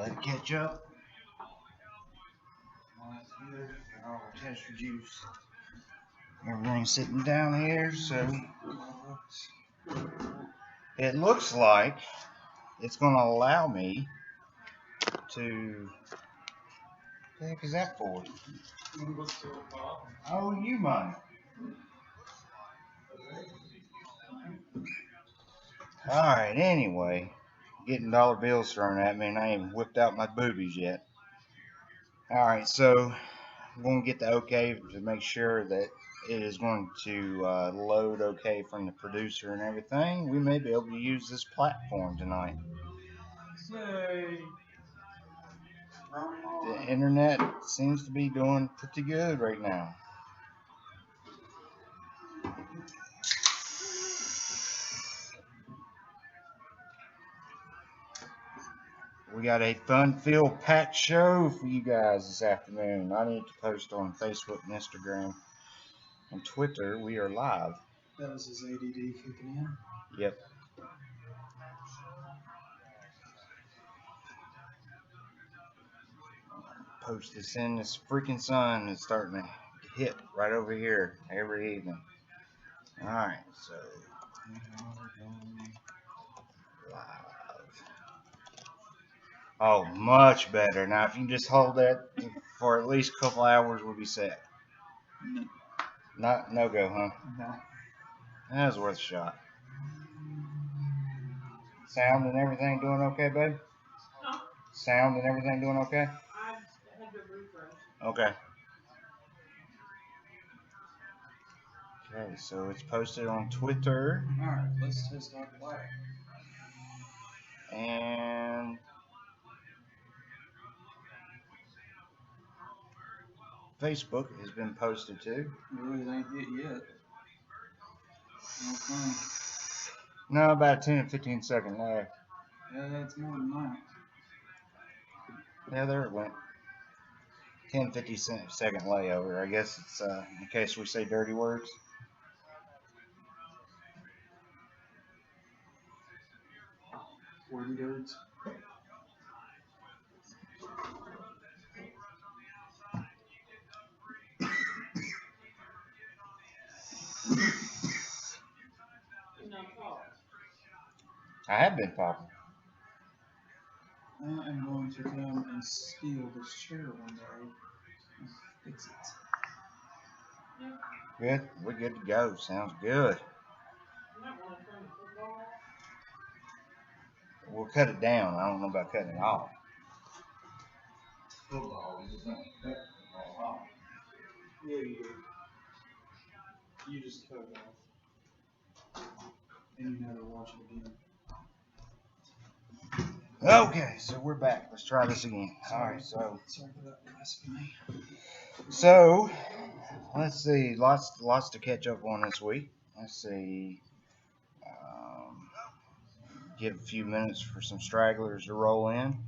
let it catch up. That's good. I'll test your juice. Everything's sitting down here, so it looks like it's going to allow me to. What the heck is that for? Oh, you money. Alright, anyway, getting dollar bills thrown at me, and I ain't even whipped out my boobies yet. Alright, so I'm going to get the okay to make sure that it is going to load okay from the producer and everything. We may be able to use this platform tonight. The internet seems to be doing pretty good right now. We got a fun-filled packed show for you guys this afternoon. I need to post on Facebook and Instagram and Twitter. We are live. That was his ADD kicking in. Yep. Post this in. This freaking sun is starting to hit right over here every evening. Alright, so live. Oh, much better. Now, if you can just hold that for at least a couple hours, we'll be set. No go, huh? No. That was worth a shot. Sound and everything doing okay, babe? Huh? Sound and everything doing okay? I had to refresh. Okay. Okay, so it's posted on Twitter. Alright, let's test out the light. And Facebook has been posted too. Really, it ain't hit yet. Okay. No, about a 10 and 15 second lag. Yeah, it's more than that. Yeah, there it went. 10, 50 second layover. I guess it's in case we say dirty words. Wordy words. I have been talking. I am going to come and steal this chair one day and fix it. Good. We're good to go. Sounds good. We'll cut it down. I don't know about cutting it off. Football. Yeah, you do. You just cut it off. And you never watch it again. Okay, so we're back. Let's try this again. All right, Sorry for that blasphemy. so let's see. Lots to catch up on this week. Let's see. Give a few minutes for some stragglers to roll in.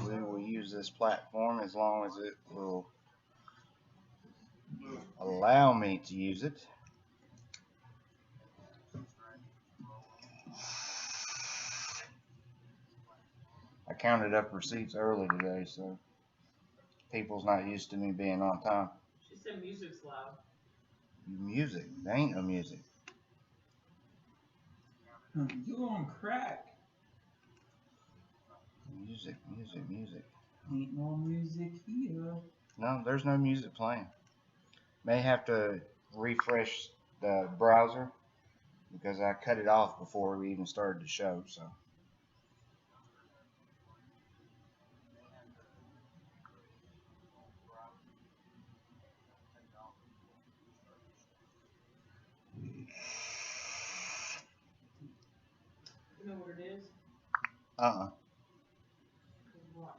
We will use this platform as long as it will allow me to use it. I counted up receipts early today, so people's not used to me being on time. She said music's loud. Music. There ain't no music. You on crack. Music. Ain't no music here. No, there's no music playing. May have to refresh the browser because I cut it off before we even started the show, so. You know what it is? Uh-uh. What?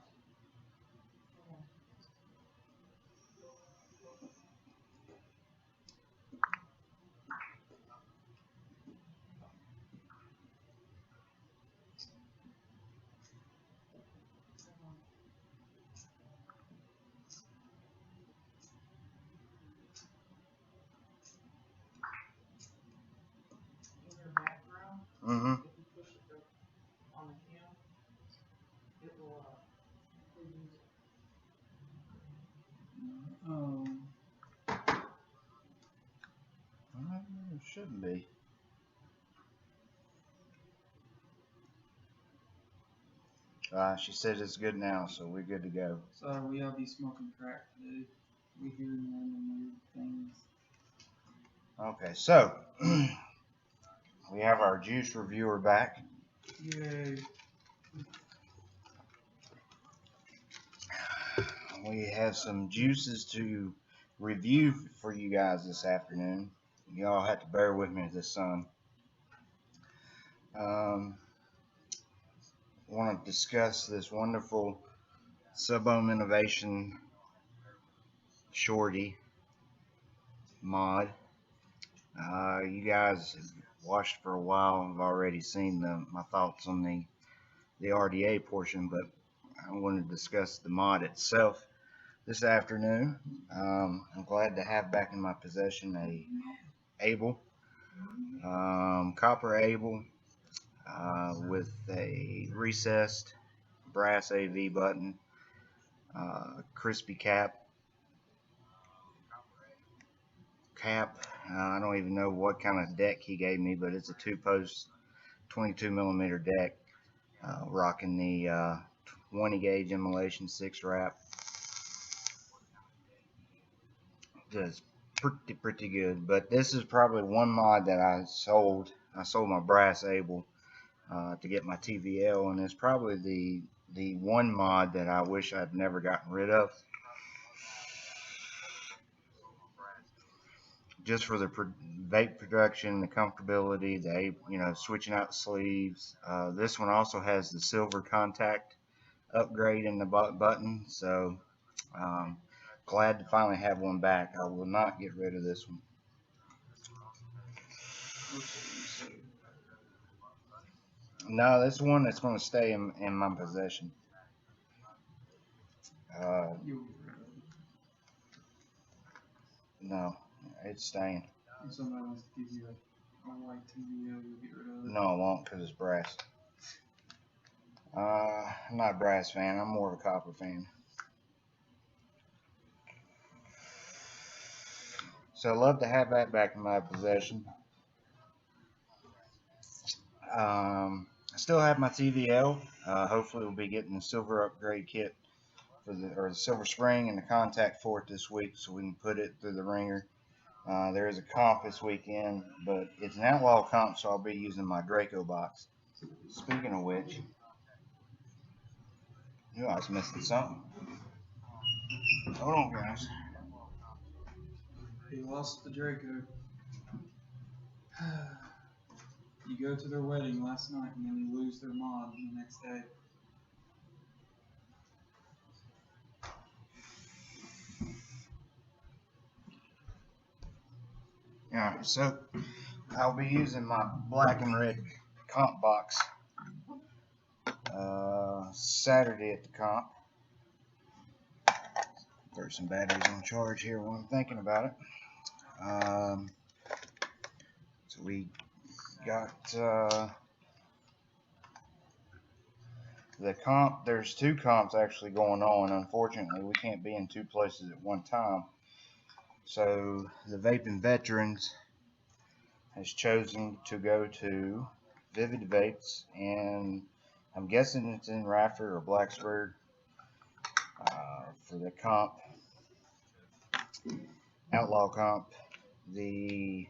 In your background, Mm-hmm. if you push it on the cam, Shouldn't be. She said it's good now, so we're good to go. So we all be smoking crack today. We hear random weird things. Okay, so we have our juice reviewer back. Yay. We have some juices to review for you guys this afternoon. Y'all have to bear with me this son. Want to discuss this wonderful Sub-Ohm Innovation Shorty mod. You guys have watched for a while and have already seen my thoughts on the RDA portion, but I want to discuss the mod itself this afternoon. I'm glad to have back in my possession a Able, copper Able with a recessed brass AV button, crispy cap. I don't even know what kind of deck he gave me, but it's a 2-post 22 millimeter deck, rocking the 20 gauge immolation 6 wrap. Just pretty good. But this is probably one mod that I sold. I sold my brass Able to get my TVL, and it's probably the one mod that I wish I'd never gotten rid of. Just for the vape production, the comfortability, switching out sleeves. This one also has the silver contact upgrade in the button, so glad to finally have one back. I will not get rid of this one. No, this one that's going to stay in my possession. No, it's staying. If somebody wants to give you a white TVL, you'll get rid of it. No, I won't, because it's brass. I'm not a brass fan. I'm more of a copper fan. So I'd love to have that back in my possession. I still have my TVL. Hopefully we'll be getting the silver upgrade kit for the silver spring and the contact for it this week, so we can put it through the ringer. There is a comp this weekend, but it's an outlaw comp, so I'll be using my Draco box. Speaking of which, knew I was missing something. Hold on, guys. He lost the Draco. You go to their wedding last night and then you lose their mod the next day. Alright, so I'll be using my black and red comp box Saturday at the comp. Throw some batteries on charge here while I'm thinking about it. So we got the comp. There's 2 comps actually going on. Unfortunately, we can't be in 2 places at one time. So the Vaping Veterans has chosen to go to Vivid Vapes, and I'm guessing it's in Radford or Blacksburg for the comp, outlaw comp. The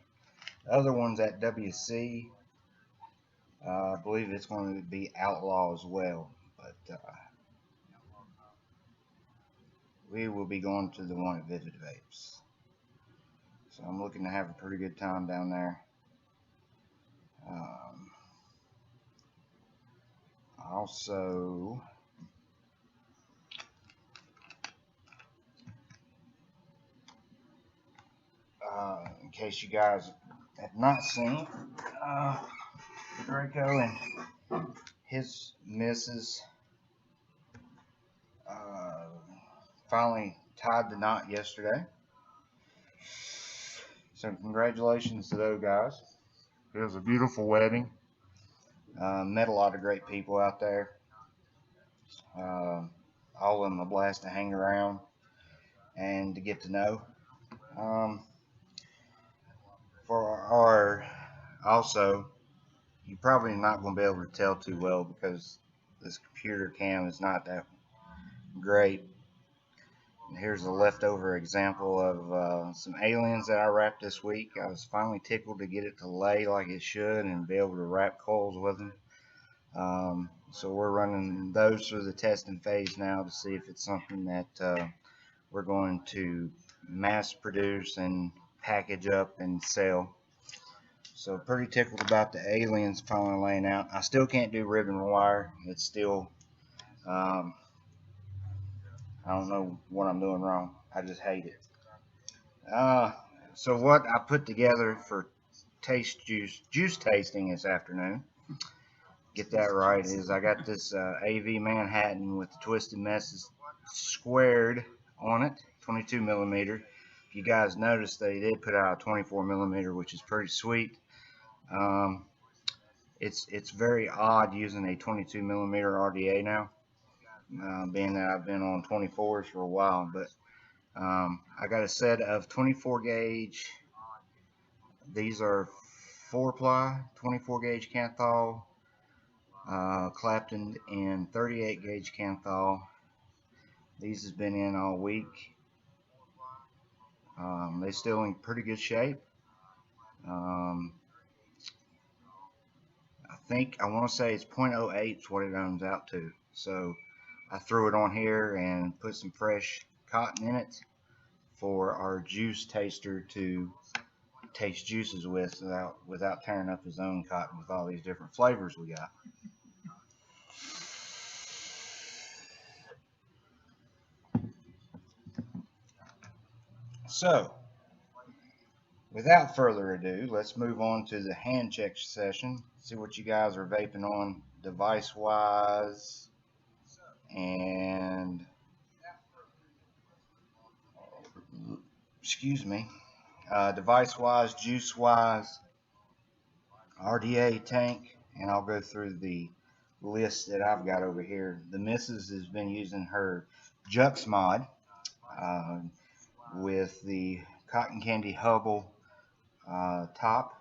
other one's at WC. I believe it's going to be outlaw as well, but we will be going to the one at Vivid Vapes. So I'm looking to have a pretty good time down there. Also, in case you guys have not seen, Draco and his missus finally tied the knot yesterday. So congratulations to those guys. It was a beautiful wedding. Met a lot of great people out there. All of them a blast to hang around and to get to know. for our also, you're probably not going to be able to tell too well because this computer cam is not that great. And here's a leftover example of some aliens that I wrapped this week. I was finally tickled to get it to lay like it should and be able to wrap coils with them. So we're running those through the testing phase now to see if it's something that we're going to mass produce and package up and sell. So pretty tickled about the aliens finally laying out. I still can't do ribbon wire. It's still, um, I don't know what I'm doing wrong. I just hate it. Uh, so what I put together for juice tasting this afternoon, get that right, is I got this AV Manhattan with the twisted messes squared on it, 22 millimeter. If you guys noticed, they did put out a 24 millimeter, which is pretty sweet. Um, it's very odd using a 22 millimeter RDA now, being that I've been on 24s for a while. But I got a set of 24 gauge. These are 4-ply 24 gauge Canthal, Clapton, and 38 gauge Canthal. These has been in all week. They're still in pretty good shape. Um, I think I want to say it's 0.08 is what it comes out to. So I threw it on here and put some fresh cotton in it for our juice taster to taste juices with without tearing up his own cotton with all these different flavors we got. So without further ado, let's move on to the hand check session. See what you guys are vaping on device wise and excuse me, device wise, juice wise, RDA tank, and I'll go through the list that I've got over here. The missus has been using her Jux mod uh, with the cotton candy Hubble top,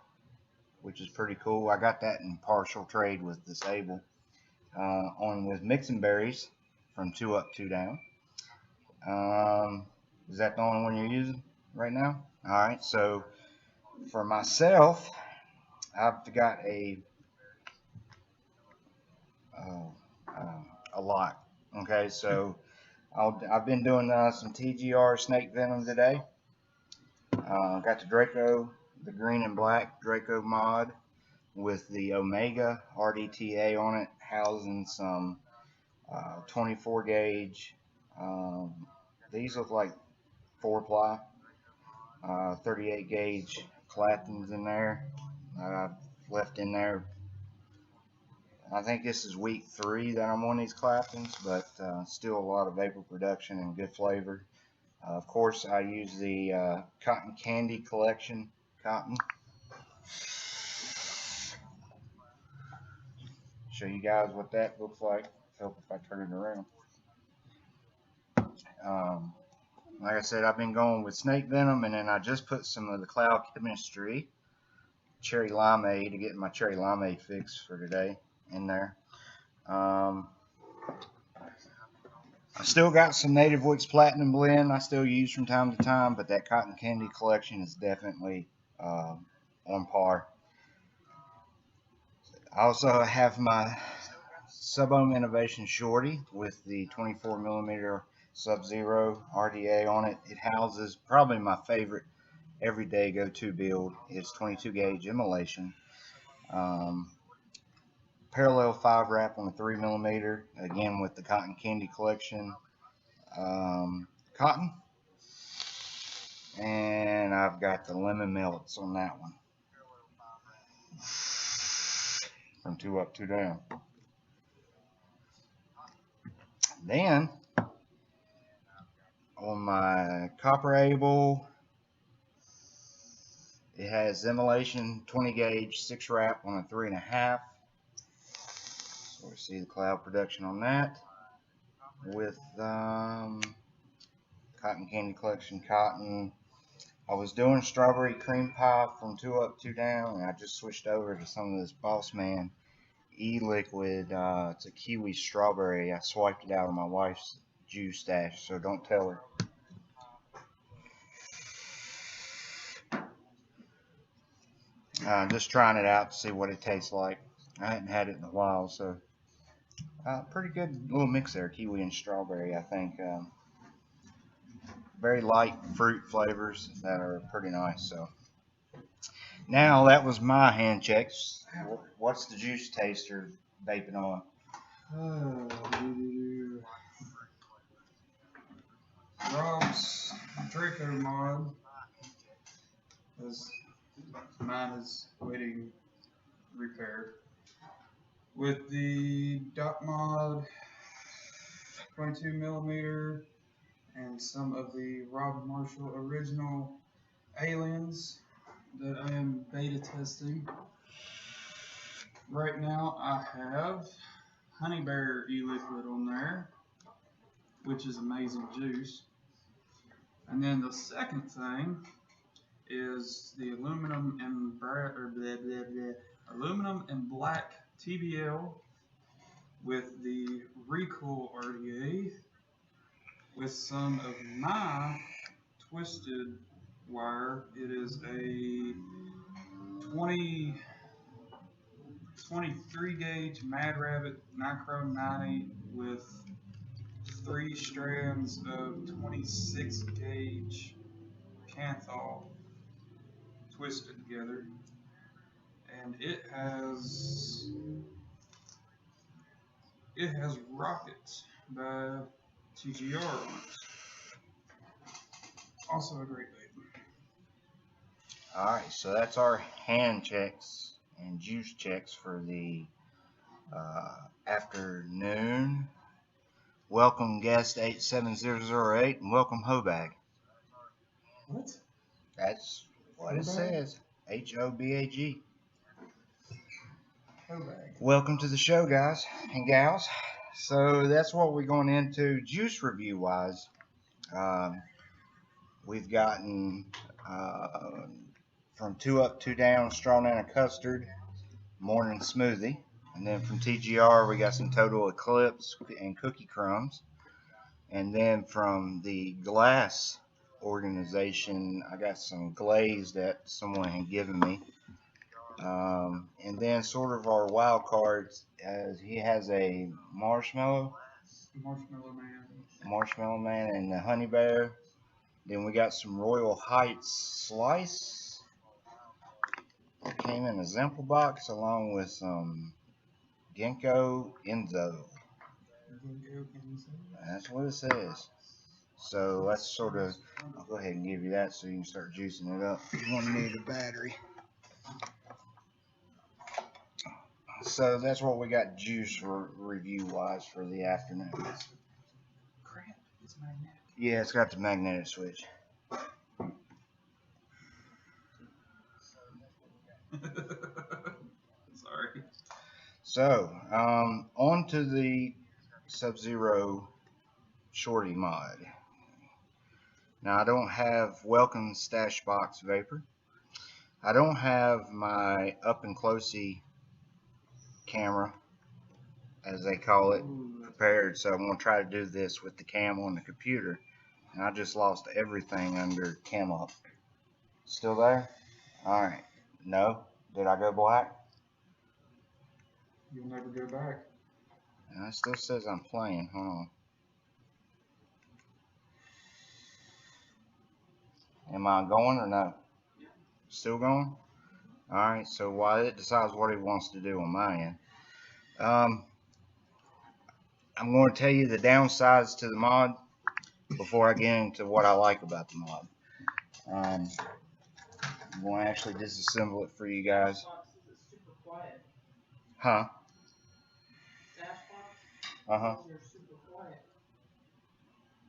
which is pretty cool. I got that in partial trade with Disable. On with Mixing Berries from 2 Up 2 Down. Is that the only one you're using right now? All right, so for myself, I've got uh, a lot. Okay, so I've been doing some TGR snake venom today. Got the Draco, the green and black Draco mod with the Omega RDTA on it, housing some 24 gauge. These look like 4-ply, 38 gauge Claptons in there. Left in there. I think this is week 3 that I'm on these Claptons, but still a lot of vapor production and good flavor. Of course, I use the cotton candy collection cotton. Show you guys what that looks like. Help if I turn it around. Like I said, I've been going with snake venom, and then I just put some of the Cloud Chemistry cherry limeade to get my cherry limeade fix for today in there. I still got some Native Wicks Platinum Blend I still use from time to time, but that cotton candy collection is definitely on par. I also have my Sub-Ohm Innovation Shorty with the 24 millimeter Sub-Zero RDA on it. It houses probably my favorite everyday go-to build. It's 22 gauge immolation. Parallel 5 wrap on the 3 millimeter, again with the cotton candy collection cotton. And I've got the lemon melts on that one. From 2 Up 2 Down. Then on my copper able, it has immolation 20 gauge 6 wrap on a 3.5. So we see the cloud production on that with cotton candy collection cotton. I was doing strawberry cream pie from Two Up, Two Down, and I just switched over to some of this Boss Man e-liquid. It's a kiwi strawberry. I swiped it out of my wife's juice stash, so don't tell her. Just trying it out to see what it tastes like. I hadn't had it in a while, so pretty good little mix there, kiwi and strawberry. I think very light fruit flavors that are pretty nice. So now that was my hand checks. What's the juice taster vaping on? Rob's Draco mod. As mine is waiting repair. With the dot mod 22 millimeter and some of the Rob Marshall original aliens that I am beta testing. Right now I have Honey Bear e-liquid on there, which is amazing juice. And then the second thing is the aluminum and black TBL with the Recoil RDA with some of my twisted wire. It is a 23 gauge Mad Rabbit Micro 90 with 3 strands of 26 gauge Canthal twisted together, and it has Rocket by TGR on it. Also a great vape. Alright, so that's our hand checks and juice checks for the afternoon. Welcome guest 87008 and welcome Hobag. What? That's what it Hobag? says. Hobag. Hobag. Welcome to the show, guys and gals. So that's what we're going into juice review wise. We've gotten from Two Up, Two Down, Straw Nana Custard, Morning Smoothie. And then from TGR, we got some Total Eclipse and Cookie Crumbs. And then from the Glass organization, I got some glaze that someone had given me. And then sort of our wild cards, as he has a Marshmallow Man and the Honey Bear. Then we got some Royal Heights Slice. It came in a sample box along with some Ginkgo Enzo. That's what it says. So let's sort of, I'll go ahead and give you that so you can start juicing it up. You won't need a battery. So that's what we got juice review wise for the afternoon. Crap, it's magnetic. Yeah, it's got the magnetic switch. Sorry. So, on to the Sub-Zero Shorty mod. Now, I don't have Welcome Stash Box Vapor. I don't have my up and closey camera, as they call it, prepared. So I'm going to try to do this with the cam on the computer. And I just lost everything under cam up. Still there? Alright. No? Did I go black? You'll never go back. And it still says I'm playing. Hold on. Am I going or no? Still going? Alright, so while it decides what it wants to do on my end, I'm going to tell you the downsides to the mod before I get into what I like about the mod. I'm going to actually disassemble it for you guys. Box is super quiet. Huh? Dash box. Uh-huh. You're super quiet.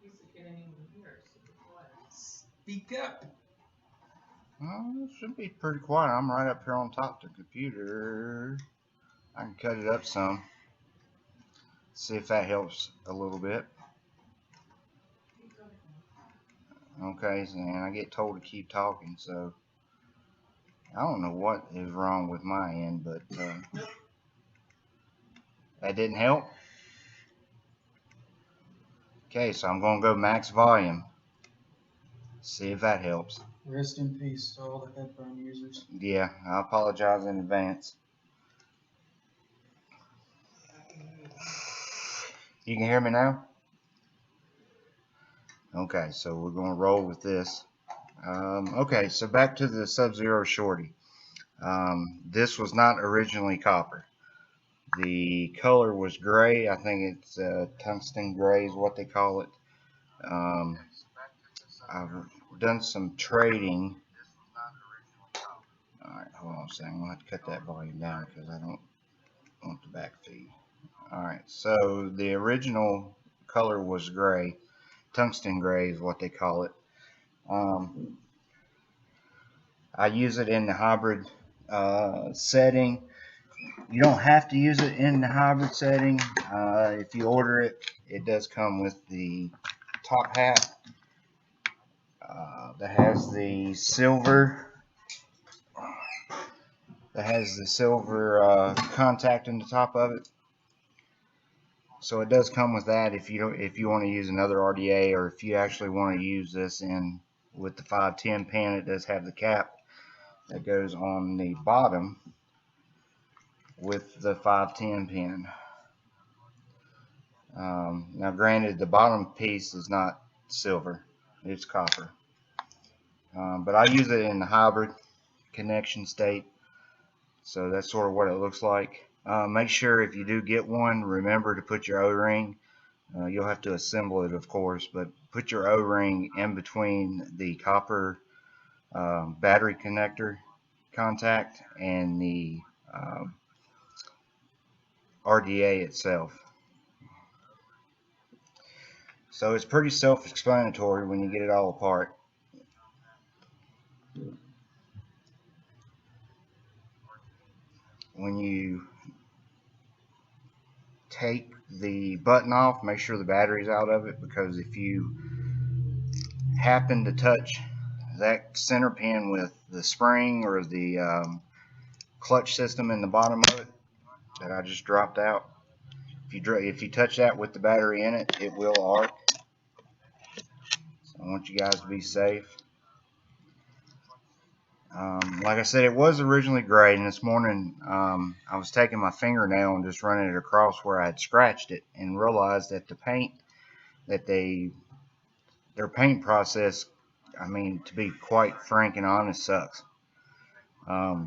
He said, can't even hear. It's super quiet. Speak up. Well, it should be pretty quiet. I'm right up here on top of the computer. I can cut it up some. See if that helps a little bit. Okay, and I get told to keep talking, so I don't know what is wrong with my end, but that didn't help. Okay, so I'm going to go max volume. See if that helps. Rest in peace to all the headphone users. Yeah, I apologize in advance. You can hear me now? Okay, so we're going to roll with this. Okay, so back to the Sub-Zero Shorty. This was not originally copper. The color was gray. I think it's tungsten gray is what they call it. I've done some trading. Alright, hold on a second. I'm going to have to cut that volume down because I don't want the back feed. Alright, so the original color was gray. Tungsten gray is what they call it. I use it in the hybrid setting. You don't have to use it in the hybrid setting. If you order it, it does come with the top hat that has the silver contact in the top of it. So it does come with that if you want to use another RDA, or if you actually want to use this in with the 510 pin. It does have the cap that goes on the bottom with the 510 pin. Now granted, the bottom piece is not silver, it's copper. But I use it in the hybrid connection state, so that's sort of what it looks like. Make sure if you do get one, remember to put your O-ring. You'll have to assemble it, of course, but put your O-ring in between the copper battery connector contact and the RDA itself. So it's pretty self-explanatory when you get it all apart. When you take the button off, make sure the battery's out of it, because if you happen to touch that center pin with the spring or the clutch system in the bottom of it that I just dropped out, if you touch that with the battery in it, it will arc. So I want you guys to be safe. Like I said, it was originally gray, and this morning I was taking my fingernail and just running it across where I had scratched it, and realized that the paint that their paint process, I mean, to be quite frank and honest, sucks. I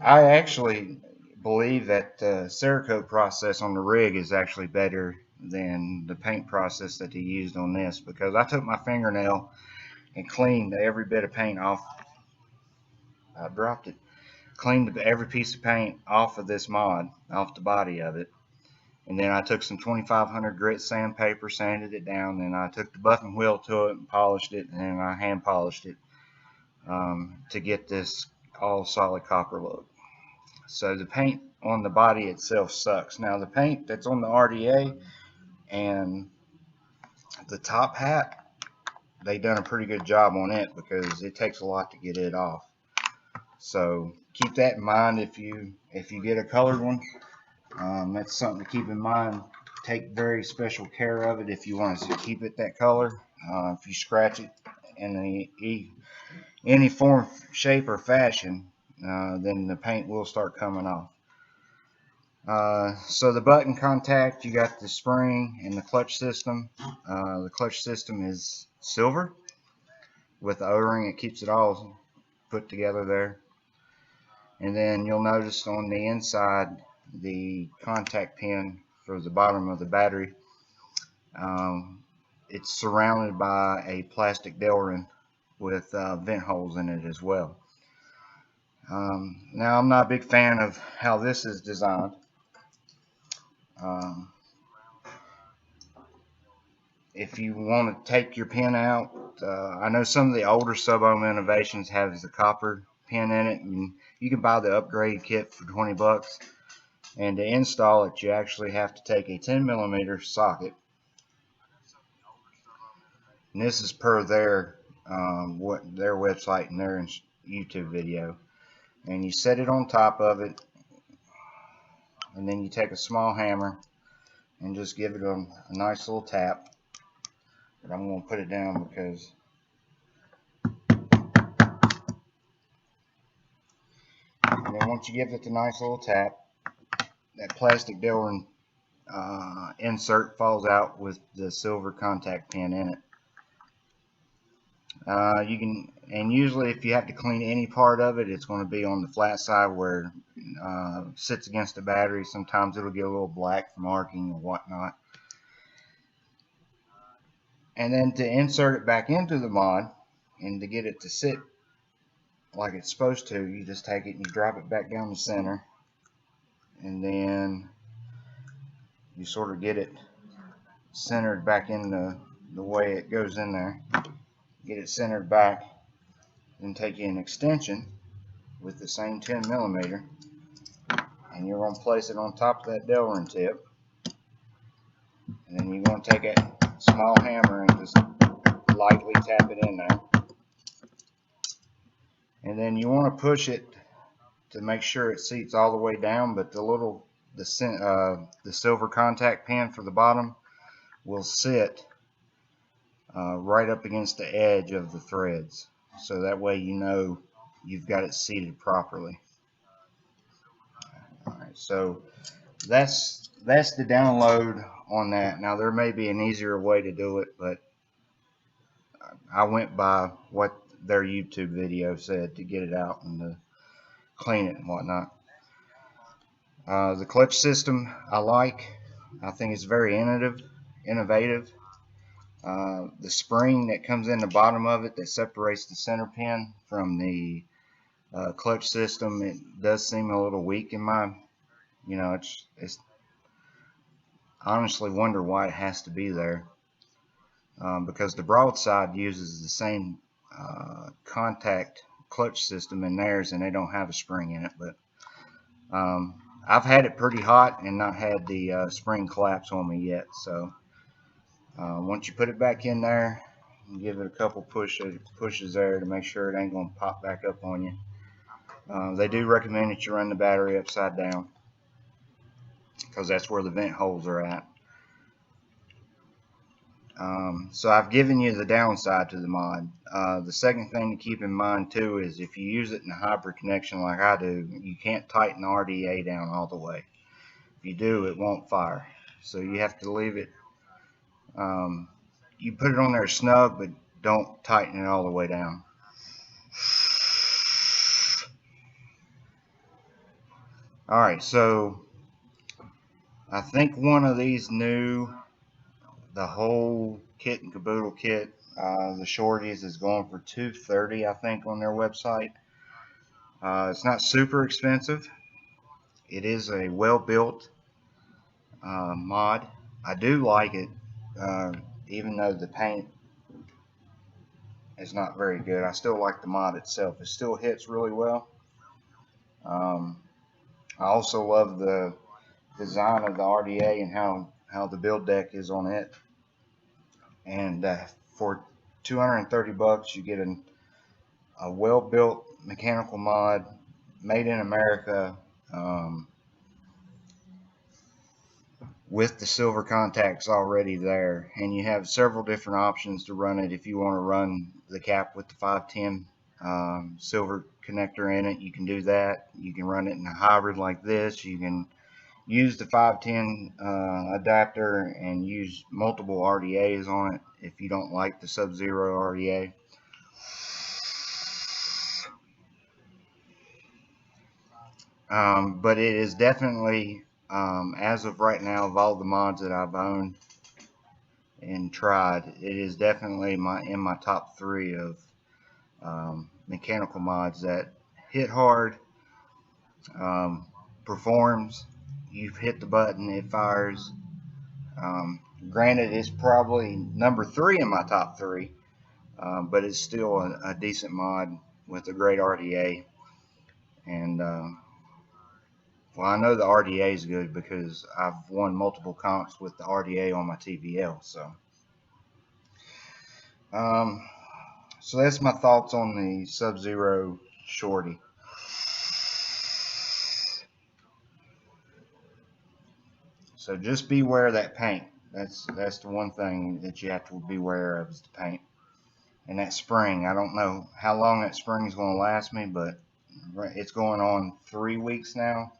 actually believe that the Cerakote process on the rig is actually better than the paint process that they used on this, because I took my fingernail and cleaned every bit of paint off. I dropped it. Cleaned every piece of paint off of this mod, off the body of it. And then I took some 2500 grit sandpaper, sanded it down, and I took the buffing wheel to it and polished it, and then I hand polished it to get this all solid copper look. So the paint on the body itself sucks. Now the paint that's on the RDA and the top hat, they done a pretty good job on it, because it takes a lot to get it off. So keep that in mind if you get a colored one. That's something to keep in mind. Take very special care of it if you want to keep it that color. If you scratch it in any form, shape, or fashion, then the paint will start coming off. So the button contact, you got the spring and the clutch system. The clutch system is silver with the O-ring. It keeps it all put together there. And then you'll notice on the inside, the contact pin for the bottom of the battery, it's surrounded by a plastic Delrin with vent holes in it as well. Now I'm not a big fan of how this is designed. If you want to take your pin out, I know some of the older Sub-Ohm Innovations have the copper pin in it, and you can buy the upgrade kit for 20 bucks. And to install it, you actually have to take a 10mm socket. And this is per their website and their YouTube video. And you set it on top of it, and then you take a small hammer and just give it a nice little tap. But I'm going to put it down because and then once you give it a nice little tap, that plastic Delrin insert falls out with the silver contact pin in it. You can, and usually if you have to clean any part of it, it's going to be on the flat side where sits against the battery. Sometimes it'll get a little black from arcing or whatnot. And then to insert it back into the mod and to get it to sit like it's supposed to, you just take it and you drop it back down the center, and then you sort of get it centered back in the way it goes in there. Get it centered back, then take you an extension with the same 10mm, and you're going to place it on top of that Delrin tip, and then you're going to take a small hammer and just lightly tap it in there, and then you want to push it to make sure it seats all the way down, but the silver contact pin for the bottom will sit right up against the edge of the threads, so that way you know you've got it seated properly. Alright, so that's the download on that. Now there may be an easier way to do it, but I went by what their YouTube video said to get it out and to clean it and whatnot. The clutch system I like. I think it's very innovative. The spring that comes in the bottom of it that separates the center pin from the clutch system, it does seem a little weak in my, it's I honestly wonder why it has to be there, because the broadside uses the same contact clutch system in theirs, and they don't have a spring in it. But I've had it pretty hot and not had the spring collapse on me yet. So once you put it back in there, and give it a couple pushes there to make sure it ain't going to pop back up on you. They do recommend that you run the battery upside down, because that's where the vent holes are at. So I've given you the downside to the mod. The second thing to keep in mind too is if you use it in a hybrid connection like I do, you can't tighten the RDA down all the way. If you do, it won't fire. So you have to leave it, you put it on there snug, but don't tighten it all the way down. Alright, so I think one of these new, the whole kit and caboodle kit, the shorties is going for $230, I think, on their website. It's not super expensive. It is a well-built mod. I do like it, even though the paint is not very good. I still like the mod itself. It still hits really well. I also love the design of the RDA and how the build deck is on it. And for $230, you get a well-built mechanical mod made in America, with the silver contacts already there, and you have several different options to run it. If you want to run the cap with the 510 silver connector in it, you can do that. You can run it in a hybrid like this. You can use the 510 adapter and use multiple RDAs on it if you don't like the Sub-Zero RDA. But it is definitely, as of right now, of all the mods that I've owned and tried, it is definitely in my top 3 of mechanical mods that hit hard, performs. You've hit the button, it fires. Granted, it's probably number 3 in my top 3, but it's still a decent mod with a great RDA. And Well, I know the RDA is good because I've won multiple comps with the RDA on my TVL. Um, so that's my thoughts on the Sub-Zero Shorty. So just beware of that paint. That's the one thing that you have to beware of is the paint. And that spring, I don't know how long that spring is going to last me, but it's going on 3 weeks now,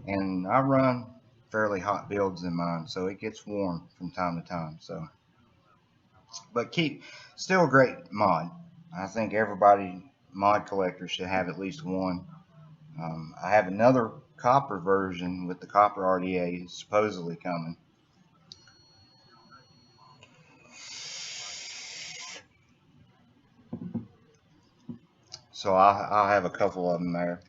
and I run fairly hot builds in mine, so it gets warm from time to time. So, but still a great mod. I think everybody mod collector should have at least one. I have another copper version with the copper RDA supposedly coming. So I'll have a couple of them there.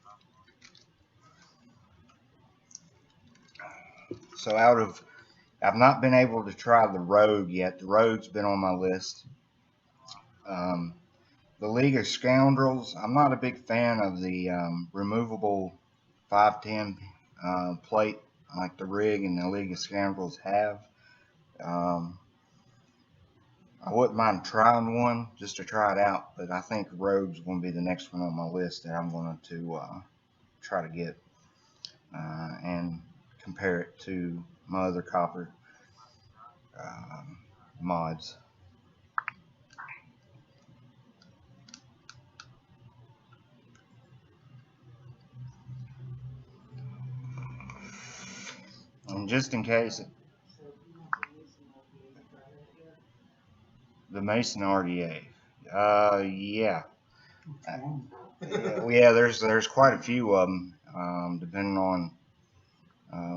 So I've not been able to try the Rogue yet. The Rogue's been on my list. Um, the League of Scoundrels, I'm not a big fan of the removable 510 plate like the Rig and the League of Scoundrels have. Um, I wouldn't mind trying one just to try it out, but I think Rogue's going to be the next one on my list that I'm going to try to get and compare it to my other copper mods. And just in case, So if you want the Mason RDA, you try that yet? the Mason RDA, yeah, Which yeah. There's quite a few of them, depending on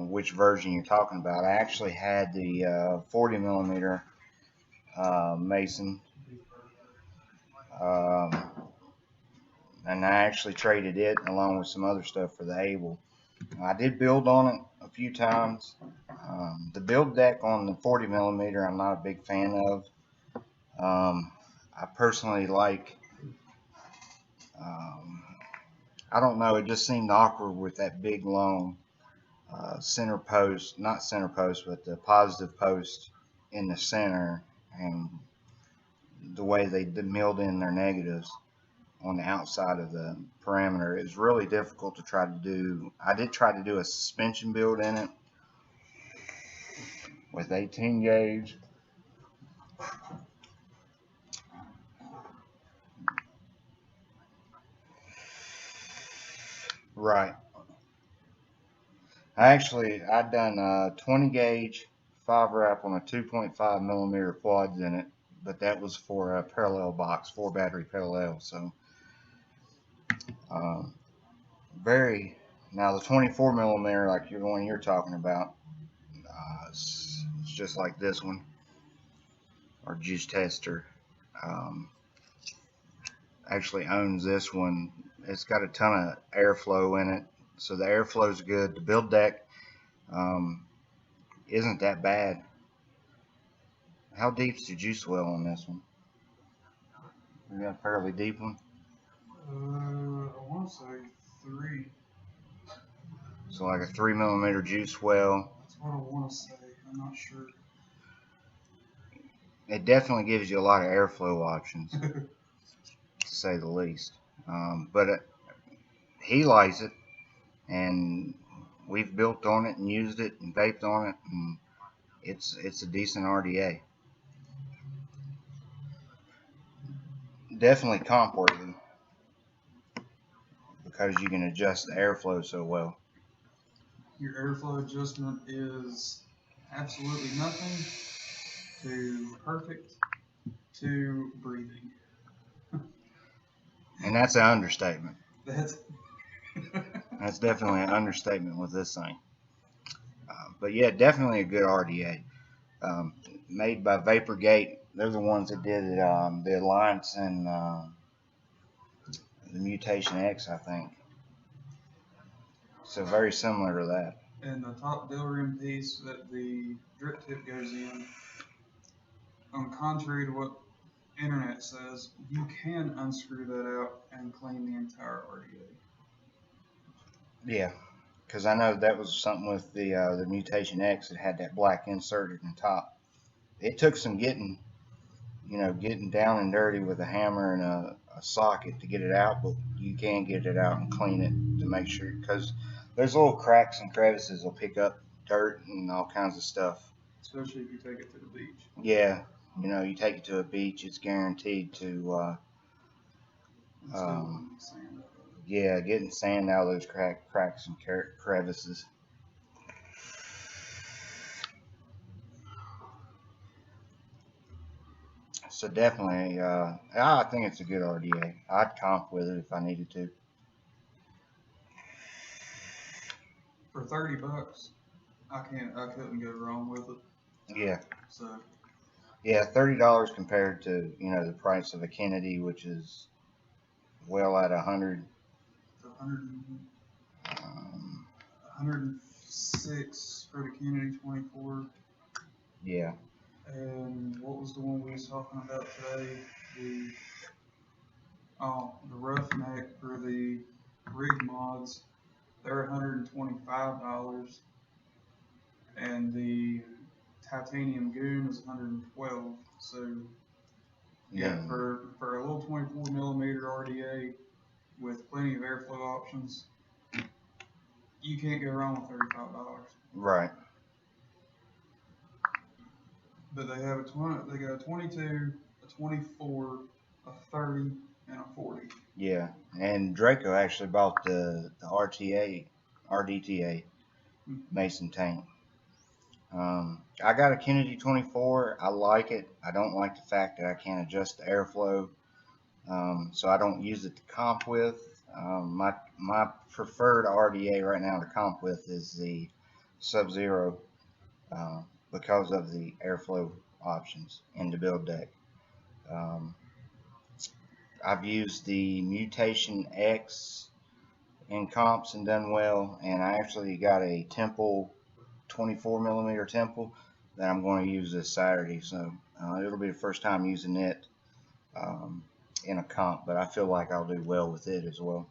which version you're talking about. I actually had the 40 millimeter Mason, um, and I actually traded it along with some other stuff for the Able. I did build on it a few times. The build deck on the 40 millimeter, I'm not a big fan of. I personally like. Um, I don't know. It just seemed awkward with that big long center post, not center post, but the positive post in the center, and the way they milled in their negatives on the outside of the parameter. It was really difficult to try to do. I did try to do a suspension build in it with 18 gauge. Right. I'd done 20 gauge 5 wrap on a 2.5 millimeter quads in it, but that was for a parallel box, 4 battery parallel. So, um, very, now the 24 millimeter, like the one you're talking about, it's just like this one, our juice tester. Um, actually owns this one. It's got a ton of airflow in it, so the airflow is good. The build deck um, isn't that bad. How deep's the juice well on this one? We got a fairly deep one. I want to say 3. So like a 3 millimeter juice well. That's what I want to say. I'm not sure. It definitely gives you a lot of airflow options, to say the least. But he likes it, and we've built on it and used it and vaped on it, and it's a decent RDA. Definitely comp worthy because you can adjust the airflow so well. Your airflow adjustment is absolutely nothing to perfect to breathing. And that's an understatement. That's That's definitely an understatement with this thing. But yeah, definitely a good RDA. Made by Vaporgate. They're the ones that did it, the Alliance and the Mutation X, I think. So very similar to that. and the top bill rim piece that the drip tip goes in. On contrary to what internet says, you can unscrew that out and clean the entire RDA. Yeah, because I know that was something with the Mutation X that had that black inserted in the top. It took some getting down and dirty with a hammer and a socket to get it out, but you can get it out and clean it to make sure, because there's little cracks and crevices will pick up dirt and all kinds of stuff. Especially if you take it to the beach. Yeah, you take it to a beach, it's guaranteed to, getting sand out of those cracks and crevices. So definitely, I think it's a good RDA. I'd comp with it if I needed to. For $30, I couldn't go wrong with it. Yeah. So. Yeah, $30 compared to the price of a Kennedy, which is well at 100. 106 for the Kennedy 24. Yeah. And what was the one we was talking about today? The Roughneck for the rig mods. They're $125, and the Titanium Goon is 112. So yeah, for a little 24 millimeter RDA with plenty of airflow options, you can't go wrong with $35. Right. But they have they got a 22, a 24, a 30, and a 40. Yeah, and Draco actually bought the RDTA Mason tank. I got a Kennedy 24. I like it. I don't like the fact that I can't adjust the airflow, so I don't use it to comp with. My preferred RDA right now to comp with is the Sub-Zero, because of the airflow options in the build deck. I've used the Mutation X in comps and done well, and I actually got a Temple 24 millimeter Temple that I'm going to use this Saturday, so it'll be the first time using it in a comp, but I feel like I'll do well with it as well.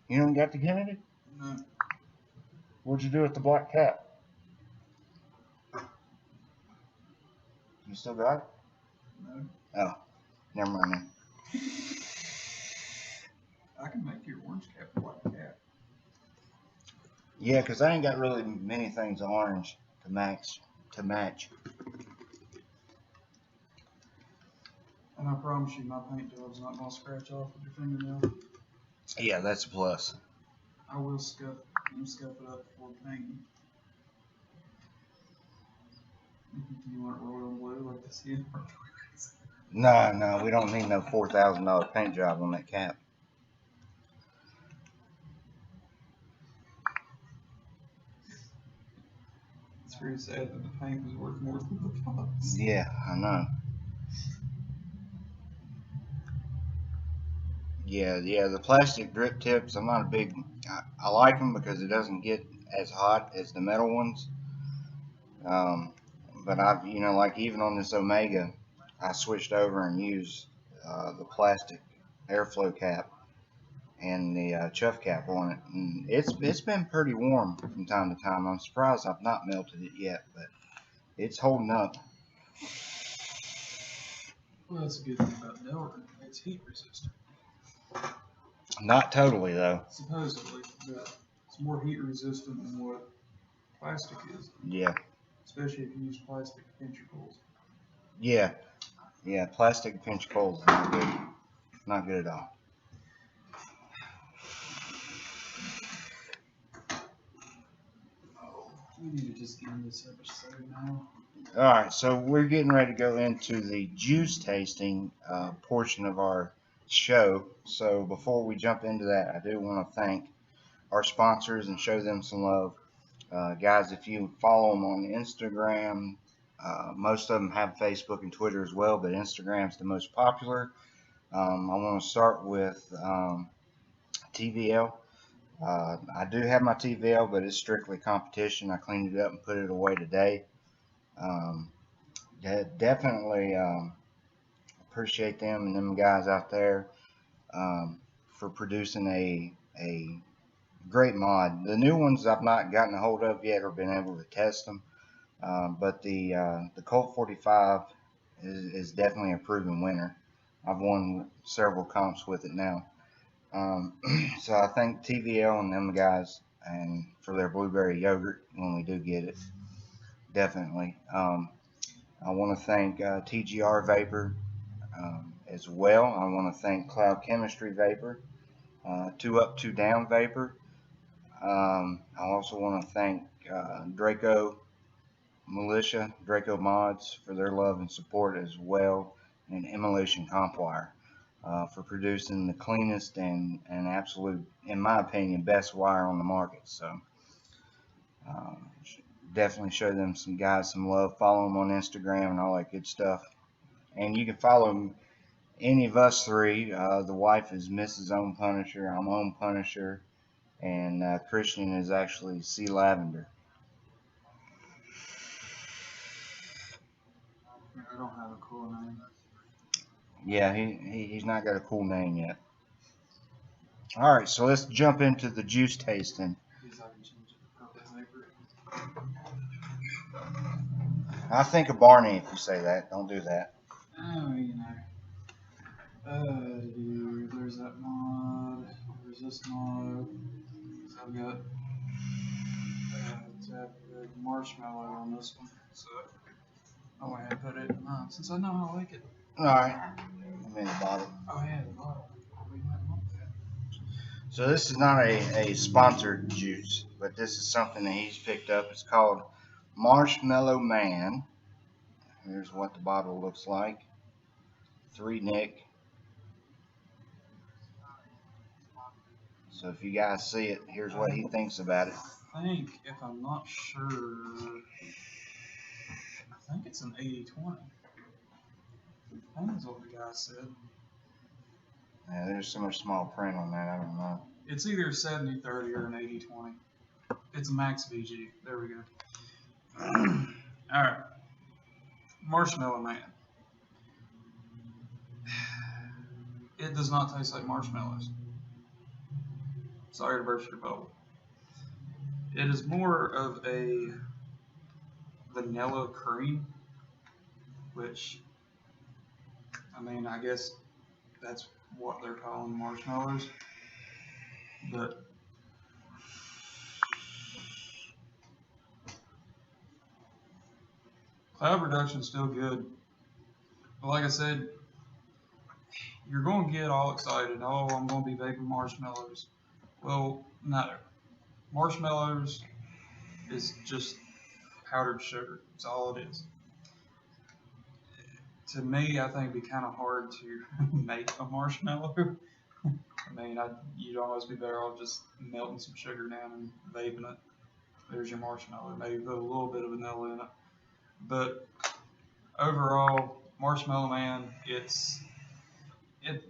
You don't got the Kennedy? No. What'd you do with the black cap? You still got it? No. Oh, never mind then. I can make your orange cap a black cap. Yeah, because I ain't got really many things orange to match. And I promise you, my paint job's not going to scratch off with your fingernail. Yeah, that's a plus. I will scuff it up before painting. Do you want it royal blue like this here? No, we don't need no $4,000 paint job on that cap. It's pretty sad that the paint was worth more than the pots. Yeah, I know. Yeah, the plastic drip tips, I'm not a big, I like them because it doesn't get as hot as the metal ones. But I've, like even on this Omega, I switched over and used the plastic airflow cap and the chuff cap on it, and it's been pretty warm from time to time. I'm surprised I've not melted it yet, but it's holding up. Well, that's a good thing about Delrin. It's heat resistant. Not totally though. Supposedly, but it's more heat resistant than what plastic is. Yeah. Especially if you use plastic pincher pulls. Yeah, plastic pinch pulls is not good. Not good at all. We need to just end this episode now. Alright, so we're getting ready to go into the juice tasting portion of our show. So before we jump into that, I do want to thank our sponsors and show them some love. Guys, if you follow them on Instagram, most of them have Facebook and Twitter as well, but Instagram's the most popular. I want to start with TVL. I do have my TVL, but it's strictly competition. I cleaned it up and put it away today. Definitely appreciate them and them guys out there for producing a great mod. The new ones I've not gotten a hold of yet or been able to test them, but the Colt 45 is definitely a proven winner. I've won several comps with it now. So I thank TVL and them guys and for their blueberry yogurt when we do get it. Definitely. I want to thank TGR Vapor as well. I want to thank Cloud Chemistry Vapor, Two Up, Two Down Vapor. I also want to thank Draco Militia, Draco Mods for their love and support as well, and Immolution Compwire for producing the cleanest and absolute, in my opinion, best wire on the market. So definitely show them some guys some love. Follow them on Instagram and all that good stuff. And you can follow any of us three. The wife is Mrs. Own Punisher. I'm Own Punisher. And Christian is actually Sea Lavender. I don't have a cool name. Yeah, he's not got a cool name yet. All right, so let's jump into the juice tasting. Because I can change it to purple vapor. I think of Barney if you say that. Don't do that. Oh, you know. There's that mod. There's this mod. So I've got marshmallow on this one. So I went ahead and put it in mine since I know I like it. All right. I'm in the bottle. Oh, yeah, the bottle. We might want that. So this is not a sponsored juice, but this is something that he's picked up. It's called Marshmallow Man. Here's what the bottle looks like. 3 Nick. So if you guys see it, here's what he thinks about it. I think, if I'm not sure, I think it's an 80-20. I think that's what the guy said. Yeah, there's so much small print on that, I don't know. It's either 70-30 or an 80-20. It's a max VG. There we go. Alright. Marshmallow Man. It does not taste like marshmallows. Sorry to burst your bubble. It is more of a vanilla cream, which, I mean, I guess that's what they're calling marshmallows. But cloud reduction is still good. But like I said, you're going to get all excited. Oh, I'm going to be vaping marshmallows. Well, no. Marshmallows is just powdered sugar. That's all it is. To me, I think it'd be kind of hard to make a marshmallow. I mean, you'd almost be better off just melting some sugar down and vaping it. There's your marshmallow. Maybe put a little bit of vanilla in it. But overall, Marshmallow Man,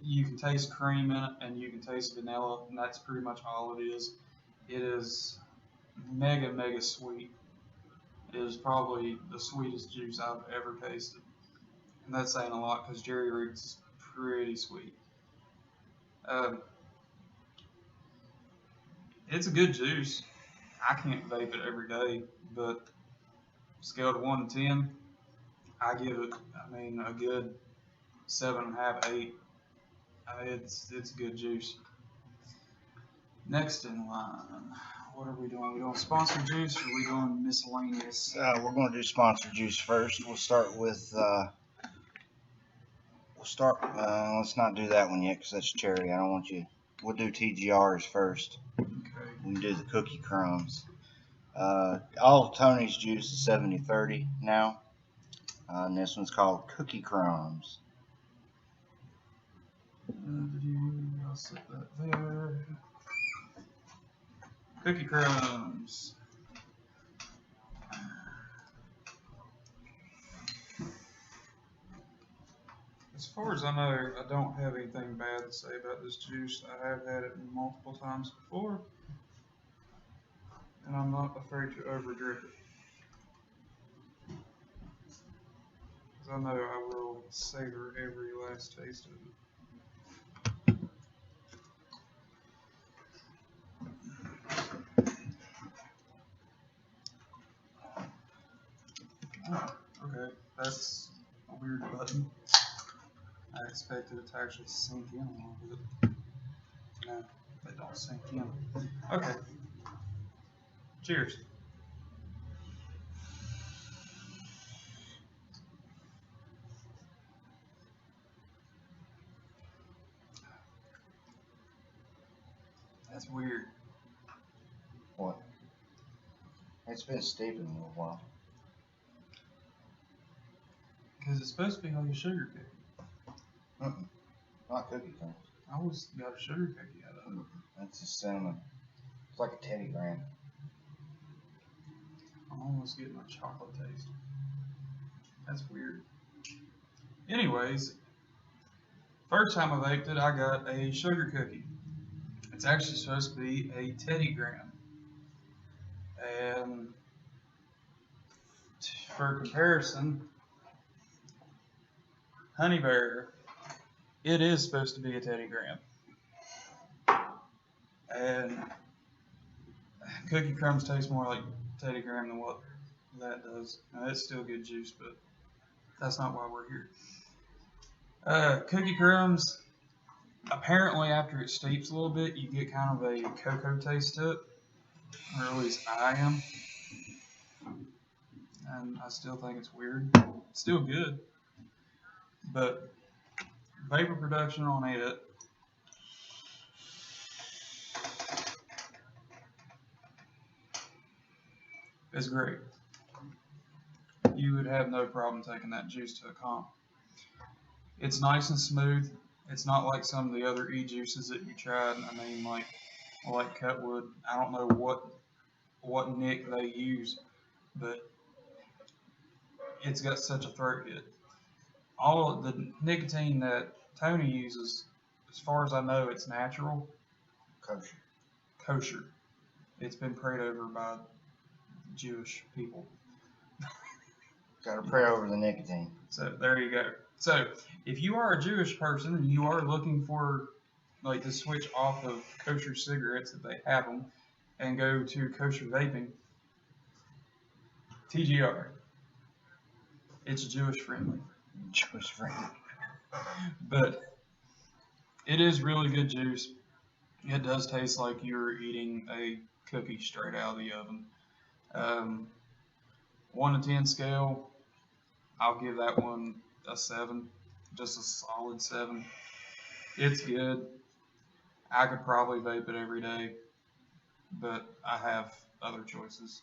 you can taste cream in it and you can taste vanilla, and that's pretty much all it is. It is mega, mega sweet. It is probably the sweetest juice I've ever tasted. And that's saying a lot because Jerry Root's is pretty sweet. It's a good juice. I can't vape it every day, but scale to 1 to 10, I give it, a good 7.5, 8. It's good juice. Next in line, what are we doing? Are we doing sponsored juice or are we doing miscellaneous? We're going to do sponsored juice first. We'll start with, let's not do that one yet because that's cherry. I don't want you, we'll do TGRs first. Okay. We can do the cookie crumbs. All Tony's juice is 70-30 now. And this one's called Cookie Crumbs. I'll set that there. Cookie crumbs. As far as I know, I don't have anything bad to say about this juice. I have had it multiple times before, and I'm not afraid to overdrink it. I know I will savor every last taste of it. Oh, okay. That's a weird button. I expected it to actually sink in a little bit. No, they don't sink in. Okay. Cheers. That's weird. What? It's been steeping a little while. Because it's supposed to be like a sugar cookie. Not cookie crumbs. I always got a sugar cookie out of it. That's just cinnamon. It's like a Teddy Graham. I'm almost getting a chocolate taste. That's weird. Anyways, first time I vaped it, I got a sugar cookie. It's actually supposed to be a Teddy Graham. And for comparison, Honey Bear, it is supposed to be a Teddy Graham. And Cookie Crumbs taste more like Teddy Graham than what that does. Now, it's still good juice, but that's not why we're here. Cookie Crumbs, apparently after it steeps a little bit, you get kind of a cocoa taste to it. Or at least I am. And I still think it's weird. It's still good. But vapor production on it is great. You would have no problem taking that juice to a comp. It's nice and smooth. It's not like some of the other e-juices that you tried. I mean, like Cutwood. I don't know what nick they use, but it's got such a throat hit. All of the nicotine that Tony uses, as far as I know, it's natural. Kosher. It's been prayed over by Jewish people. Gotta pray over the nicotine. So there you go. So if you are a Jewish person and you are looking for like to switch off of kosher cigarettes if they have them and go to kosher vaping, TGR. It's Jewish friendly. Jewish friendly. But it is really good juice. It does taste like you're eating a cookie straight out of the oven. 1 to 10 scale, I'll give that one a 7, just a solid 7. It's good. I could probably vape it every day, but I have other choices.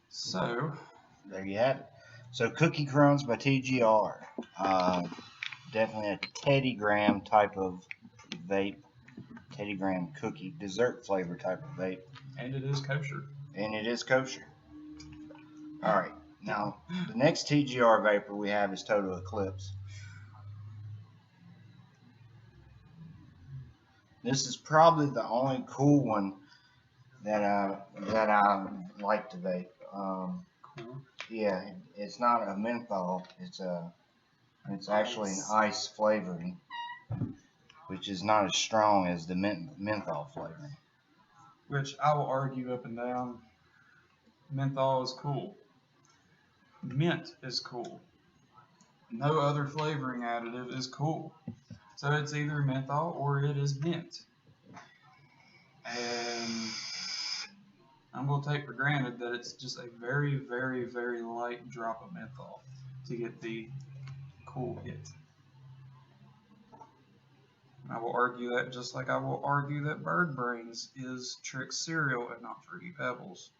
So there you have it. So Cookie Crumbs by TGR. Definitely a Teddy Graham type of vape. Teddy Graham cookie, dessert flavor type of vape. And it is kosher. Alright, now the next TGR vapor we have is Total Eclipse. This is probably the only cool one that I like to vape. Cool. Yeah, it's not a menthol. It's actually an ice flavoring, which is not as strong as the menthol flavoring. Which I will argue up and down. Menthol is cool. Mint is cool. No other flavoring additive is cool. So it's either menthol or it is mint. And I'm going to take for granted that it's just a very, very, very light drop of menthol to get the cool hit. I will argue that just like I will argue that Bird Brains is Trick cereal and not Fruity Pebbles.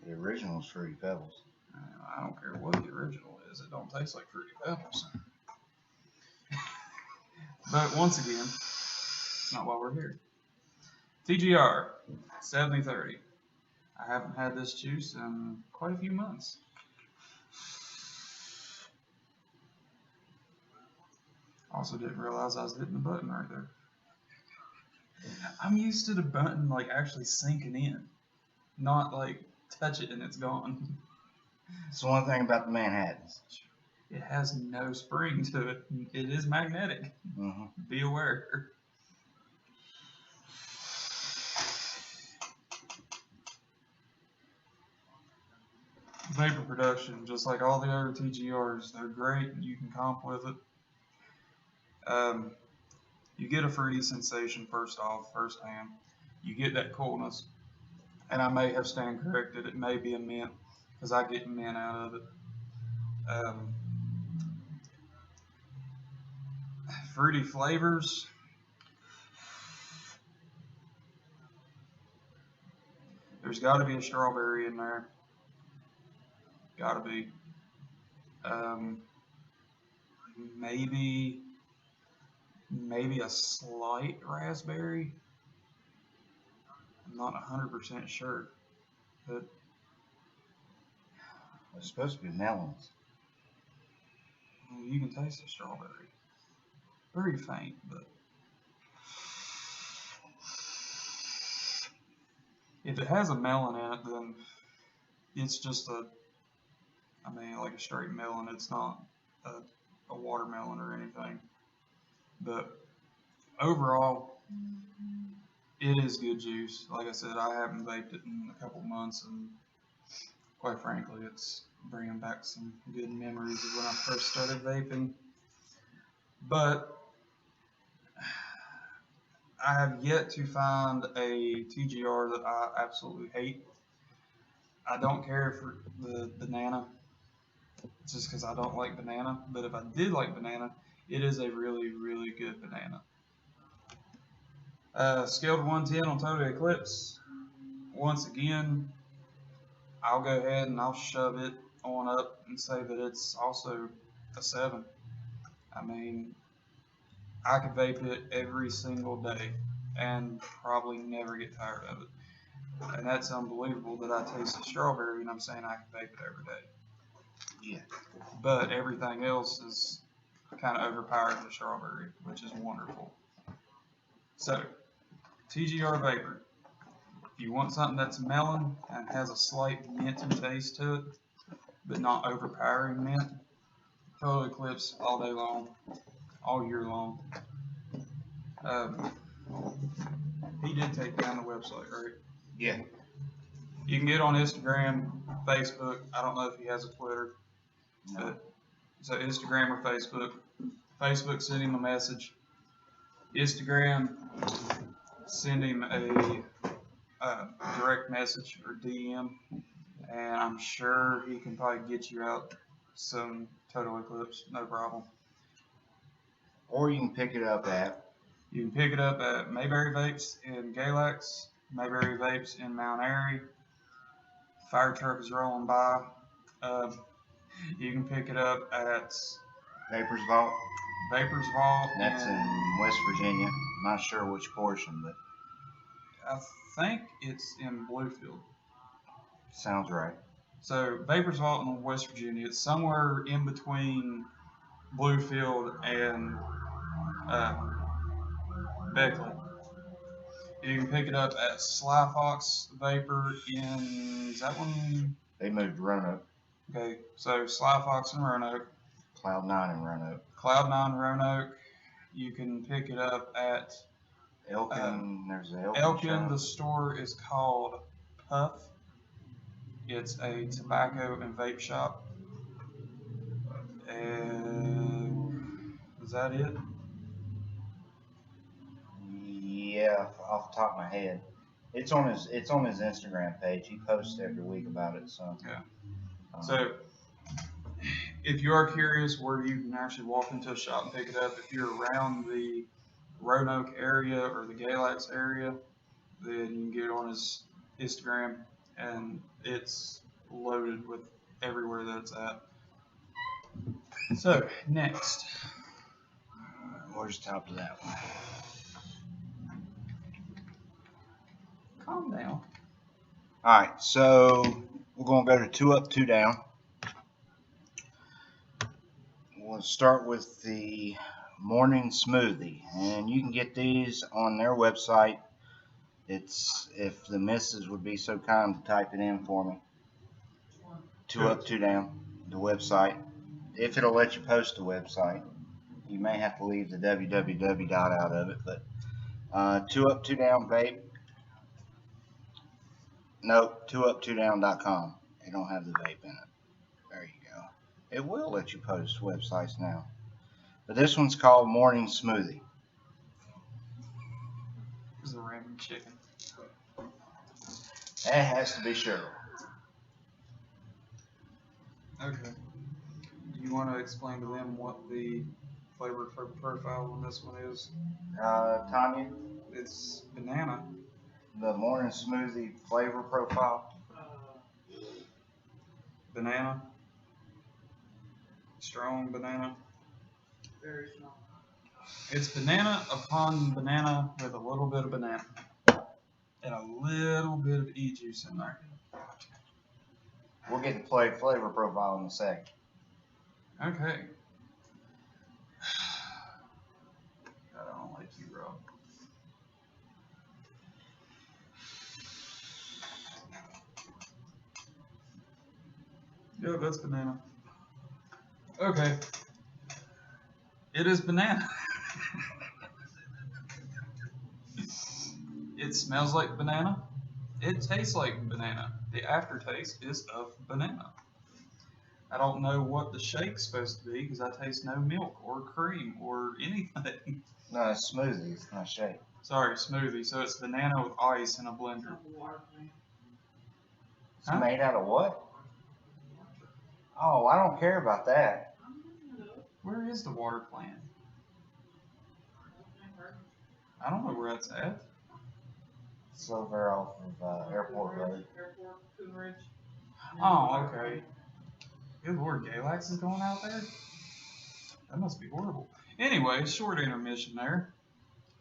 The original is Fruity Pebbles. I don't care what the original is. It don't taste like Fruity Pebbles. But once again, it's not why we're here. TGR 7030. I haven't had this juice in quite a few months. Also didn't realize I was hitting the button right there. I'm used to the button like actually sinking in, not like touch it and it's gone. It's one thing about the Manhattans. It has no spring to it. It is magnetic. Mm-hmm. Be aware. Vapor production, just like all the other TGRs, they're great. You can comp with it. You get a fruity sensation first off, firsthand. You get that coolness, and I may have stand corrected. It may be a mint because I get mint out of it. Um, Fruity flavors. There's got to be a strawberry in there. Got to be. Um, maybe a slight raspberry. I'm not 100% sure, but It's supposed to be melons. you can taste the strawberry. Very faint, but if it has a melon in it, then it's just like a straight melon. It's not a watermelon or anything. But overall, it is good juice. Like I said, I haven't vaped it in a couple months, and quite frankly, it's bringing back some good memories of when I first started vaping. But I have yet to find a TGR that I absolutely hate. I don't care for the banana, just because I don't like banana. But if I did like banana, it is a really, really good banana. Scaled 110 on Total Eclipse. Once again, I'll go ahead and I'll shove it on up and say that it's also a 7. I mean, I could vape it every single day and probably never get tired of it. And that's unbelievable that I taste the strawberry and I'm saying I can vape it every day. Yeah. But everything else is kind of overpowered the strawberry, which is wonderful. So, TGR Vapor. If you want something that's melon and has a slight minty taste to it, but not overpowering mint, Total Eclipse all day long, all year long. He did take down the website, right? Yeah. You can get on Instagram, Facebook. I don't know if he has a Twitter. No. But, so Instagram or Facebook. Facebook, send him a message. Instagram, send him a direct message or DM, and I'm sure he can probably get you out some Total Eclipse, no problem. Or you can pick it up at. You can pick it up at Mayberry Vapes in Galax, Mayberry Vapes in Mount Airy. Fire truck is rolling by. You can pick it up at Vapors Vault. Vapors Vault. That's in West Virginia. I'm not sure which portion, but I think it's in Bluefield. sounds right. So Vapors Vault in West Virginia. It's somewhere in between Bluefield and Beckley. You can pick it up at Sly Fox Vapor in, is that one? They moved Roanoke. Okay, so Sly Fox in Roanoke. Cloud 9 in Roanoke. Cloud 9 Roanoke. You can pick it up at Elkin. There's the Elkin. Elkin. The store is called Puff. It's a tobacco and vape shop. And is that it? Yeah, off the top of my head. It's on his Instagram page. He posts every week about it. So yeah. So if you are curious where you can actually walk into a shop and pick it up, if you're around the Roanoke area or the Galax area, then you can get on his Instagram, and it's loaded with everywhere that it's at. So next, where's the top of that one? Calm down. All right, so we're gonna go to 2 up, 2 down. We'll start with the morning smoothie, and you can get these on their website. It's, if the missus would be so kind to type it in for me, Two Up, Two Down, the website. If it'll let you post the website, you may have to leave the www dot out of it, but Two Up, Two Down Vape. Nope, twouptwodown.com. It don't have the vape in it. There you go. It will let you post websites now. But this one's called Morning Smoothie. There's a random chicken. That has to be Cheryl. Okay. Do you want to explain to them what the flavor profile on this one is? Tanya, It's banana. the Morning Smoothie flavor profile. Banana. Strong banana. Very small. It's banana upon banana with a little bit of banana. And a little bit of e-juice in there. We'll get to play flavor profile in a second. Okay. I don't like you, Rob. Yeah, that's banana. Okay. It is banana. It smells like banana. It tastes like banana. The aftertaste is of banana. I don't know what the shake's supposed to be because I taste no milk or cream or anything. No, it's smoothie. It's not shake. Sorry, smoothie. So it's banana with ice in a blender. It's Huh? made out of what? Oh, I don't care about that. Where is the water plant? I don't know where that's at. It's over off of Airport Road. Airport, Coolidge. Oh, okay. Good Lord, Galax is going out there? That must be horrible. Anyway, short intermission there.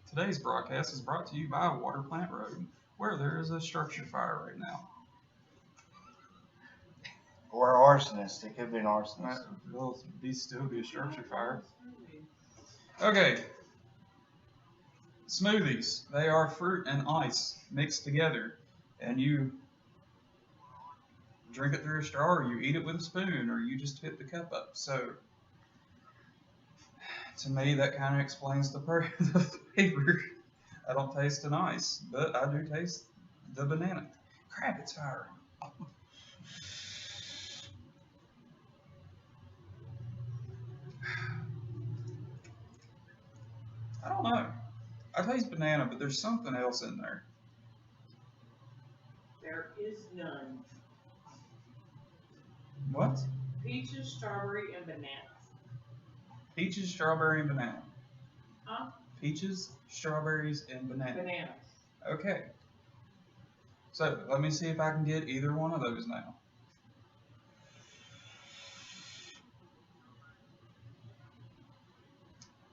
Today's broadcast is brought to you by Water Plant Road, where there is a structure fire right now. Or arsonist. It could be an arsonist. Will still be a structure fire. Okay. Smoothies. They are fruit and ice mixed together, and you drink it through a straw, or you eat it with a spoon, or you just hit the cup up. So, to me, that kind of explains the flavor. I don't taste an ice, but I do taste the banana. Crap, it's firing. I don't know. I taste banana, but there's something else in there. There is none. What? Peaches, strawberry, and bananas. Peaches, strawberry, and banana. Huh? Peaches, strawberries, and banana. Bananas. Okay. So, let me see if I can get either one of those now.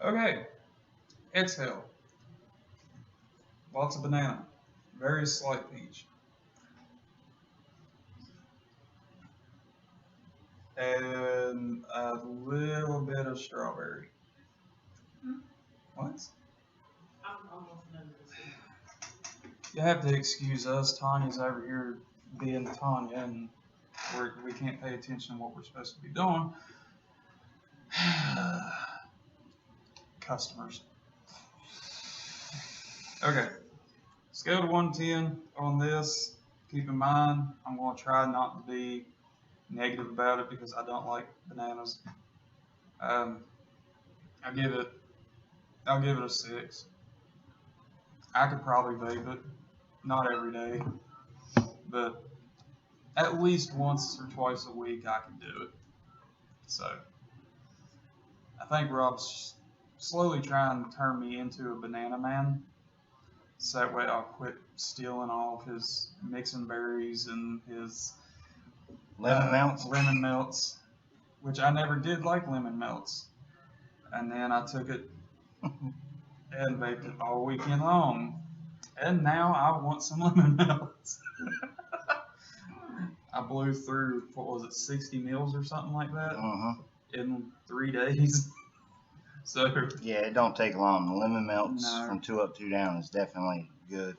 Okay. Exhale. Lots of banana. Very slight peach. And a little bit of strawberry. Hmm? What? I'm almost none of this. You have to excuse us. Tanya's over here being Tanya, and we can't pay attention to what we're supposed to be doing. Customers. Okay. Scale to 1 to 10 on this. Keep in mind, I'm going to try not to be negative about it because I don't like bananas. I'll give it a 6. I could probably vape it, not every day, but at least once or twice a week I can do it. So I think Rob's slowly trying to turn me into a banana man. So that way I'll quit stealing all of his mixing berries and his lemon melts, which I never did like lemon melts. And then I took it and vaped it all weekend long. And now I want some lemon melts. I blew through, 60 meals or something like that in 3 days. So yeah, it don't take long. The lemon melts No. from Two Up, Two Down is definitely good.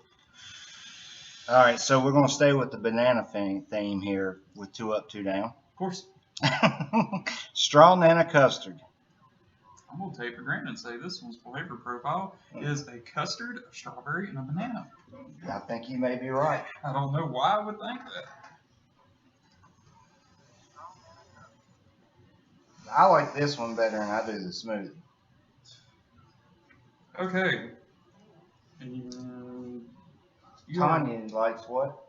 All right, so we're going to stay with the banana theme here with Two Up, Two Down. course, Straw Nana custard. I'm gonna take for granted and say this one's flavor profile is a custard, a strawberry, and a banana. I think you may be right. I don't know why I would think that. I like this one better than I do the smoothie. Okay. And you Tanya likes what?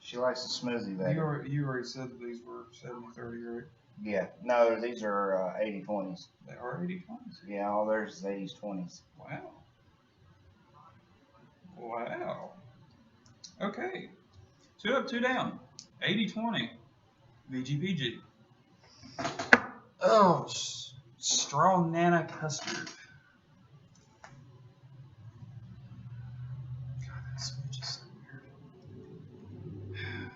She likes the smoothie better. you already said that these were 70-30, right? Yeah. No, these are 80-20s. They are 80-20s. Yeah, all theirs is 80s-20s. Wow. Wow. Okay. 2 up, 2 down. 80-20. VGPG. Oh, straw nana custard. God, that switch is so weird.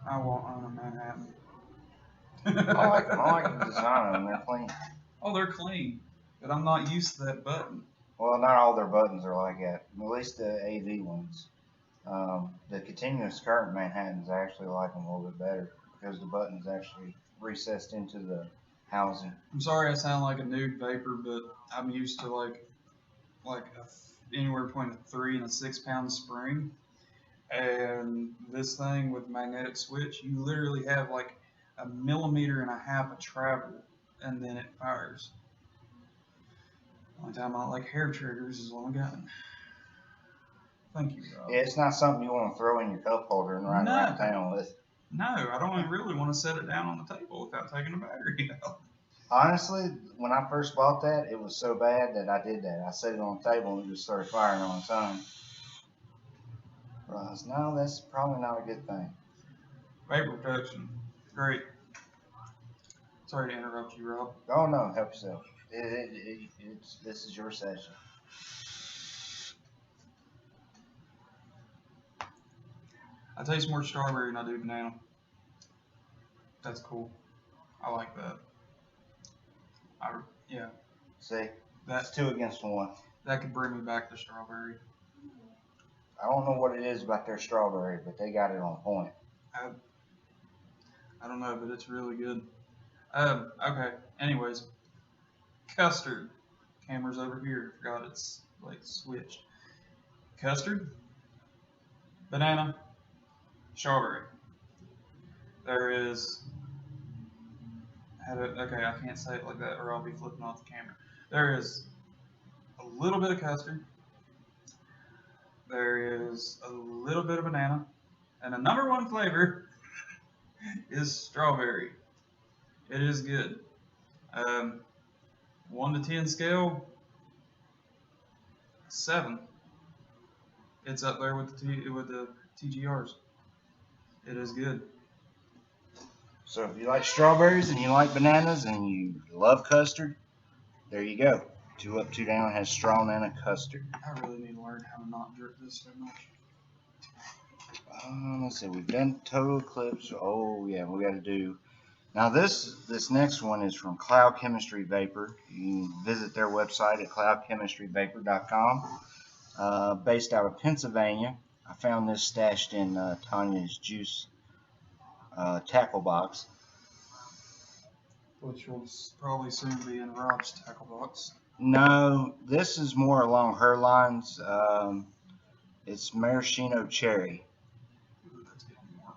I want on a Manhattan. I like them. I like the design of them. They're clean. Oh, they're clean, but I'm not used to that button. Well, not all their buttons are like that. At least the AV ones. The continuous current Manhattans, I actually like them a little bit better because the button's actually recessed into the housing. I'm sorry I sound like a nude vapor, but I'm used to anywhere between a 3 and a 6 pound spring. And this thing with magnetic switch, you literally have like 1.5 millimeters of travel, and then it fires. Only time I don't like hair triggers is when I got them. Thank you, Rob. Yeah, it's not something you want to throw in your cup holder and ride around town with. No, I don't even really want to set it down on the table without taking the battery out. Honestly, when I first bought that, it was so bad that I did that. I set it on the table and it just started firing on its own. Realized, no, that's probably not a good thing. Vapor protection, great. Sorry to interrupt you, Rob. Oh no, help yourself. This is your session. I taste more strawberry than I do banana. That's cool. I like that. Yeah. See, That's 2 against 1. That could bring me back to strawberry. I don't know what it is about their strawberry, but they got it on point. I don't know, but it's really good. Okay. Anyways, custard. Camera's over here. Forgot it's like switched. Custard, banana, strawberry. There is. Okay, I can't say it like that, or I'll be flipping off the camera. There is a little bit of custard. There is a little bit of banana, and the number one flavor is strawberry. It is good. 1 to 10 scale, 7. It's up there with the TGRs. It is good. So if you like strawberries and you like bananas and you love custard, there you go. 2 up, 2 down has straw nana custard. I really need to learn how to not drip this so much. Let's see, we've done total eclipse. Oh yeah, we got to do. Now this next one is from Cloud Chemistry Vapor. You can visit their website at cloudchemistrywapor.com. Based out of Pennsylvania. I found this stashed in Tanya's juice tackle box. Which will probably soon be in Rob's tackle box. No, this is more along her lines. It's maraschino cherry. Ooh, that's getting more.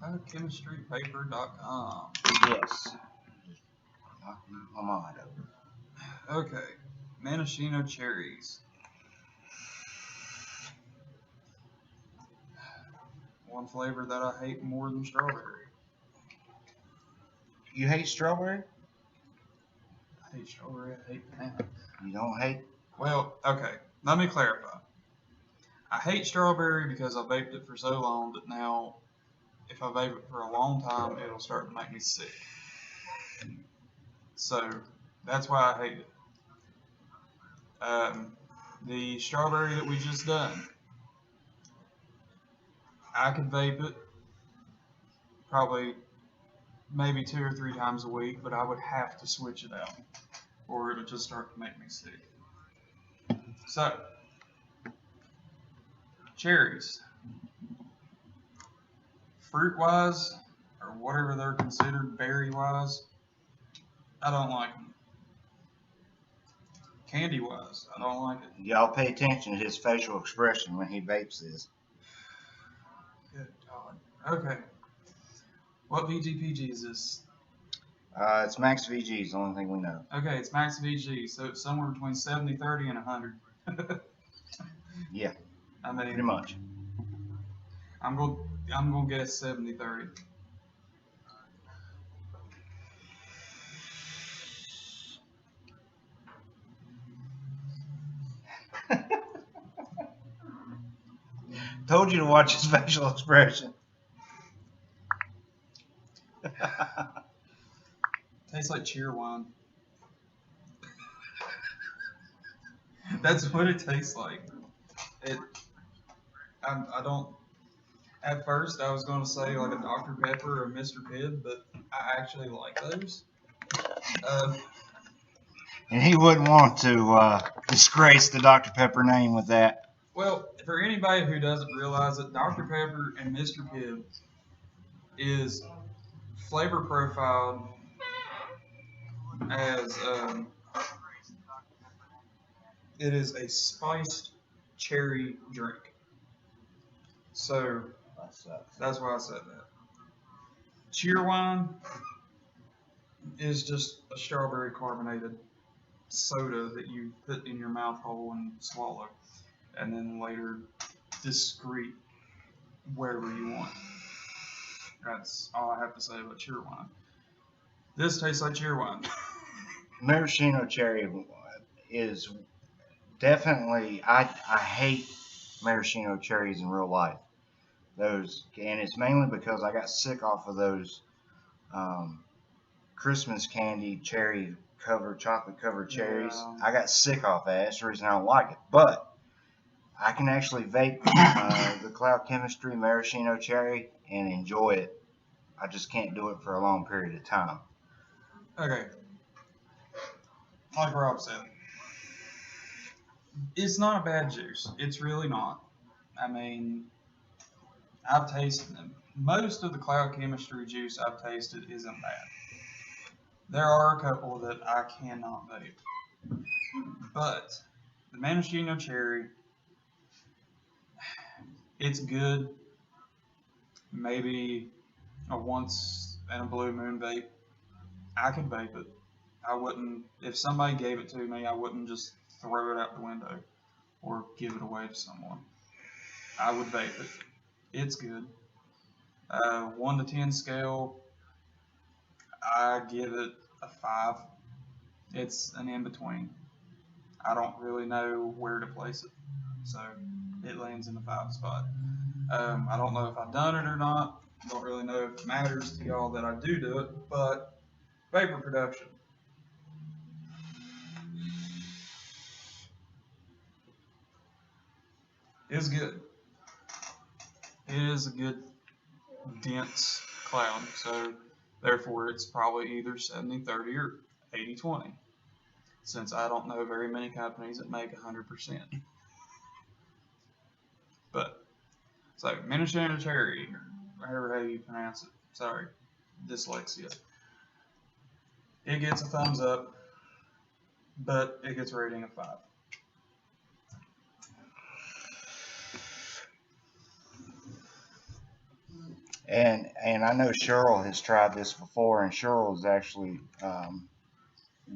Cloudchemistryvapor.com. Yes. My mind over. Okay, maraschino cherries. One flavor that I hate more than strawberry. You hate strawberry? I hate strawberry. I hate banana. You don't hate? Well, okay. Let me clarify. I hate strawberry because I vaped it for so long that now, if I vape it for a long time, it'll start to make me sick. So that's why I hate it. The strawberry that we just done, I could vape it probably maybe 2 or 3 times a week, but I would have to switch it out or it would just start to make me sick. So, cherries. fruit wise, or whatever they're considered berry wise, I don't like them. Candy wise, I don't like it. Y'all pay attention to his facial expression when he vapes this. Good God. Okay. What VGPG is this? It's max VG is the only thing we know. Okay, it's max VG, so it's somewhere between 70, 30, and 100. Yeah, I pretty mean, much. I'm gonna guess 70, 30. Told you to watch his facial expression. Tastes like cheer wine. That's what it tastes like. It. I don't. At first, I was going to say like a Dr. Pepper or a Mr. Pibb, but I actually like those. And he wouldn't want to disgrace the Dr. Pepper name with that. Well, for anybody who doesn't realize it, Dr. Pepper and Mr. Pibb is flavor profiled as it is a spiced cherry drink. So That sucks. that's why I said that. Cheer wine is just a strawberry carbonated soda that you put in your mouth hole and swallow, and then later discrete wherever you want. That's all I have to say about cheer wine. This tastes like cheer wine. Maraschino cherry is definitely. I hate maraschino cherries in real life. Those, and it's mainly because I got sick off of those Christmas candy cherry covered chocolate covered cherries. Yeah. I got sick off that. That's the reason I don't like it. But I can actually vape the Cloud Chemistry maraschino cherry and enjoy it. I just can't do it for a long period of time. Okay. Like Rob said, it's not a bad juice. It's really not. I mean, I've tasted them. Most of the Cloud Chemistry juice I've tasted isn't bad. There are a couple that I cannot vape. But the maraschino cherry, it's good. Maybe a once in a blue moon vape. I could vape it. I wouldn't, if somebody gave it to me, I wouldn't just throw it out the window or give it away to someone. I would vape it. It's good. 1 to 10 scale, I give it a 5. It's an in between. I don't really know where to place it, so it lands in the 5 spot. I don't know if I've done it or not. Don't really know if it matters to y'all that I do it, but vapor production. Is good. It is a good dense cloud, so therefore it's probably either 70-30 or 80-20, since I don't know very many companies that make 100%. But so maraschino cherry, or however you pronounce it. Sorry, dyslexia. It gets a thumbs up, but it gets a rating of 5. And I know Cheryl has tried this before, and Cheryl has actually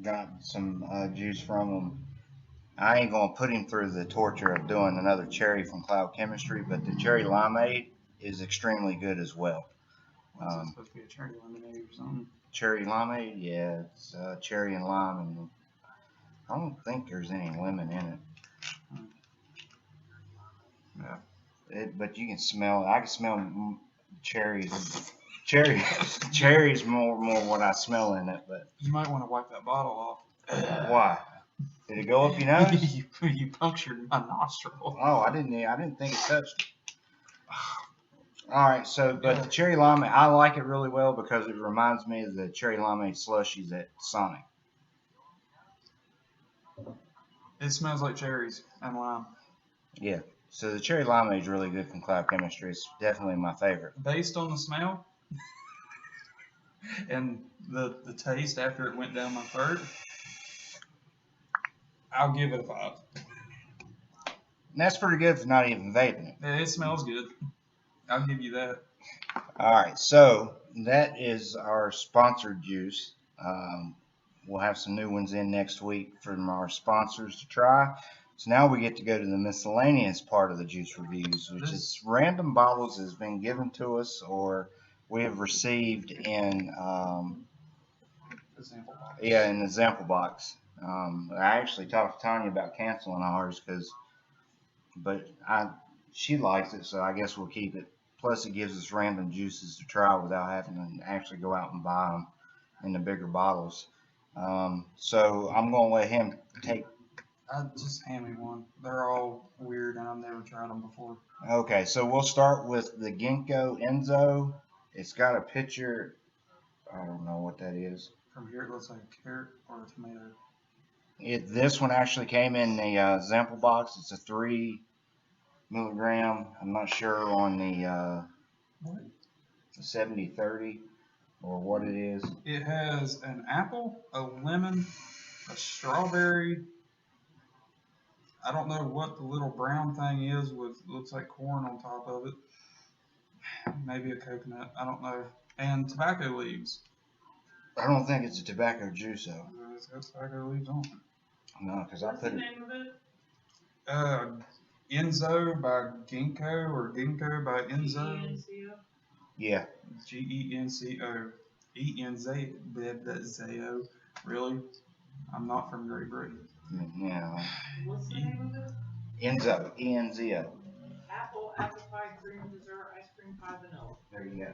got some juice from him. I ain't gonna put him through the torture of doing another cherry from Cloud Chemistry, but the cherry limeade is extremely good as well. What's that supposed to be, a cherry lemonade or something? Cherry limeade, yeah, it's cherry and lime, and I don't think there's any lemon in it. Yeah. But you can smell. I can smell cherries. Cherries more what I smell in it. But You might want to wipe that bottle off. why? Did it go up your nose? you punctured my nostril. Oh, I didn't think it touched it. All right, so but the cherry limeade, I like it really well because it reminds me of the cherry limeade slushies at Sonic. It smells like cherries and lime. Yeah, So the cherry limeade is really good from Cloud Chemistry. It's definitely my favorite. Based on the smell and the taste after it went down my throat, I'll give it a 5. And that's pretty good for not even vaping it. Yeah, it smells good. I'll give you that. All right, so that is our sponsored juice. We'll have some new ones in next week from our sponsors to try. So now we get to go to the miscellaneous part of the juice reviews, which is random bottles that has been given to us or we have received in Example box. yeah, in the sample box. I actually talked to Tanya about canceling ours but she likes it, so I guess we'll keep it. Plus, it gives us random juices to try without having to actually go out and buy them in the bigger bottles. So I'm going to let him take. Just hand me one. They're all weird and I've never tried them before. Okay, so we'll start with the Ginkgo Enzo. It's got a picture. I don't know what that is. From here it looks like a carrot or a tomato. This one actually came in the sample box. It's a 3 milligram. I'm not sure on the 70/30 or what it is. It has an apple, a lemon, a strawberry. I don't know what the little brown thing is with looks like corn on top of it. Maybe a coconut. I don't know. And tobacco leaves. I don't think it's a tobacco juice though. It's got tobacco leaves on it. No, because I What's the put it. name of it? Enzo by Ginkgo or Ginkgo by Enzo. GENCO? Yeah. GENCO. ENZO. Really? I'm not from Great Britain. Yeah. What's the name of it? Enzo. ENZO. Apple pie, cream dessert, ice cream pie, vanilla. There you go.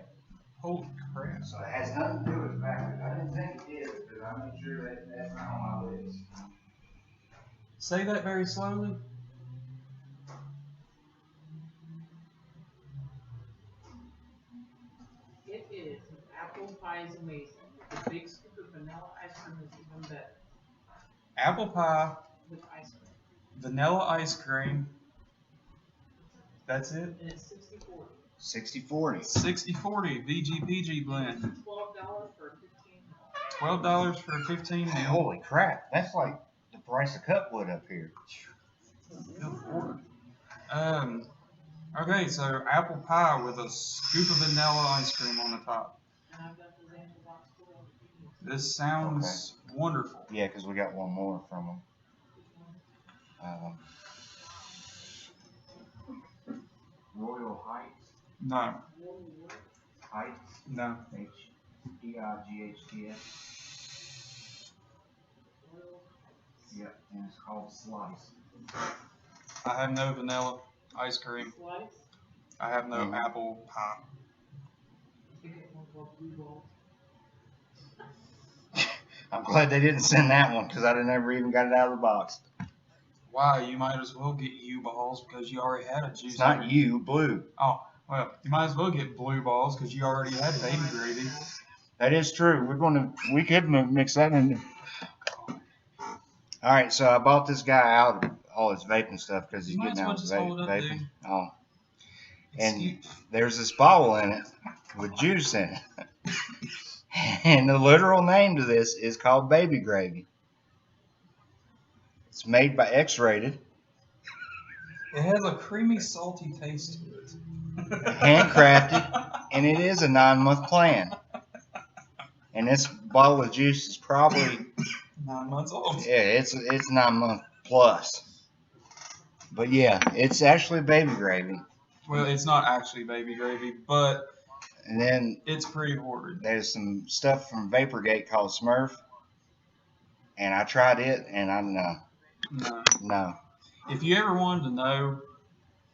Holy crap. So it has nothing to do with tobacco. I didn't think it did, but I made sure that's not on my list. Say that very slowly. It is. Apple pie is amazing. With a big scoop of vanilla ice cream is even better. Apple pie, With ice cream. vanilla ice cream. That's it? And it's 60/40. 60/40. 60/40 VGPG blend. $12 for 15 ml. $12 for 15 mil. Holy crap. That's like the price of cutwood up here. Good lord. Okay, so apple pie with a scoop of vanilla ice cream on the top. And I've got the sample box full of it. This sounds wonderful. Yeah, because we got one more from them. Royal Heights. No, Heights. no. HEIGHTS. Yep, and it's called Slice. I have no vanilla ice cream. Slice. I have no apple pie. You get one called Blue Ball. I'm glad they didn't send that one because I'd have never even got it out of the box. Why? You might as well get U balls because you already had a juice. It's not you, Blue. Oh, well, you might as well get blue balls because you already had baby gravy. That is true. We could mix that in. All right, so I bought this guy out of all his vaping stuff because he's You might getting as out well of just hold it up, vaping. dude. Oh, and Excuse- there's this bottle in it with juice in it, and the literal name to this is called Baby Gravy. It's made by X-Rated, It has a creamy, salty taste to it. handcrafted, and it is a 9-month plan. And this bottle of juice is probably 9 months old. yeah, it's 9 month plus. But yeah, it's actually baby gravy. Well, it's not actually baby gravy, but And then it's pretty horrid. there's some stuff from Vaporgate called Smurf, and I tried it, and I no. If you ever wanted to know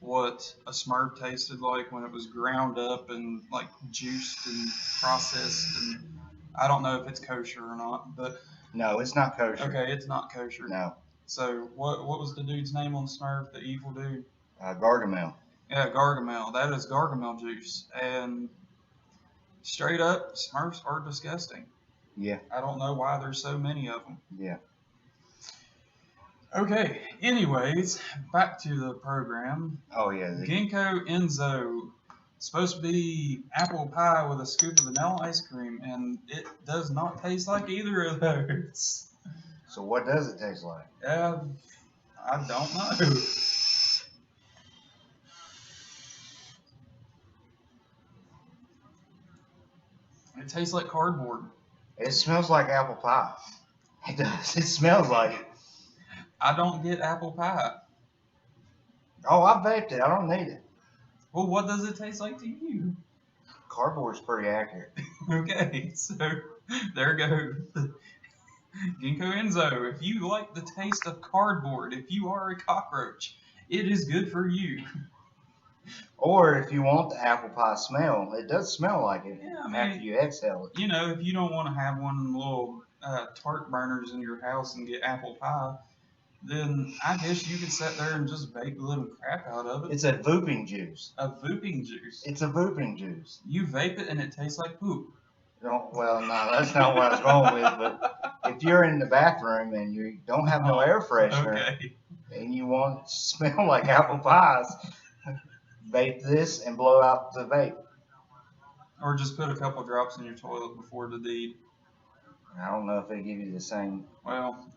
what a Smurf tasted like when it was ground up and like juiced and processed, and I don't know if it's kosher or not, but No, it's not kosher. okay, it's not kosher. No, So what was the dude's name on Smurf? The evil dude? Gargamel. Yeah, Gargamel. That is Gargamel juice, and straight up, Smurfs are disgusting. Yeah, I don't know why there's so many of them. yeah. Okay, anyways, back to the program. Oh yeah, Ginkgo Enzo, supposed to be apple pie with a scoop of vanilla ice cream, and it does not taste like either of those. so what does it taste like? I don't know. It tastes like cardboard. It smells like apple pie. It does. It smells like it. I don't get apple pie. Oh, I vaped it. I don't need it. Well, what does it taste like to you? Cardboard's pretty accurate. Okay, so there goes. Ginkgo Enzo, if you like the taste of cardboard, if you are a cockroach, it is good for you. Or if you want the apple pie smell, it does smell like it Yeah, I after mean, you exhale it. you know, if you don't want to have one of them little tart burners in your house and get apple pie, then I guess you could sit there and just vape the little crap out of it. It's a vooping juice. A vooping juice. It's a vooping juice. You vape it and it tastes like poop. Well, no, that's not what I was going with. But if you're in the bathroom and you don't have no air freshener Okay. and you want it to smell like apple pies, vape this and blow out the vape. Or just put a couple drops in your toilet before the deed. I don't know if they give you the same, Well,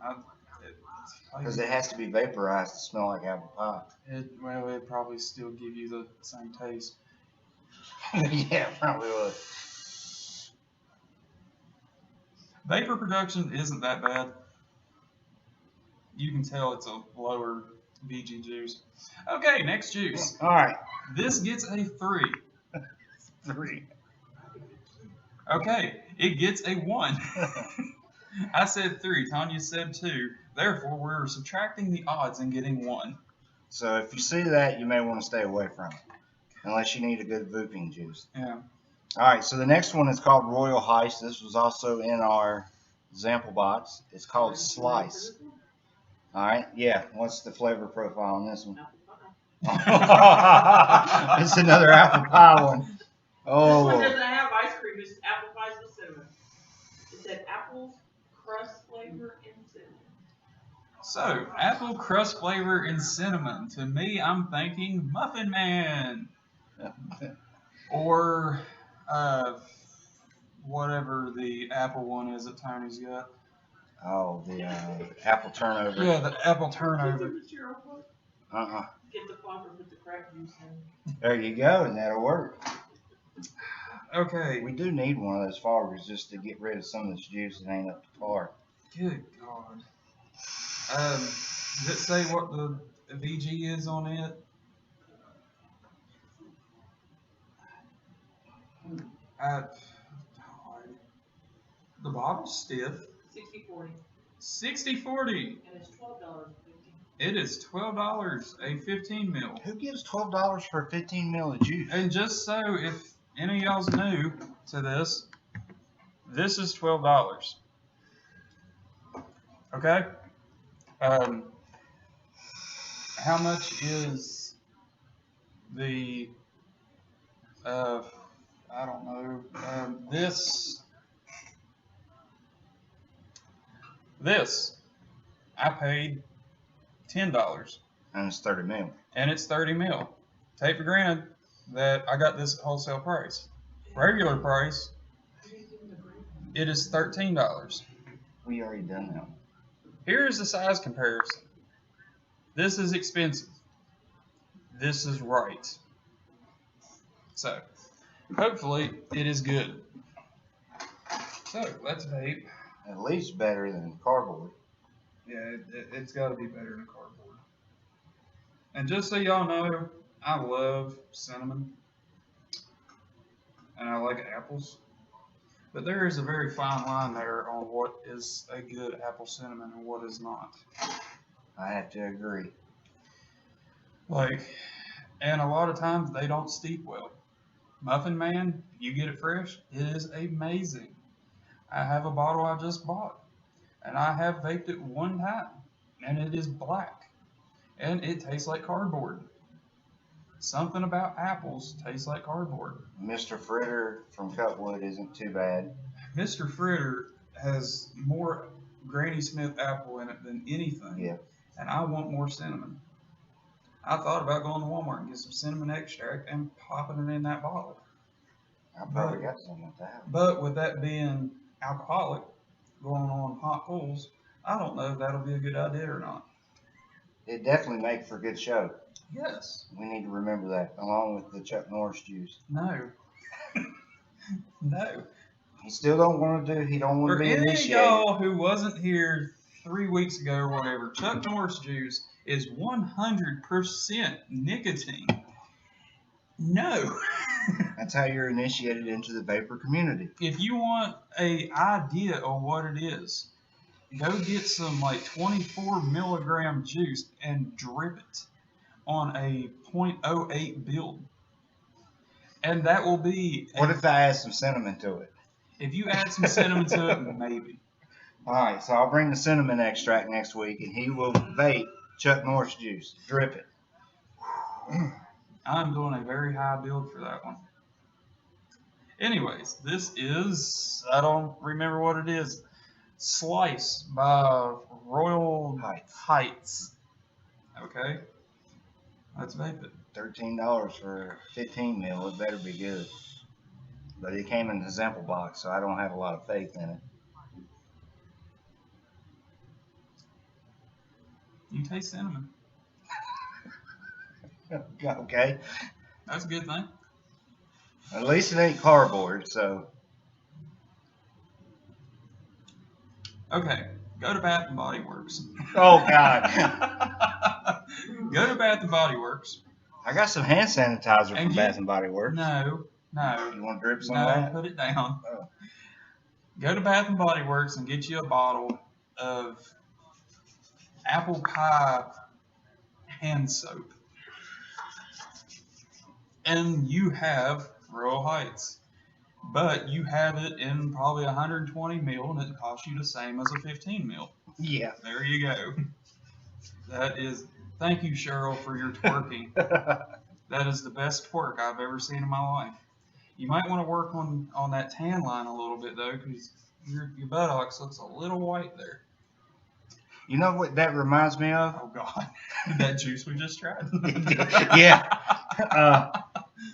because it has to be vaporized to smell like apple pie. It'd probably still give you the same taste. Yeah, probably would. Vapor production isn't that bad. You can tell it's a lower VG juice. Okay, next juice. All right. This gets a 3. 3. Okay, it gets a 1. I said 3, Tanya said 2. Therefore, we're subtracting the odds and getting 1. So if you see that, you may want to stay away from it, unless you need a good vooping juice. Yeah. All right, so the next one is called Royal Heist. This was also in our sample box. It's called Slice. All right, yeah. What's the flavor profile on this one? It's another apple pie one. This Oh, one doesn't have ice cream, it's apple pie with cinnamon. It said apple crust flavor and cinnamon. So, apple crust flavor and cinnamon. To me, I'm thinking Muffin Man. Or whatever the apple one is that Tony's got. oh, the apple turnover. Yeah, the apple turnover. Get the flopper, put the crack juice in. There you go, and that'll work. Okay. We do need one of those foggers just to get rid of some of this juice that ain't up to par. Good God. Does it say what the VG is on it? The bottle's stiff. 60-40. 60-40. And it's $12.50. It is $12 a 15 mil. Who gives $12 for a 15 mil of juice? And just so if any of y'all's new to this is $12. Okay? How much is the I don't know. This I paid $10. And it's 30 mil. And it's 30 mil. Take for granted that I got this at wholesale price. Regular price, it is $13. We already done that. Here's the size comparison. This is expensive. This is right. So, hopefully, it is good. So, let's vape. At least better than cardboard. Yeah, it's got to be better than cardboard. And just so y'all know, I love cinnamon. And I like apples. But there is a very fine line there on what is a good apple cinnamon and what is not. I have to agree. And a lot of times they don't steep well. Muffin Man, you get it fresh, it is amazing. I have a bottle I just bought, and I have vaped it one time, and it is black, and it tastes like cardboard. Something about apples tastes like cardboard. Mr. Fritter from Cutwood isn't too bad. Mr. Fritter has more Granny Smith apple in it than anything. Yeah. and I want more cinnamon. I thought about going to Walmart and get some cinnamon extract and popping it in that bottle. I probably got some with that. But with that being alcoholic, going on hot pulls, I don't know if that'll be a good idea or not. It definitely makes for a good show. Yes. We need to remember that, along with the Chuck Norris juice. No. No. He still don't want to do. He don't want For to be any of initiated. y'all who wasn't here 3 weeks ago or whatever, Chuck Norris juice is 100% nicotine. No. That's how you're initiated into the vapor community. If you want a idea of what it is, go get some like 24 milligram juice and drip it on a 0.08 build. And that will be. What if I add some cinnamon to it? If you add some cinnamon to it, maybe. All right, so I'll bring the cinnamon extract next week, and he will vape Chuck Norris juice. Drip it. I'm doing a very high build for that one. Anyways, this is, I don't remember what it is, Slice by Royal Heights. Okay, let's vape it. $13 for 15 mil. It better be good. But it came in the sample box, so I don't have a lot of faith in it. You taste cinnamon. Okay. That's a good thing. At least it ain't cardboard, so. Okay, go to Bath and Body Works. Oh, God. Go to Bath and Body Works. I got some hand sanitizer And from Bath and Body Works. No. You want to drip some of No, that? put it down. Oh. Go to Bath and Body Works and get you a bottle of apple pie hand soap. And you have Royal Heights. But you have it in probably 120 mil, and it costs you the same as a 15 mil. Yeah. There you go. That is, thank you, Cheryl, for your twerking. That is the best twerk I've ever seen in my life. You might want to work on that tan line a little bit, though, because your buttocks looks a little white there. You know what that reminds me of? Oh, God. That juice we just tried. Yeah.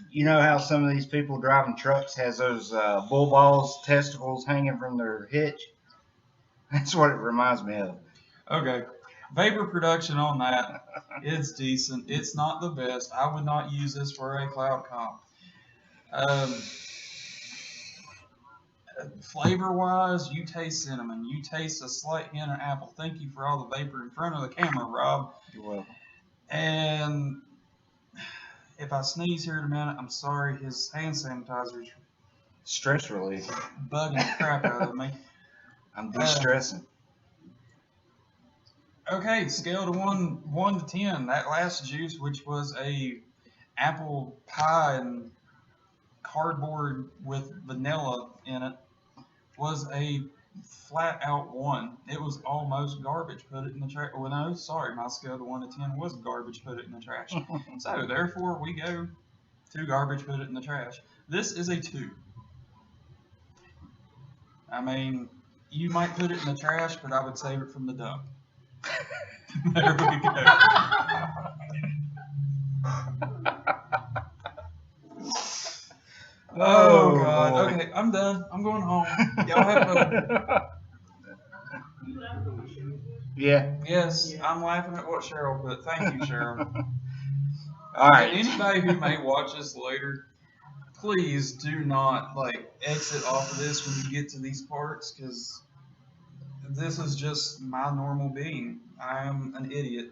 You know how some of these people driving trucks has those bull balls, testicles hanging from their hitch? That's what it reminds me of. Okay. Vapor production on that, it's decent. It's not the best. I would not use this for a cloud comp. Flavor-wise, you taste cinnamon. You taste a slight hint of apple. Thank you for all the vapor in front of the camera, Rob. You're welcome. And if I sneeze here in a minute, I'm sorry. His hand sanitizer's Stress relief. bugging the crap out of me. I'm de-stressing. Okay, scale to 1 to 10. That last juice, which was a apple pie and cardboard with vanilla in it, was a flat out 1. It was almost garbage. Put it in the trash. Well, no, sorry, my scale to 1 to 10 was garbage. Put it in the trash. So therefore, we go to garbage. Put it in the trash. This is a 2. I mean, you might put it in the trash, but I would save it from the dump. There we go. Oh, God. boy. Okay, I'm done. I'm going home. Y'all have fun. You left them with you. Yeah. Yes, I'm laughing at what Cheryl put. Thank you, Cheryl. All right. Anybody who may watch this later, please do not exit off of this when you get to these parts, because this is just my normal being. I am an idiot.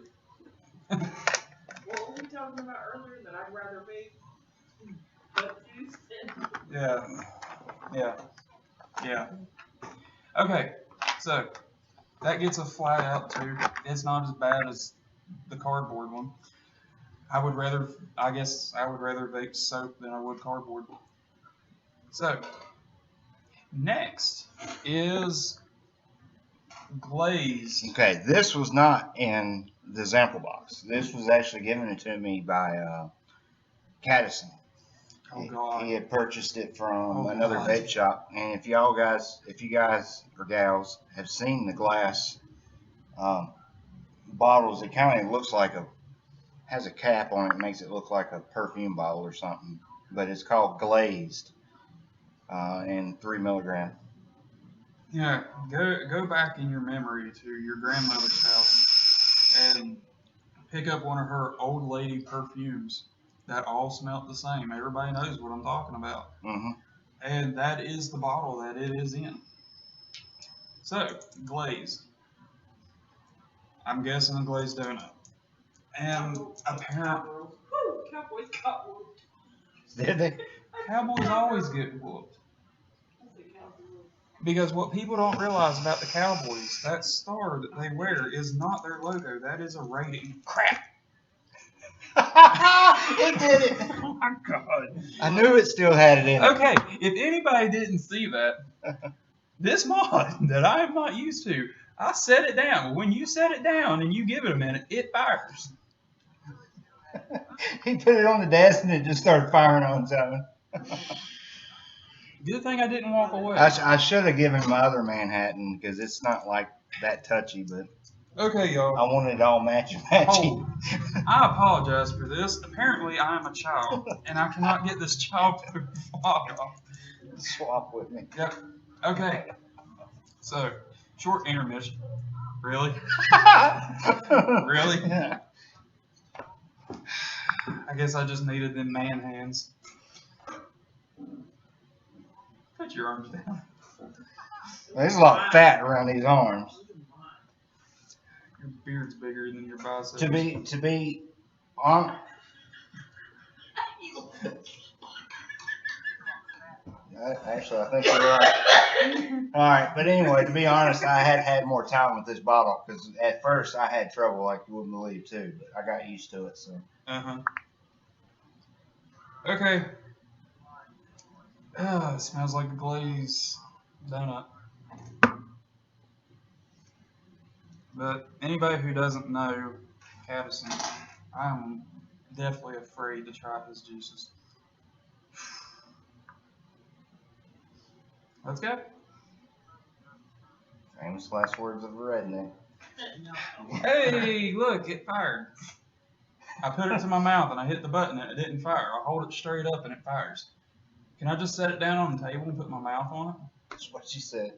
What were we talking about earlier that I'd rather be? But juice than. Yeah. Okay, so that gets a flat out 2. It's not as bad as the cardboard one. I guess I would rather vape soap than I would cardboard. So, next is glaze. Okay, this was not in the sample box. This was actually given to me by Caddison. Oh, God. He had purchased it from Oh, another God. vape shop, and if you guys or gals have seen the glass bottles. It kind of looks like has a cap on it, makes it look like a perfume bottle or something. But it's called Glazed, and 3 milligram. Yeah, go back in your memory to your grandmother's house and pick up one of her old lady perfumes that all smelled the same. Everybody knows what I'm talking about. Mm-hmm. And that is the bottle that it is in. So, glazed. I'm guessing a glazed donut. And apparently, Cowboys got whooped. Did they? Cowboys always get whooped. Because what people don't realize about the Cowboys, that star that they wear is not their logo. That is a rating. Crap! It did it. Oh my god. I knew it still had it in it. Okay, if anybody didn't see that, this mod that I am not used to, I set it down. When you set it down and you give it a minute, it fires. He put it on the desk and it just started firing on its own. Good thing I didn't walk away. I should have given my other Manhattan because it's not like that touchy, but Okay, y'all. I wanted it all matchy. Oh, I apologize for this. Apparently, I am a child, and I cannot get this childproof bottle. Swap with me. Yep. Okay. So, short intermission. Really? Really? Yeah. I guess I just needed them man hands. Put your arms down. There's a lot of fat around these arms. Your beard's bigger than your biceps. To be on. Actually, I think you're right. All right, but anyway, to be honest, I had more time with this bottle because at first I had trouble, like you wouldn't believe, too. But I got used to it. So. Okay. It smells like a glazed donut. But anybody who doesn't know Caddison, I'm definitely afraid to try his juices. Let's go. Famous last words of a redneck. Hey, look, it fired. I put it to my mouth and I hit the button and it didn't fire. I hold it straight up and it fires. Can I just set it down on the table and put my mouth on it? That's what she said.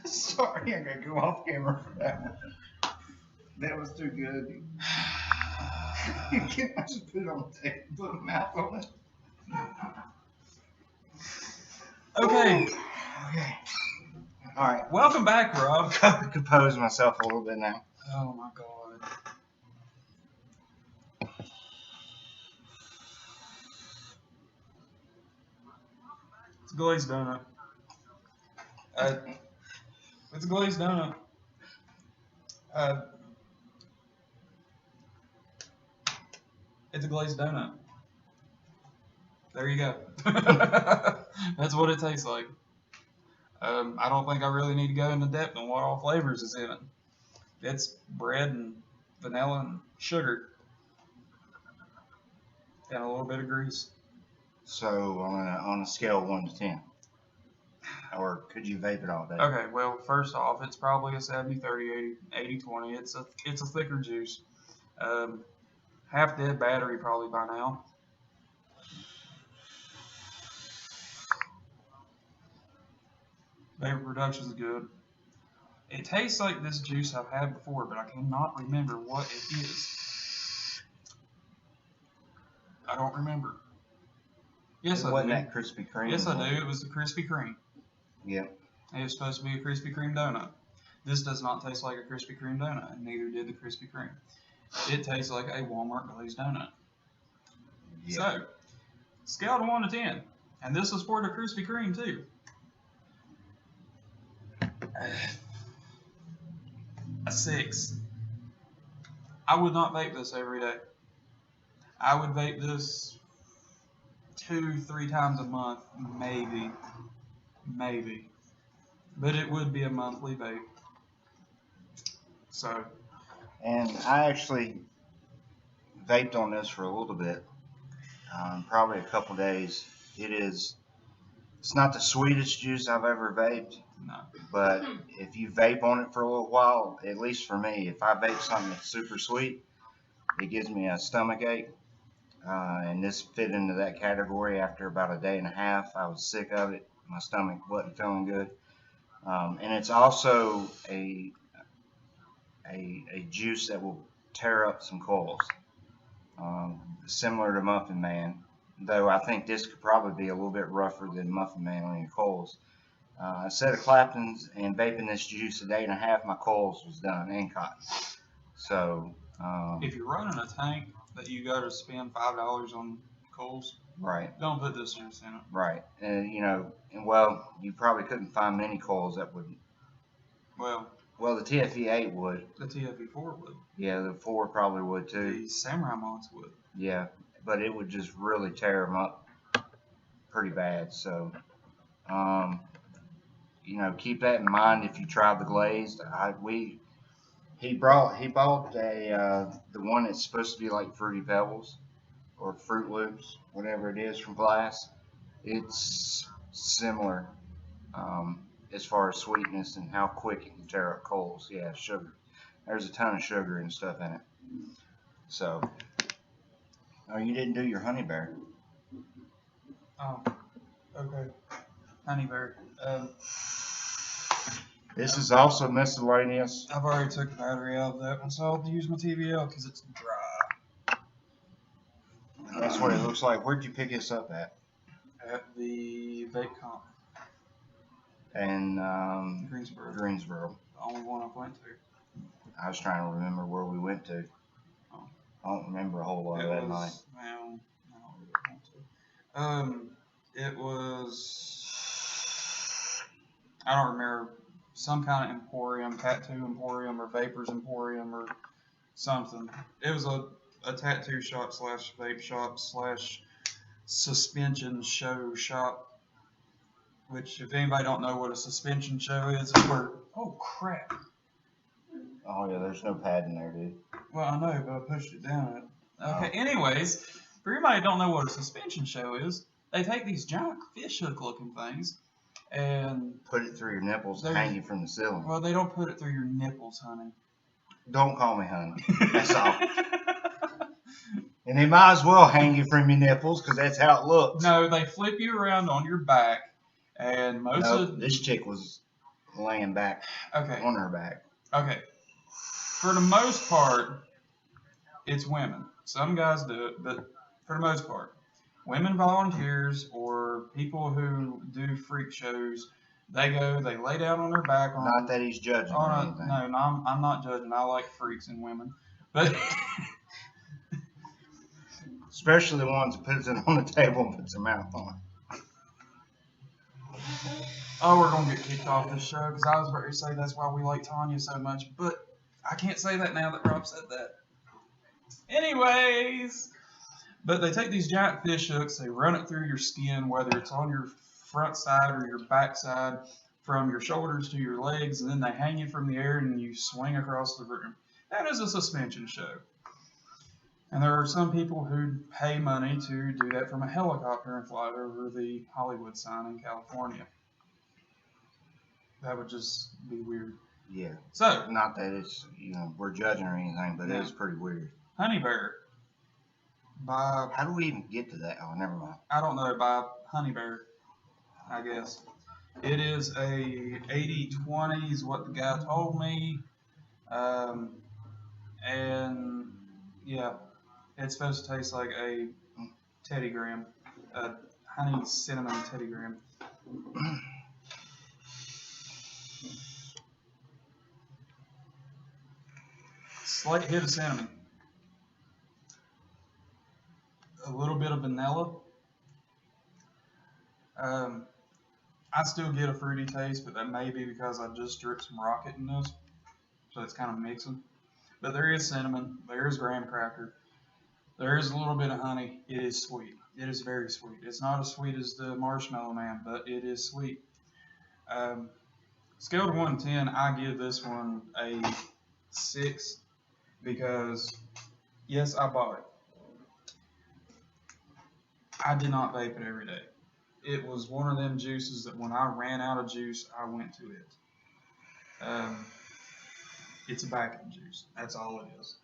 Sorry, I gotta go off camera for that one. That was too good. You can't just put it on the table, put a mouth on it. Okay. Okay. All right. Welcome back, Rob. Compose myself a little bit now. Oh my god. It's a glazed donut. It's a glazed donut. It's a glazed donut. There you go. That's what it tastes like. I don't think I really need to go into depth on what all flavors is in it. It's bread and vanilla and sugar. And a little bit of grease. So on a scale of 1 to 10, or could you vape it all day? Okay, well, first off, it's probably a 70-30, 80-20. It's a thicker juice. Half dead battery probably by now. Vapor production is good. It tastes like this juice I've had before, but I cannot remember what it is. I don't remember. Yes, I do. Wasn't that Krispy Kreme? Yes, I do. It was the Krispy Kreme. Yeah. It was supposed to be a Krispy Kreme donut. This does not taste like a Krispy Kreme donut, and neither did the Krispy Kreme. It tastes like a Walmart glazed donut. Yeah. So, scale to 1 to 10. And this is for the Krispy Kreme, too. A 6. I would not vape this every day. I would vape this 2-3 times a month, maybe. But it would be a monthly vape. So. And I actually vaped on this for a little bit, probably a couple days. It is It's not the sweetest juice I've ever vaped, No. but if you vape on it for a little while, at least for me, if I vape something that's super sweet, it gives me a stomach ache. And this fit into that category. After about a day and a half, I was sick of it. My stomach wasn't feeling good. And it's also a juice that will tear up some coils, similar to Muffin Man. Though I think this could probably be a little bit rougher than Muffin Man on your coils. A set of Claptons and vaping this juice a day and a half, my coils was done and caught. So if you're running a tank that you got to spend $5 on coals, right, don't put this juice in it. right, and well, you probably couldn't find many coils that would. Well, the TFE8 would. The TFE4 would. Yeah, the 4 probably would too. The Samurai mods would. Yeah, but it would just really tear them up pretty bad. So, keep that in mind if you try the glazed. He bought the one that's supposed to be like Fruity Pebbles or Fruit Loops, whatever it is from Glass. It's similar as far as sweetness and how quick it can tear up coals. Yeah, sugar. There's a ton of sugar and stuff in it. So, oh, you didn't do your honey bear. Oh, okay. Honey bear. This is also miscellaneous. I've already took the battery out of that one, so I'll use my TVL because it's dry. That's what it looks like. Where'd you pick this up at? At the vape comp. And Greensboro. Greensboro. The only one I went to. I was trying to remember where we went to. Oh. I don't remember a whole lot of that night. Well, I don't really want to. It was, I don't remember, some kind of emporium, tattoo emporium, or vapors emporium, or something. It was a tattoo shop slash vape shop slash suspension show shop. Which, if anybody don't know what a suspension show is, it's where, oh crap. Oh yeah, there's no pad in there, dude. Well, I know, but I pushed it down. Okay, anyways, for anybody who don't know what a suspension show is, they take these giant fish hook looking things and put it through your nipples and hang you from the ceiling. Well, they don't put it through your nipples, honey. Don't call me honey. That's all. And they might as well hang you from your nipples because that's how it looks. No, they flip you around on your back, and this chick was laying back on her back. Okay. For the most part, it's women. Some guys do it, but for the most part, women volunteers or people who do freak shows, they lay down on their back. Not that he's judging or anything. No, I'm not judging. I like freaks and women. But especially the ones that puts it on the table and puts their mouth on it. Oh, we're going to get kicked off this show because I was about to say that's why we like Tanya so much, but I can't say that now that Rob said that. Anyways, but they take these giant fish hooks, they run it through your skin, whether it's on your front side or your back side, from your shoulders to your legs, and then they hang you from the air and you swing across the room. That is a suspension show. And there are some people who pay money to do that from a helicopter and fly it over the Hollywood sign in California. That would just be weird. Yeah. So, not that it's, we're judging or anything, but it is pretty weird. Honey Bear. By, how do we even get to that? Oh, never mind. I don't know. By Honey Bear, I guess. It is a 80-20 is what the guy told me. And, yeah, it's supposed to taste like a Teddy Graham. A honey cinnamon Teddy Graham. Slight hit of cinnamon. A little bit of vanilla. I still get a fruity taste, but that may be because I just dripped some rocket in this. So it's kind of mixing. But there is cinnamon. There is graham cracker. There is a little bit of honey. It is sweet. It is very sweet. It's not as sweet as the Marshmallow Man, but it is sweet. Scale to 1 to 10, I give this one a 6 because, yes, I bought it. I did not vape it every day. it was one of them juices that when I ran out of juice, I went to it. It's a backup juice. That's all it is.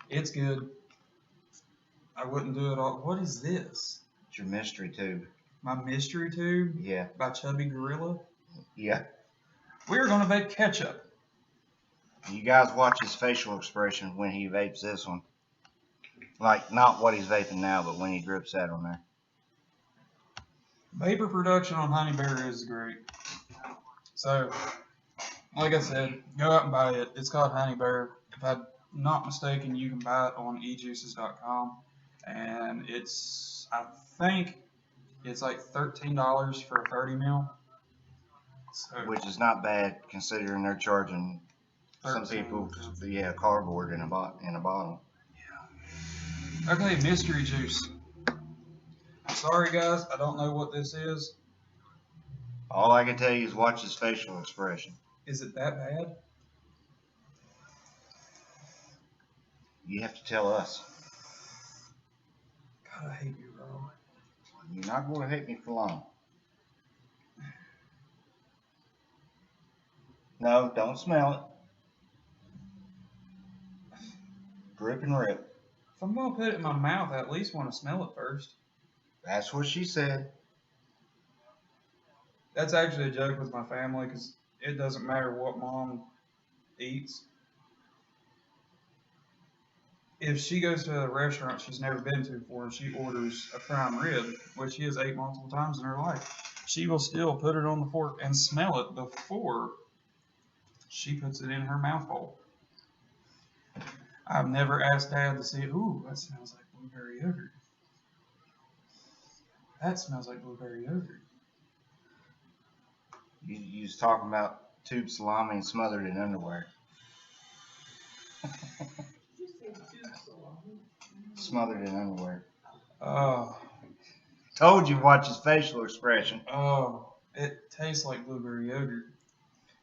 It's good. I wouldn't do it all. What is this? It's your mystery tube. My mystery tube? Yeah. By Chubby Gorilla? Yeah. We're going to vape ketchup. You guys watch his facial expression when he vapes this one. Like, not what he's vaping now, but when he drips that on there. Vapor production on Honey Bear is great. So, like I said, go out and buy it. It's called Honey Bear. If I'm not mistaken, you can buy it on ejuices.com. And I think it's like $13 for a 30 mil. So, which is not bad considering they're charging some people, cardboard in a bottle. Yeah. Okay, mystery juice. I'm sorry, guys. I don't know what this is. All I can tell you is watch his facial expression. Is it that bad? You have to tell us. God, I hate you, Rob. You're not going to hate me for long. No, don't smell it. Grip and rip. If I'm going to put it in my mouth, I at least want to smell it first. That's what she said. That's actually a joke with my family because it doesn't matter what Mom eats. If she goes to a restaurant she's never been to before and she orders a prime rib, which she has ate multiple times in her life, she will still put it on the fork and smell it before she puts it in her mouth hole. I've never asked Dad to see, ooh, that smells like blueberry yogurt. That smells like blueberry yogurt. You was talking about tube salami and smothered in underwear. Smothered in underwear. Oh. Told you watch his facial expression. Oh, it tastes like blueberry yogurt.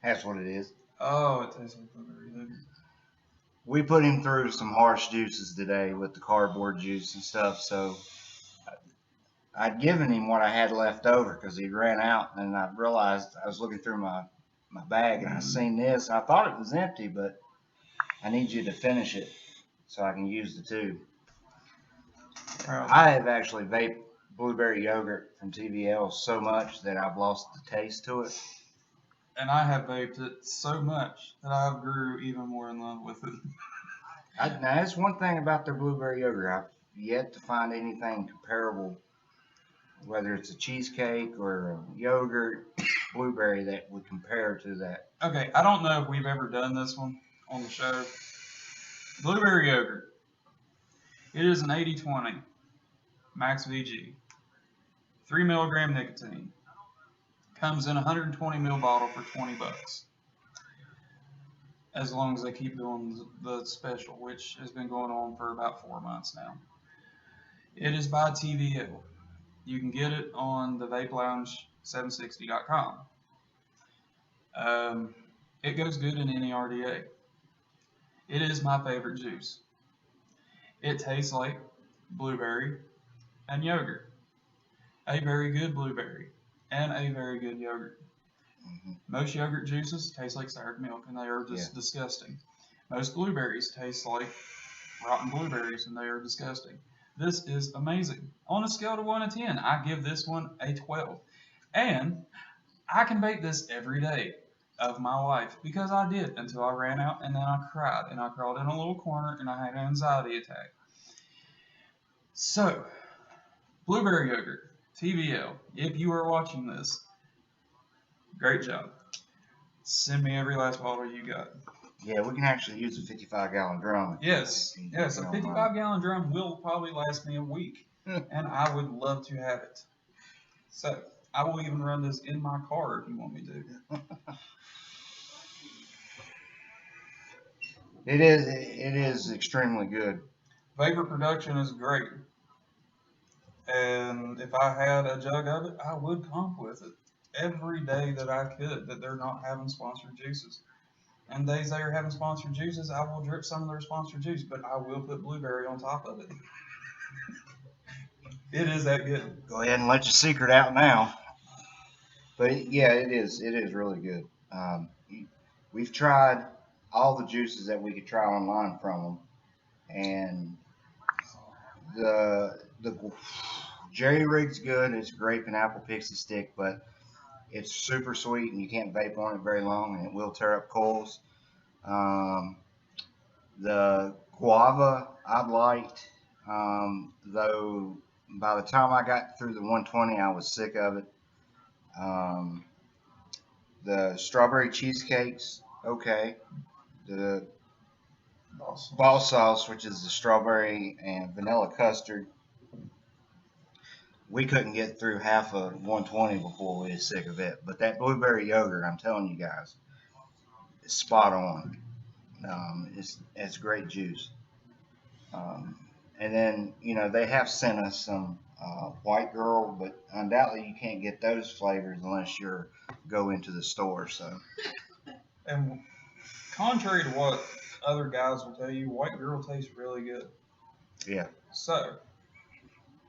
That's what it is. Oh, it tastes like blueberry yogurt. We put him through some harsh juices today with the cardboard juice and stuff, so I'd given him what I had left over because he ran out, and I realized I was looking through my bag and I seen this. I thought it was empty, but I need you to finish it so I can use the tube. I have actually vaped blueberry yogurt from TVL so much that I've lost the taste to it. And I have vaped it so much that I grew even more in love with it. Now, that's one thing about their blueberry yogurt. I've yet to find anything comparable, whether it's a cheesecake or a yogurt, blueberry, that would compare to that. Okay, I don't know if we've ever done this one on the show. Blueberry yogurt. It is an 80-20 max VG. 3 milligram nicotine. Comes in a 120 ml bottle for $20. As long as they keep doing the special, which has been going on for about 4 months now. It is by TVL. You can get it on the Vape Lounge 760.com. It goes good in any RDA. It is my favorite juice. It tastes like blueberry and yogurt. A very good blueberry and a very good yogurt. Mm-hmm. Most yogurt juices taste like sour milk and they are just disgusting. Most blueberries taste like rotten blueberries and they are disgusting. This is amazing. On a scale of 1 to 10, I give this one a 12. And I can bake this every day of my life because I did until I ran out and then I cried and I crawled in a little corner and I had an anxiety attack. So, blueberry yogurt, TVL, if you are watching this, great job. Send me every last bottle you got. Yeah, we can actually use a 55-gallon drum. Yes, a 55-gallon drum will probably last me a week, and I would love to have it. So, I will even run this in my car if you want me to. It is extremely good. Vapor production is great. And if I had a jug of it, I would comp with it every day that I could, that they're not having sponsored juices. And days they are having sponsored juices, I will drip some of their sponsored juice, but I will put blueberry on top of it. It is that good. Go ahead and let your secret out now. But yeah, it is. It is really good. We've tried all the juices that we could try online from them, and the Jerry Rig's good. It's grape and apple pixie stick, but it's super sweet and you can't vape on it very long, and it will tear up coils. Um, the guava I liked, though by the time I got through the 120, I was sick of it. Um, the strawberry cheesecakes, okay. The ball sauce, which is the strawberry and vanilla custard, we couldn't get through half of 120 before we were sick of it. But that blueberry yogurt, I'm telling you guys, is spot on. It's great juice. Um, and then they have sent us some White Girl, but undoubtedly you can't get those flavors unless you go into the store. So And contrary to what other guys will tell you, White Girl tastes really good. yeah, So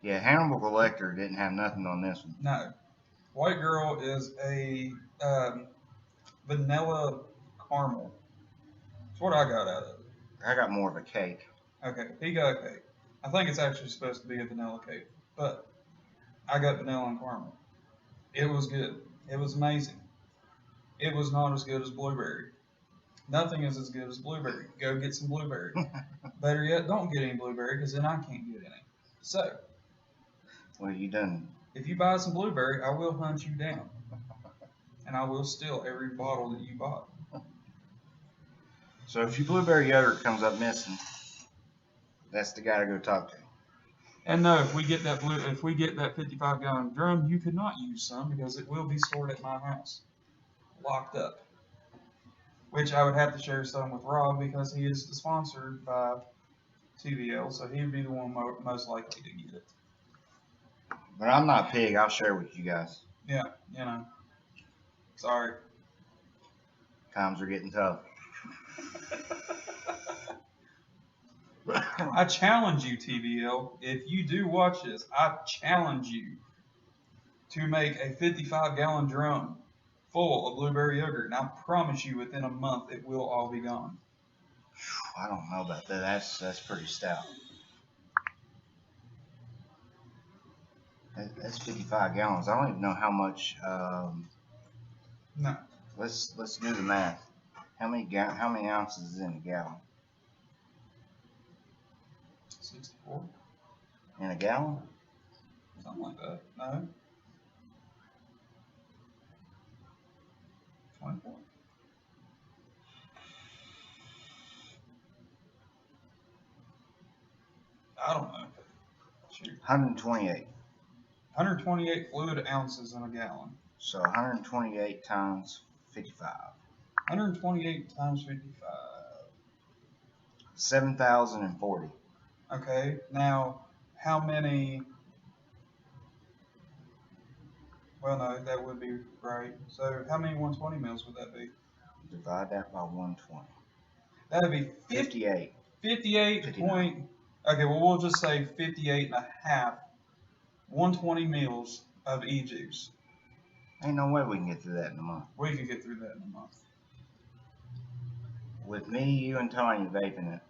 yeah, Hannibal Lecter didn't have nothing on this one. no, White Girl is a vanilla caramel. That's what I got out of it. I got more of a cake. Okay, he got a cake. I think it's actually supposed to be a vanilla cake, but I got vanilla and caramel. It was good. It was amazing. It was not as good as blueberry. Nothing is as good as blueberry. Go get some blueberry. Better yet, don't get any blueberry because then I can't get any. So, Well, you done. if you buy some blueberry, I will hunt you down. And I will steal every bottle that you bought. So if your blueberry yogurt comes up missing, that's the guy to go talk to. And no, if we get that 55-gallon drum, you could not use some because it will be stored at my house, locked up. Which I would have to share some with Rob because he is sponsored by TVL, so he would be the one most likely to get it. But I'm not a pig. I'll share with you guys. Yeah, Sorry. Times are getting tough. I challenge you, TVL. If you do watch this, I challenge you to make a 55-gallon drum full of blueberry yogurt, and I promise you, within a month, it will all be gone. I don't know about that. That's pretty stout. That's 55 gallons. I don't even know how much. No. Let's do the math. How many ounces is in a gallon? 64? In a gallon? Something like that. No. 24? I don't know. Shoot. 128. 128 fluid ounces in a gallon. So 128 times 55. 128 times 55. 7,040. Okay, now how many? Well, no, that would be right. So how many 120 mils would that be? Divide that by 120. That would be 58. 58 point. Okay, well, we'll just say 58 and a half 120 mils of e-juice. Ain't no way we can get through that in a month. We could get through that in a month. With me, you, and Tanya vaping it,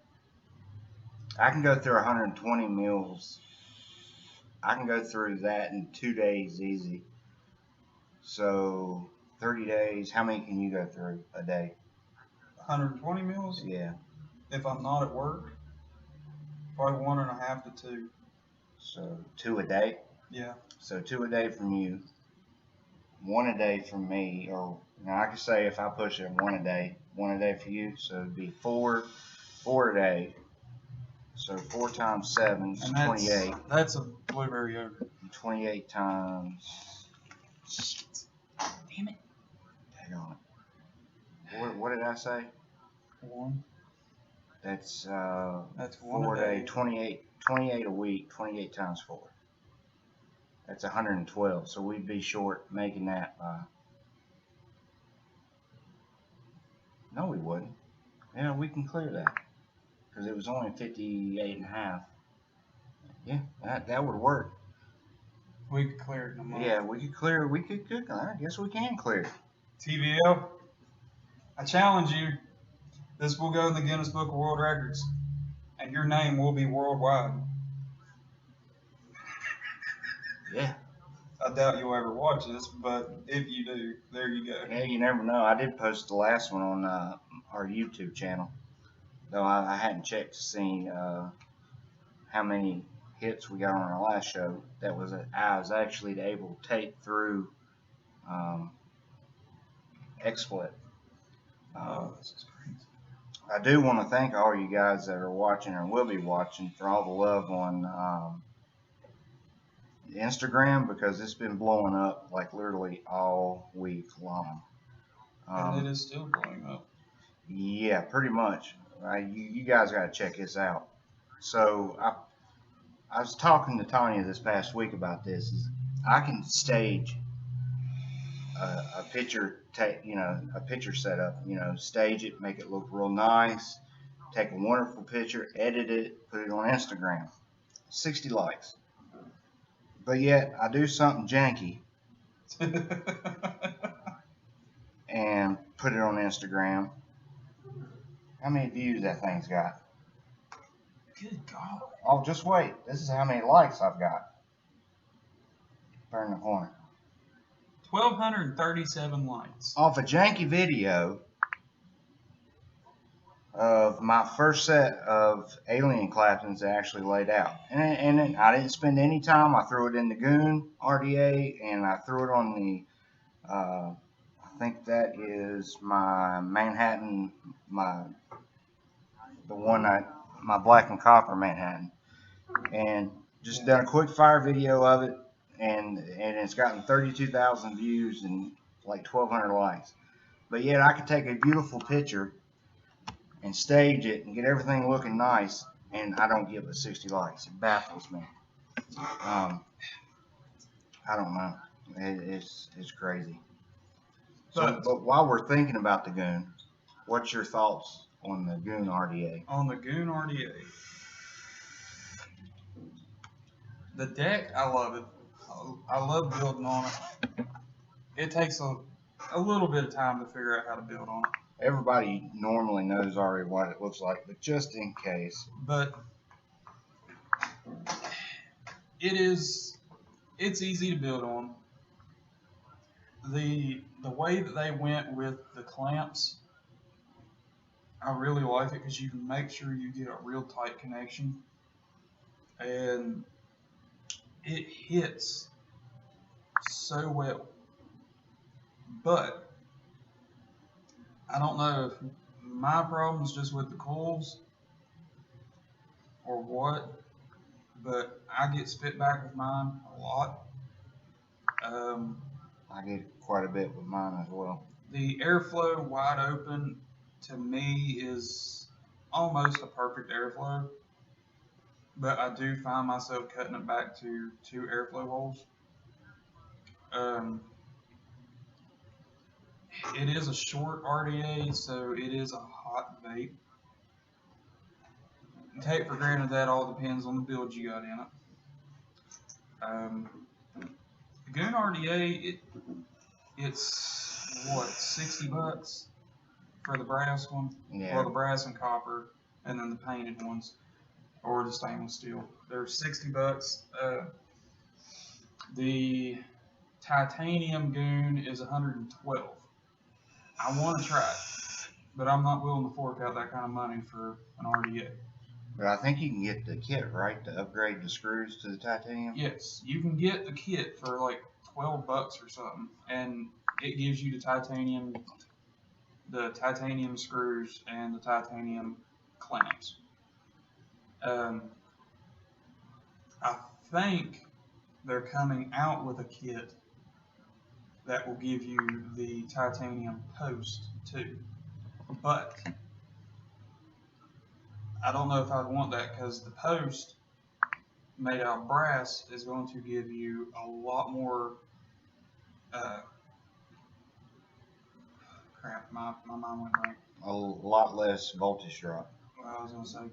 I can go through 120 mils. I can go through that in 2 days easy. So 30 days, how many can you go through a day? 120 mils? Yeah. If I'm not at work, probably 1.5 to 2. So 2 a day? Yeah. So 2 a day from you, 1 a day from me, or now I could say if I push it 1 a day for you, so it'd be 4 a day. So 4 times 7 is 28. That's a blueberry yogurt. 28 times. Damn it. Hang on. What did I say? 1. That's 1 4 a a day. day. 28 a week. 28 times 4. That's 112. So we'd be short making that by. No, we wouldn't. Yeah, we can clear that because it was only 58 and a half. Yeah, that would work. We could clear it in a month. Yeah, we could clear. We could cook. I guess we can clear. TVL, I challenge you. This will go in the Guinness Book of World Records, and your name will be worldwide. Yeah. I doubt you'll ever watch this, but if you do, there you go. Yeah, you never know. I did post the last one on our YouTube channel, though I hadn't checked to see how many hits we got on our last show. I was actually able to take through XSplit. This is crazy. I do want to thank all you guys that are watching or will be watching for all the love on Instagram, because it's been blowing up like literally all week long. And it is still blowing up. Yeah, pretty much. You guys got to check this out. So I was talking to Tanya this past week about this. I can stage a picture, a picture setup. Stage it, make it look real nice, take a wonderful picture, edit it, put it on Instagram. 60 likes. But yet I do something janky and put it on Instagram. How many views that thing's got? Good God. Oh, just wait. This is how many likes I've got. Turn the corner. 1,237 likes. Off a janky video of my first set of alien Claptons that actually laid out. And I didn't spend any time. I threw it in the Goon RDA, and I threw it on the, I think that is my Manhattan, my black and copper Manhattan. And just done a quick fire video of it, and it's gotten 32,000 views and like 1,200 likes. But yet I could take a beautiful picture and stage it and get everything looking nice, and I don't get but 60 likes. It baffles me. I don't know. It's crazy. But while we're thinking about the Goon, what's your thoughts on the Goon RDA? On the Goon RDA. The deck, I love it. I love building on it. It takes a little bit of time to figure out how to build on it. Everybody normally knows already what it looks like, but just in case. But it's easy to build on. The way that they went with the clamps, I really like it, because you can make sure you get a real tight connection, and it hits so well. But I don't know if my problem is just with the coils or what, but I get spit back with mine a lot. I get quite a bit with mine as well. The airflow wide open to me is almost a perfect airflow, but I do find myself cutting it back to 2 airflow holes. It is a short RDA, so it is a hot bait. Take for granted that all depends on the build you got in it. The Goon RDA, it's what, $60 for the brass one? Yeah. Well, the brass and copper, and then the painted ones, or the stainless steel. They're $60. The titanium Goon is $112. I want to try it, but I'm not willing to fork out that kind of money for an RDA. But I think you can get the kit, right, to upgrade the screws to the titanium? Yes, you can get the kit for like $12 or something, and it gives you the titanium screws and the titanium clamps. I think they're coming out with a kit that will give you the titanium post too, but I don't know if I'd want that, because the post made out of brass is going to give you a lot more crap, my mind went blank. A lot less voltage drop. Well, I was going to say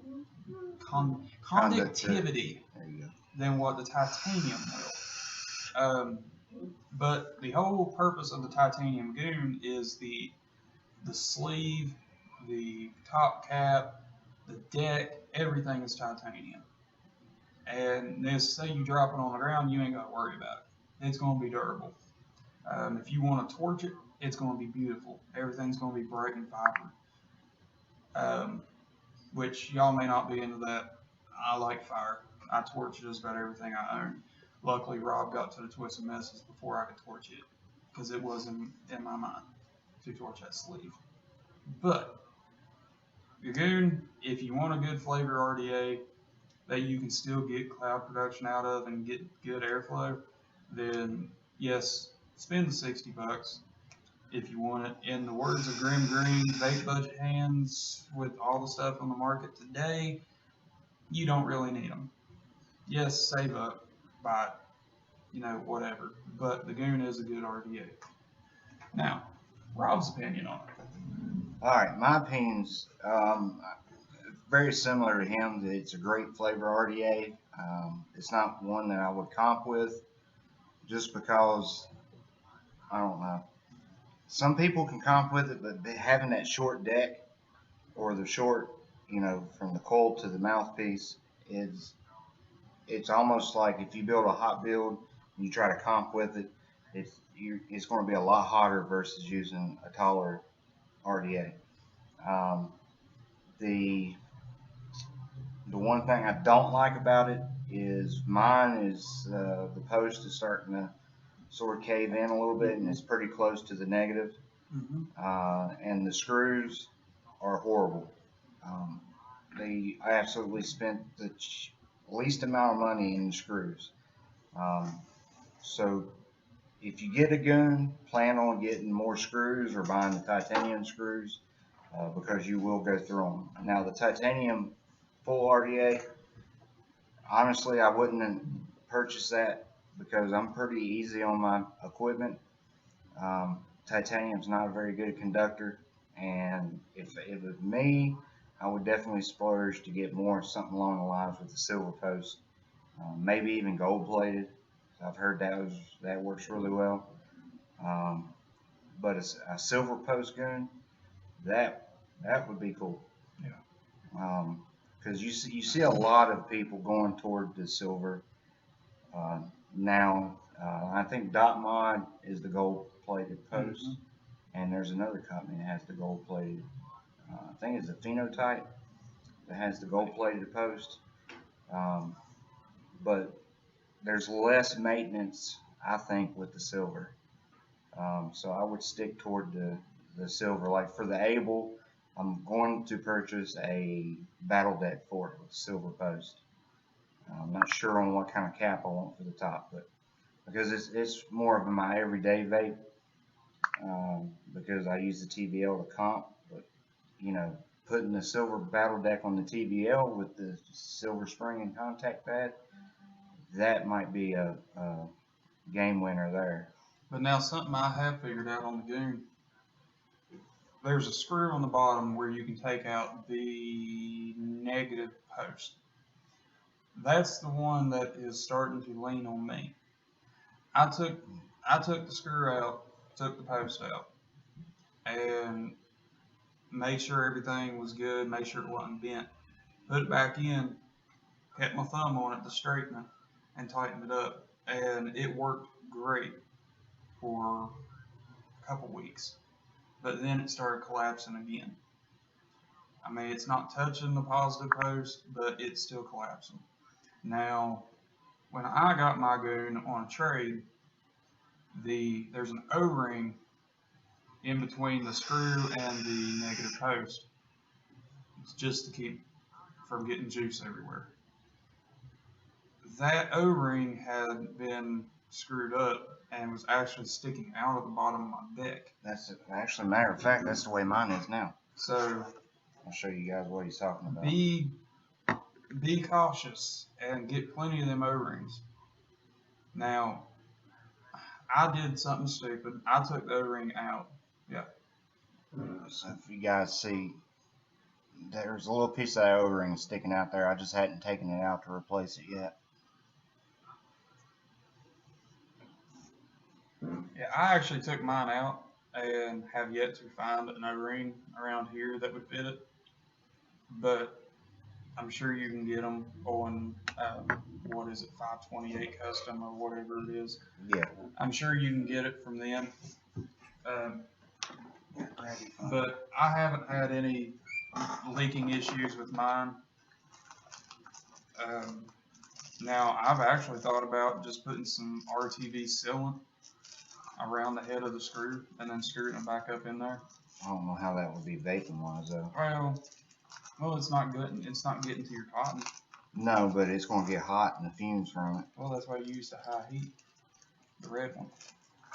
conductivity There you go. than what the titanium will. But the whole purpose of the titanium goon is the sleeve, the top cap, the deck, everything is titanium. And this, say you drop it on the ground, you ain't got to worry about it. It's going to be durable. If you want to torch it, it's going to be beautiful. Everything's going to be bright and vibrant. Which y'all may not be into that. I like fire. I torch just about everything I own. Luckily, Rob got to the Twisted Messes before I could torch it, because it wasn't in my mind to torch that sleeve. But Gagoon, if you want a good flavor RDA that you can still get cloud production out of and get good airflow, then yes, spend the $60 if you want it. In the words of Grim Green, vape budget hands, with all the stuff on the market today, you don't really need them. Yes, save up, buy it, whatever. But the Goon is a good RDA. Now, Rob's opinion on it. All right, my opinion's very similar to him. It's a great flavor RDA. It's not one that I would comp with, just because, I don't know. Some people can comp with it, but having that short deck, or the short, from the coil to the mouthpiece, it's almost like if you build a hot build and you try to comp with it, it's going to be a lot hotter versus using a taller RDA. The one thing I don't like about it is the post is starting to sort of cave in a little bit, and it's pretty close to the negative. And the screws are horrible. I absolutely spent the least amount of money in the screws. So if you get a Goon, plan on getting more screws or buying the titanium screws, because you will go through them. Now, the titanium full RDA, honestly, I wouldn't purchase that because I'm pretty easy on my equipment. Titanium's not a very good conductor, and if it was me, I would definitely splurge to get something along the lines with the silver post, maybe even gold plated. I've heard that works really well. But a silver post Goon, that would be cool. Yeah. Because you see a lot of people going toward the silver now. I think Dot Mod is the gold plated post, and there's another company that has the gold plated. I think it's a Phenotype that has the gold plated post. But there's less maintenance, I think, with the silver. So I would stick toward the silver. Like for the Able, I'm going to purchase a battle deck for it with silver post. I'm not sure on what kind of cap I want for the top, but because it's more of my everyday vape, because I use the TBL to comp. But putting the silver battle deck on the TBL with the silver spring and contact pad, that might be a game winner there. But now, something I have figured out on the Goon, there's a screw on the bottom where you can take out the negative post. That's the one that is starting to lean on me. I took the screw out, took the post out, and made sure everything was good, made sure it wasn't bent. Put it back in, kept my thumb on it to straighten it, and tightened it up. And it worked great for a couple weeks. But then it started collapsing again. I mean, it's not touching the positive post, but it's still collapsing. Now, when I got my Goon on a trade, there's an O-ring in between the screw and the negative post. It's just to keep from getting juice everywhere. That O-ring had been screwed up and was actually sticking out of the bottom of my deck. That's actually, matter of fact, that's the way mine is now. So I'll show you guys what he's talking about. Be cautious and get plenty of them O-rings. Now, I did something stupid. I took the O-ring out. Yeah. So if you guys see, there's a little piece of that O-ring sticking out there. I just hadn't taken it out to replace it yet. Yeah, I actually took mine out and have yet to find an O-ring around here that would fit it. But I'm sure you can get them on, what is it, 528 custom or whatever it is. Yeah. I'm sure you can get it from them. But I haven't had any leaking issues with mine. Now, I've actually thought about just putting some RTV sealant around the head of the screw and then screwing it back up in there. I don't know how that would be vaping wise though. Well, it's not good. It's not getting to your cotton. No, but it's going to get hot and the fumes from it. Well, that's why you use the high heat, the red one.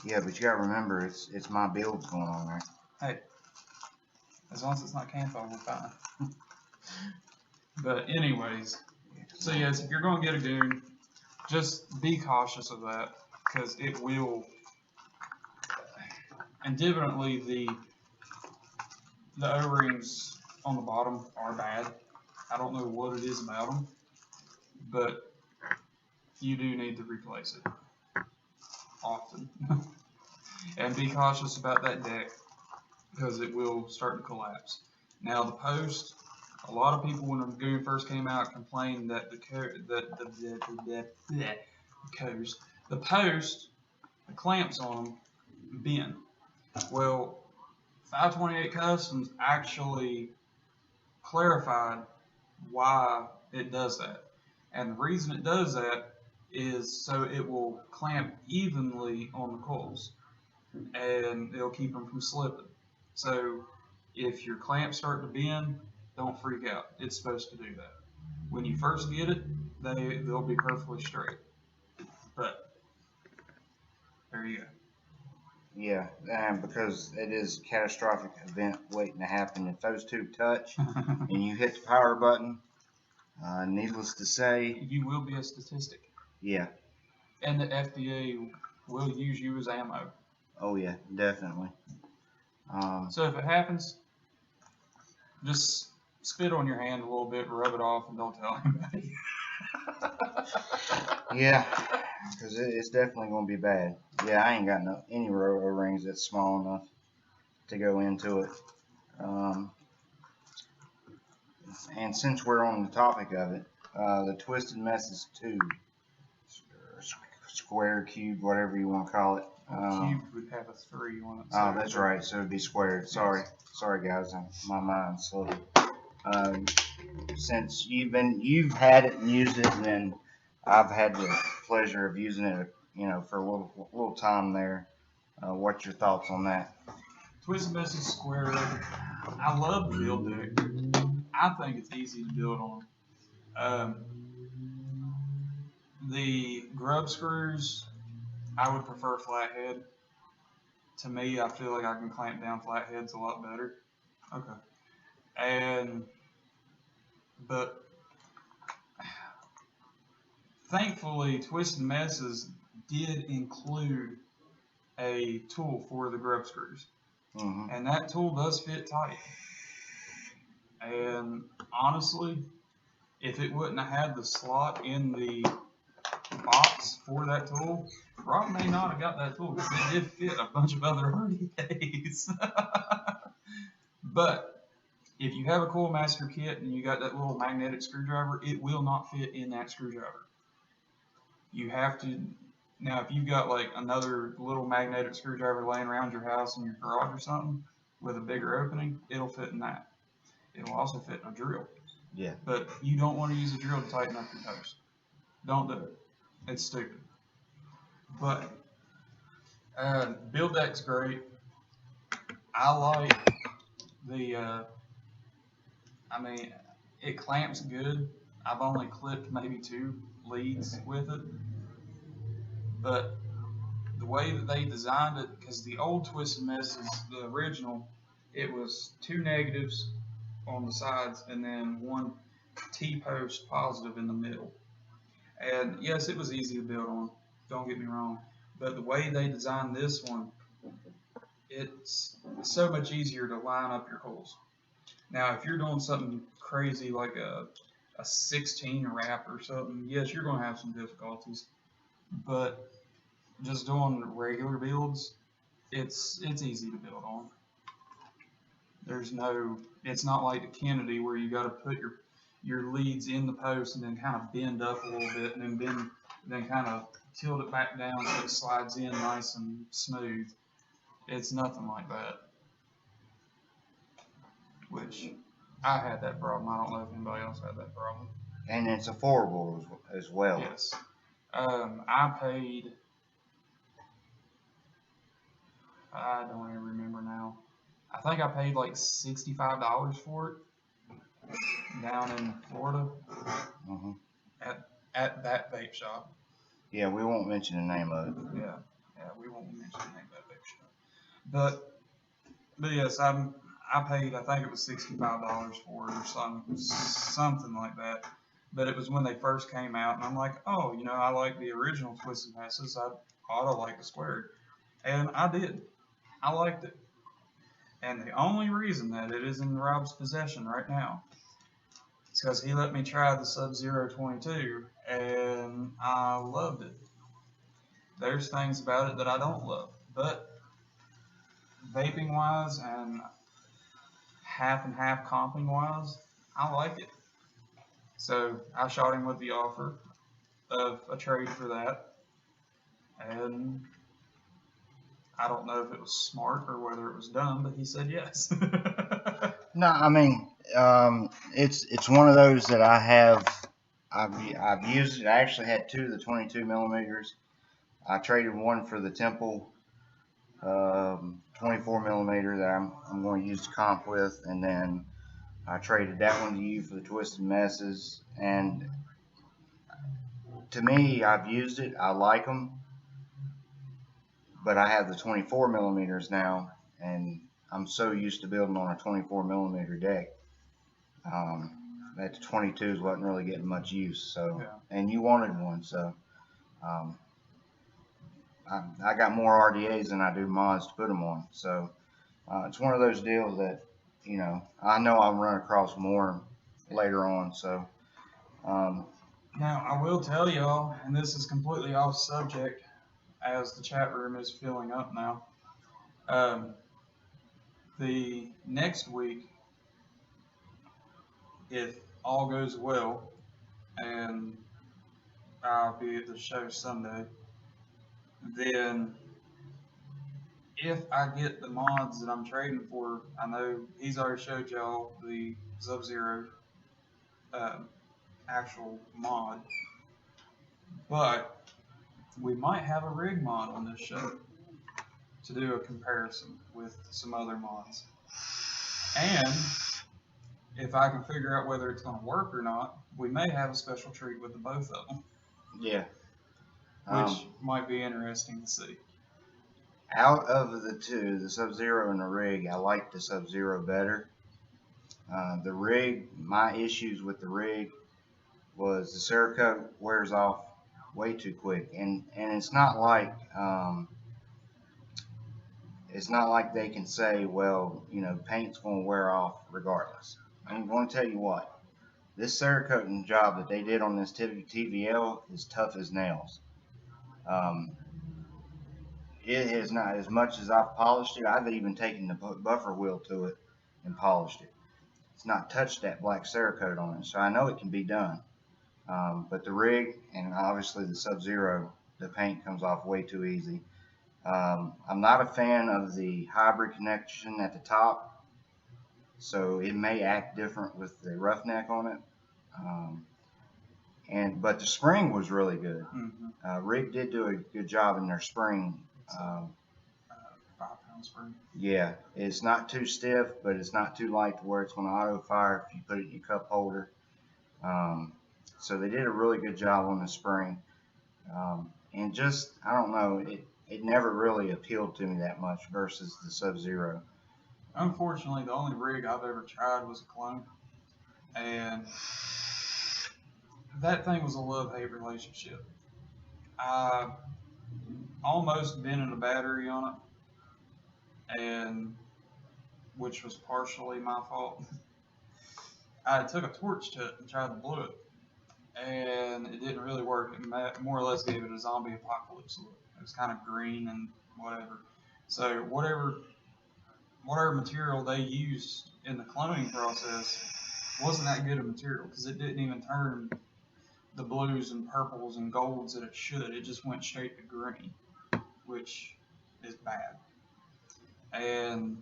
Yeah, but you got to remember, it's my builds going on there. Hey, as long as it's not cantho, we're fine. But anyways, so yes, if you're going to get a goon, just be cautious of that because it will. And definitely the O-rings on the bottom are bad. I don't know what it is about them, but you do need to replace it often. And be cautious about that deck because it will start to collapse. Now the post, a lot of people when the goon first came out complained that the post, the clamps on them bend. Well, 528 Customs actually clarified why it does that. And the reason it does that is so it will clamp evenly on the coils and it'll keep them from slipping. So if your clamps start to bend, don't freak out. It's supposed to do that. When you first get it, they'll be perfectly straight. But there you go. Yeah, because it is a catastrophic event waiting to happen. If those two touch and you hit the power button, needless to say, you will be a statistic. Yeah. And the FDA will use you as ammo. Oh yeah, definitely. So if it happens, just spit on your hand a little bit, rub it off, and don't tell anybody. Yeah, because it's definitely going to be bad. Yeah, I ain't got any O-rings that's small enough to go into it. And since we're on the topic of it, the Twisted Messes 2, square, cube, whatever you want to call it. Cube would have a 3 on it. Oh, that's right. So it'd be squared. Sorry, guys. My mind's slow. Since you've had it and used it, and then I've had the pleasure of using it, for a little time there. What's your thoughts on that? Twisted Messes square. I love the build deck. I think it's easy to build on. The grub screws, I would prefer flathead. To me, I feel like I can clamp down flatheads a lot better. Okay. But thankfully, Twisted Messes did include a tool for the grub screws. Mm-hmm. And that tool does fit tight. And honestly, if it wouldn't have had the slot in the box for that tool, Rob may not have got that tool because it did fit a bunch of other RDAs. But if you have a Coil Master kit and you got that little magnetic screwdriver, it will not fit in that screwdriver. You have to, now if you've got like another little magnetic screwdriver laying around your house in your garage or something with a bigger opening, it'll fit in that. It'll also fit in a drill. Yeah. But you don't want to use a drill to tighten up your post. Don't do it. It's stupid. But build deck's great. I like the, it clamps good. I've only clipped maybe 2 leads with it. But the way that they designed it, because the old Twisted Messes, the original, it was 2 negatives on the sides and then 1 T-post positive in the middle. And yes, it was easy to build on, don't get me wrong, but the way they designed this one, it's so much easier to line up your holes. Now, if you're doing something crazy like a 16 wrap or something, yes, you're going to have some difficulties, but just doing regular builds, it's easy to build on. It's not like the Kennedy where you got to put your leads in the post and then kind of bend up a little bit and then kind of tilt it back down so it slides in nice and smooth. It's nothing like that. Which I had that problem. I don't know if anybody else had that problem. And it's affordable as well. Yes. I paid. I don't even remember now. I think I paid like $65 for it down in Florida Mm-hmm. at that vape shop. Yeah, we won't mention the name of it. Yeah, we won't mention the name of that vape shop. But yes, I paid. I think it was $65 for it or something like that. But it was when they first came out, and I'm like, oh, I like the original Twisted Passes. I ought to like the squared, and I did. I liked it. And the only reason that it is in Rob's possession right now is because he let me try the Sub-Zero 22, and I loved it. There's things about it that I don't love, but vaping wise and half and half comping wise, I like it. So I shot him with the offer of a trade for that, and I don't know if it was smart or whether it was dumb, but he said yes. No, I mean, it's one of those that I've used it. I actually had two of the 22 millimeters. I traded one for the Temple 24 millimeter that I'm going to use to comp with, and then I traded that one to you for the Twisted Messes. And to me, I've used it. I like them, but I have the 24 millimeters now, and I'm so used to building on a 24 millimeter deck that the 22s wasn't really getting much use. So, Yeah. And you wanted one, so I got more RDAs than I do mods to put them on. So it's one of those deals that I know I'll run across more later on. So. Now, I will tell y'all, and this is completely off subject as the chat room is filling up now. The next week, if all goes well, and I'll be at the show Sunday, then if I get the mods that I'm trading for, I know he's already showed y'all the Sub-Zero actual mod, but we might have a rig mod on this show to do a comparison with some other mods. And if I can figure out whether it's going to work or not, we may have a special treat with the both of them. Yeah. Which might be interesting to see. Out of the two, the Sub-Zero and the rig, I like the Sub-Zero better. The rig, my issues with the rig was the Cerakote wears off way too quick, and it's not like they can say, well, paint's going to wear off regardless. I'm going to tell you what, this Cerakoting job that they did on this TVL is tough as nails. It is not, as much as I've polished it, I've even taken the buffer wheel to it and polished it. It's not touched that black Cerakote on it, so I know it can be done. But the rig and obviously the Sub-Zero, the paint comes off way too easy. I'm not a fan of the hybrid connection at the top, so it may act different with the roughneck on it. But the spring was really good. Mm-hmm. Rig did do a good job in their spring. 5-pound spring. Yeah, it's not too stiff, but it's not too light to where it's going to auto fire if you put it in your cup holder. So they did a really good job on the spring. And just, I don't know, it never really appealed to me that much versus the Sub-Zero. Unfortunately, the only rig I've ever tried was a clone. And that thing was a love-hate relationship. I almost been in a battery on it, and which was partially my fault. I took a torch to it and tried to blow it, and it didn't really work. It more or less gave it a zombie apocalypse look. It was kind of green and whatever. So whatever material they used in the cloning process wasn't that good of material because it didn't even turn the blues and purples and golds that it should. It just went straight to green, which is bad. And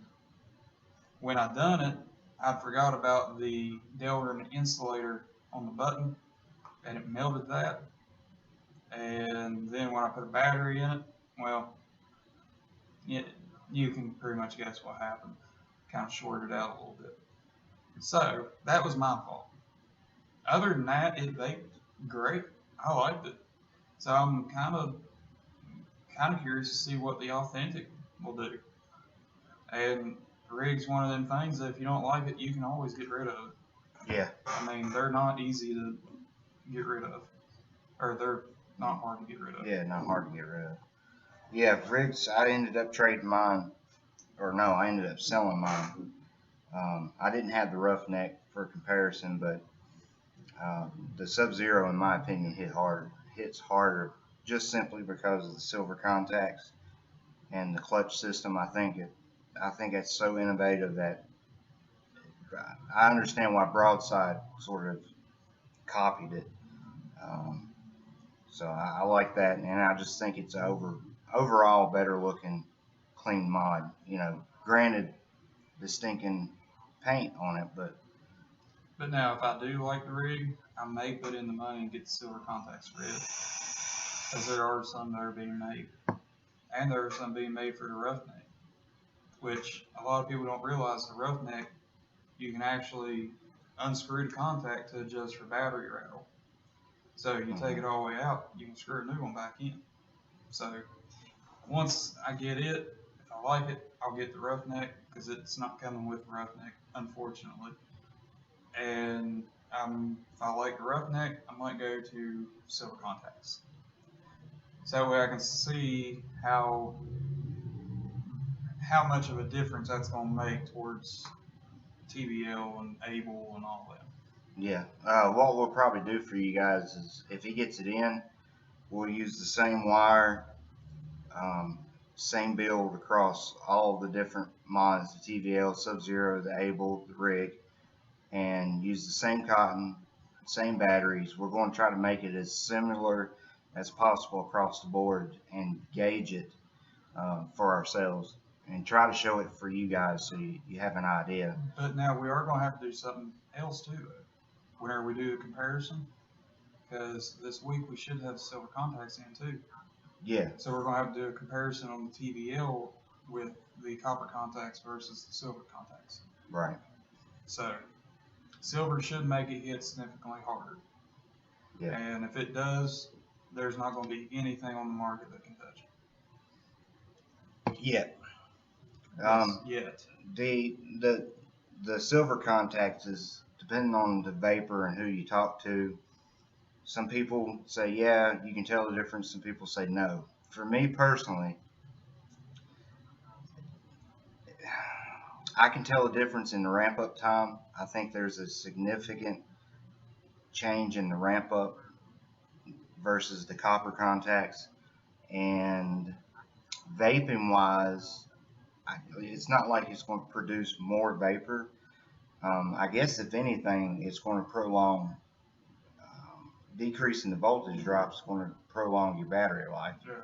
when I done it, I forgot about the Delrin insulator on the button, and it melted that. And then when I put a battery in it, well, you can pretty much guess what happened. Kind of shorted out a little bit. So that was my fault. Other than that, it baked great. I liked it. So I'm kind of curious to see what the authentic will do. And rig's one of them things that if you don't like it, you can always get rid of it. Yeah. I mean, they're not easy to get rid of, or they're not hard to get rid of. Yeah, not hard to get rid of. Yeah, rigs. I ended up trading mine, or no, I ended up selling mine. I didn't have the roughneck for comparison, but the Sub-Zero, in my opinion, hits harder just simply because of the silver contacts and the clutch system. I think it's so innovative that I understand why Broadside sort of copied it. So I like that, and I just think it's overall better looking, clean mod. Granted, the stinking paint on it, but now, if I do like the rig, I may put in the money and get the silver contacts red, because there are some that are being made, and there are some being made for the roughneck, which a lot of people don't realize. The roughneck, you can actually unscrew the contact to adjust for battery rattle. So you take it all the way out, you can screw a new one back in. So once I get it, if I like it, I'll get the roughneck, because it's not coming with the roughneck, unfortunately. And if I like the roughneck, I might go to silver contacts. So that way I can see how much of a difference that's going to make towards TBL and Able and all that. yeah. What we'll probably do for you guys is, if he gets it in, we'll use the same wire, same build across all the different mods, the TVL, Sub-Zero, the Able, the rig, and use the same cotton, same batteries. We're going to try to make it as similar as possible across the board and gauge it for ourselves and try to show it for you guys so you have an idea. But now we are going to have to do something else too, whenever we do the comparison, because this week we should have silver contacts in too. Yeah. So we're going to have to do a comparison on the TVL with the copper contacts versus the silver contacts. Right. So silver should make it hit significantly harder. Yeah. And if it does, there's not going to be anything on the market that can touch it. Yet. Yet. The silver contacts is depending on the vapor and who you talk to. Some people say, yeah, you can tell the difference. Some people say no. For me personally, I can tell the difference in the ramp up time. I think there's a significant change in the ramp up versus the copper contacts. And vaping wise, it's not like it's going to produce more vapor. I guess if anything, it's going to prolong. Decreasing the voltage drop is going to prolong your battery life. Yeah.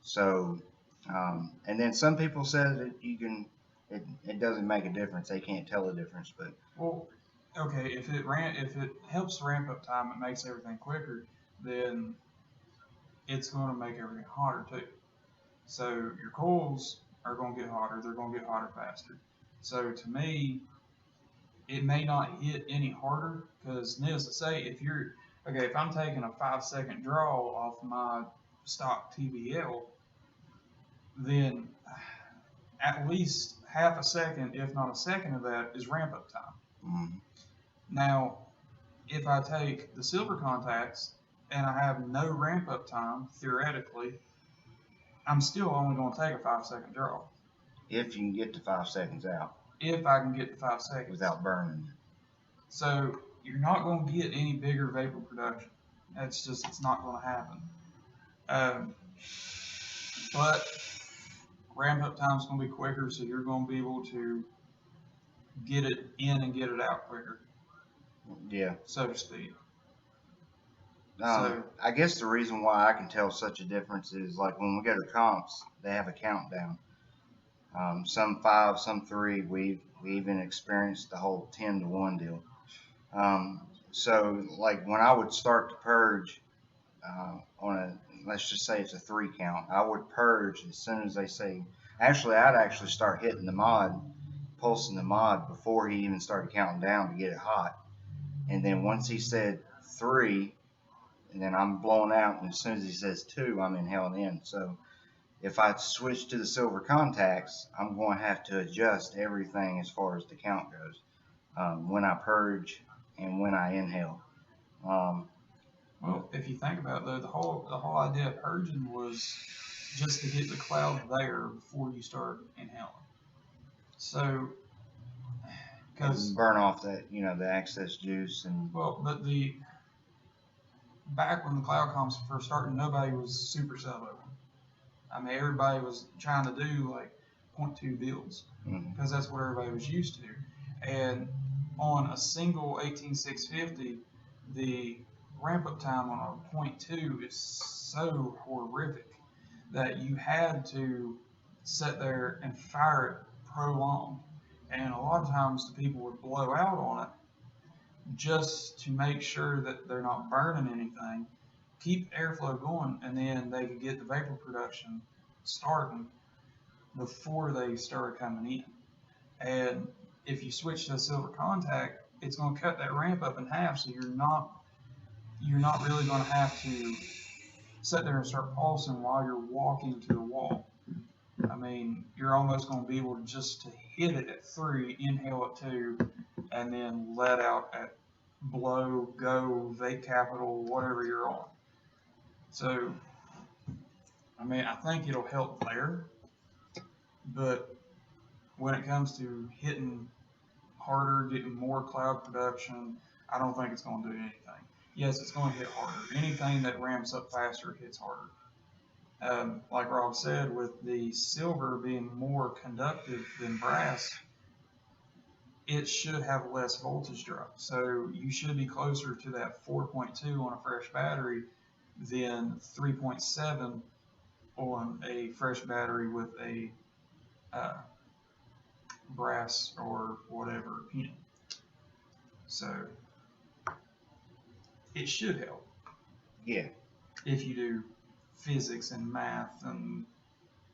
So, and then some people said that it doesn't make a difference. They can't tell the difference, but well, okay, if it helps ramp up time, it makes everything quicker, then it's going to make everything hotter too. So your coils are going to get hotter. They're going to get hotter faster. So to me, it may not hit any harder, because needless to say, if I'm taking a 5-second draw off my stock TBL, then at least half a second, if not a second of that, is ramp up time. Mm-hmm. Now, if I take the silver contacts and I have no ramp up time, theoretically, I'm still only going to take a 5-second draw. If you can get to 5 seconds out. If I can get to 5 seconds. Without burning. So you're not going to get any bigger vapor production. It's not going to happen. But ramp up time's going to be quicker, so you're going to be able to get it in and get it out quicker. Yeah. So to speak. I guess the reason why I can tell such a difference is like when we go to comps, they have a countdown. Some 5, some 3. We even experienced the whole 10-to-1 deal. So like when I would start to purge on a, let's just say it's a 3 count, I would purge as soon as they say. Actually, I'd actually start hitting the mod, pulsing the mod before he even started counting down to get it hot. And then once he said 3, and then I'm blowing out, and as soon as he says 2, I'm inhaling in. So if I switch to the silver contacts, I'm going to have to adjust everything as far as the count goes, when I purge and when I inhale. Well, if you think about it, though, the whole idea of purging was just to get the cloud there before you start inhaling. So, because burn off that, the excess juice and. Well, but back when the cloud comps first started, nobody was super sub-open. I mean, everybody was trying to do like 0.2 builds because that's what everybody was used to. And on a single 18650, the ramp up time on a 0.2 is so horrific that you had to sit there and fire it prolonged. And a lot of times the people would blow out on it just to make sure that they're not burning anything, keep airflow going, and then they could get the vapor production starting before they started coming in. And if you switch to a silver contact, it's going to cut that ramp up in half, so you're not really going to have to sit there and start pulsing while you're walking to the wall. I mean, you're almost going to be able to just hit it at 3, inhale at 2, and then let out at blow, go, vape capital, whatever you're on. So, I mean, I think it'll help there, but when it comes to hitting harder, getting more cloud production, I don't think it's going to do anything. Yes, it's going to hit harder. Anything that ramps up faster hits harder. Like Rob said, with the silver being more conductive than brass, it should have less voltage drop. So you should be closer to that 4.2 on a fresh battery than 3.7 on a fresh battery with a brass or whatever pin. So it should help. Yeah. If you do physics and math and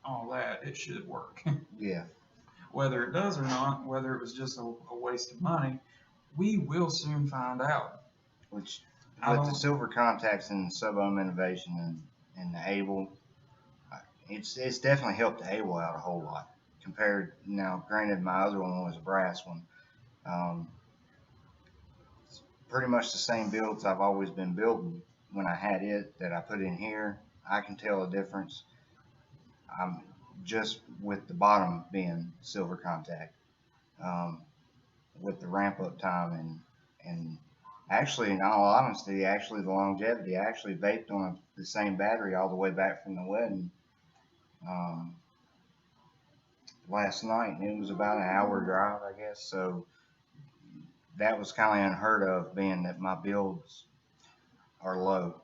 all that, it should work. Yeah. Whether it does or not, whether it was just a waste of money, we will soon find out. Which, with the silver contacts and the sub-ohm innovation and the able, it's definitely helped the able out a whole lot. Compared, now granted my other one was a brass one. It's pretty much the same builds I've always been building. When I had it that I put in here, I can tell a difference. Just with the bottom being silver contact, with the ramp up time and actually, in all honesty, the longevity. I actually vaped on the same battery all the way back from the wedding last night, and it was about an hour drive, I guess. So that was kind of unheard of, being that my builds are low,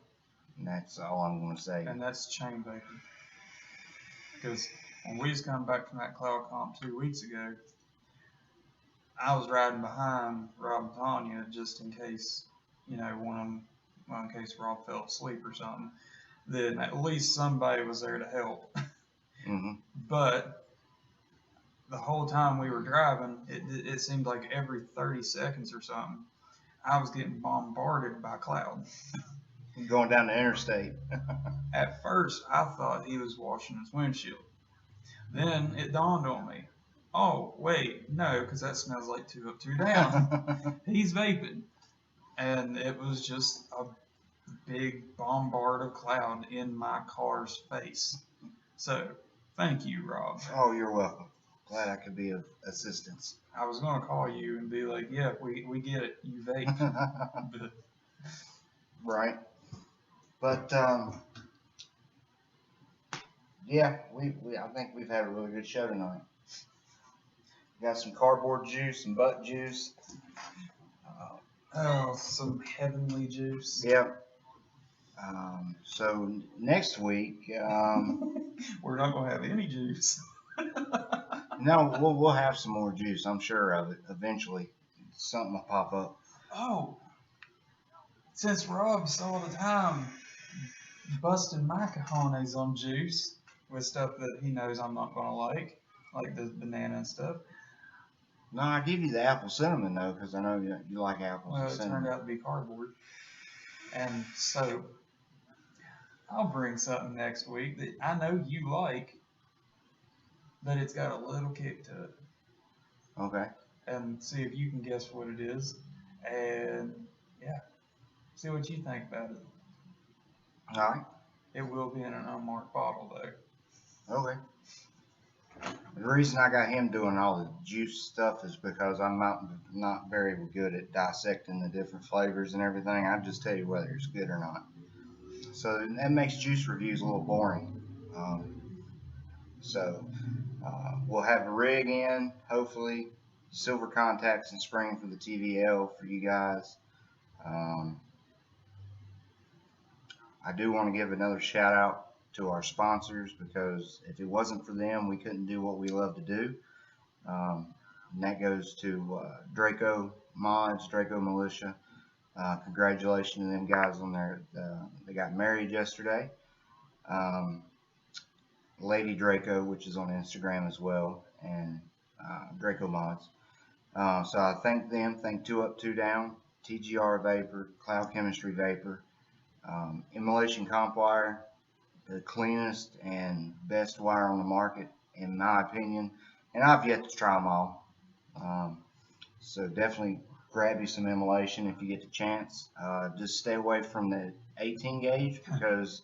and that's all I'm going to say. And that's chain vapor. Because when we was coming back from that cloud comp 2 weeks ago, I was riding behind Rob and Tanya just in case, in case Rob fell asleep or something, then at least somebody was there to help. Mm-hmm. But the whole time we were driving, it seemed like every 30 seconds or something, I was getting bombarded by cloud. Going down the interstate. At first, I thought he was washing his windshield. Then it dawned on me, oh, wait, no, because that smells like 2 up, 2 down. He's vaping. And it was just a big bombard of cloud in my car's face. So, thank you, Rob. Oh, you're welcome. Glad I could be of assistance. I was going to call you and be like, yeah, we get it. You vape. But right. But yeah, I think we've had a really good show tonight. Got some cardboard juice and butt juice. Oh, some heavenly juice. Yep. So next week, we're not gonna have any juice. no, we'll have some more juice. I'm sure of it. Eventually, something will pop up. Oh, since Rob's all the time busting my cojones on juice with stuff that he knows I'm not gonna like the banana and stuff. No, I give you the apple cinnamon though, because I know you like apples Well, and it cinnamon. turned out to be cardboard and soap. I'll bring something next week that I know you like, but it's got a little kick to it. Okay. And see if you can guess what it is. And yeah, see what you think about it. All right. It will be in an unmarked bottle though. Okay. The reason I got him doing all the juice stuff is because I'm not very good at dissecting the different flavors and everything. I just tell you whether it's good or not. So that makes juice reviews a little boring. So we'll have a rig in, hopefully, silver contacts and spring for the TVL for you guys. I do want to give another shout out to our sponsors, because if it wasn't for them, we couldn't do what we love to do. And that goes to Draco Mods, Draco Militia. Congratulations to them guys on their, they got married yesterday. Lady Draco, which is on Instagram as well, and Draco Mods. So I thank them, thank 2 Up, 2 Down, TGR Vapor, Cloud Chemistry Vapor, Immolation Comp Wire, the cleanest and best wire on the market, in my opinion. And I've yet to try them all. So definitely grab you some immolation if you get the chance. Just stay away from the 18 gauge, because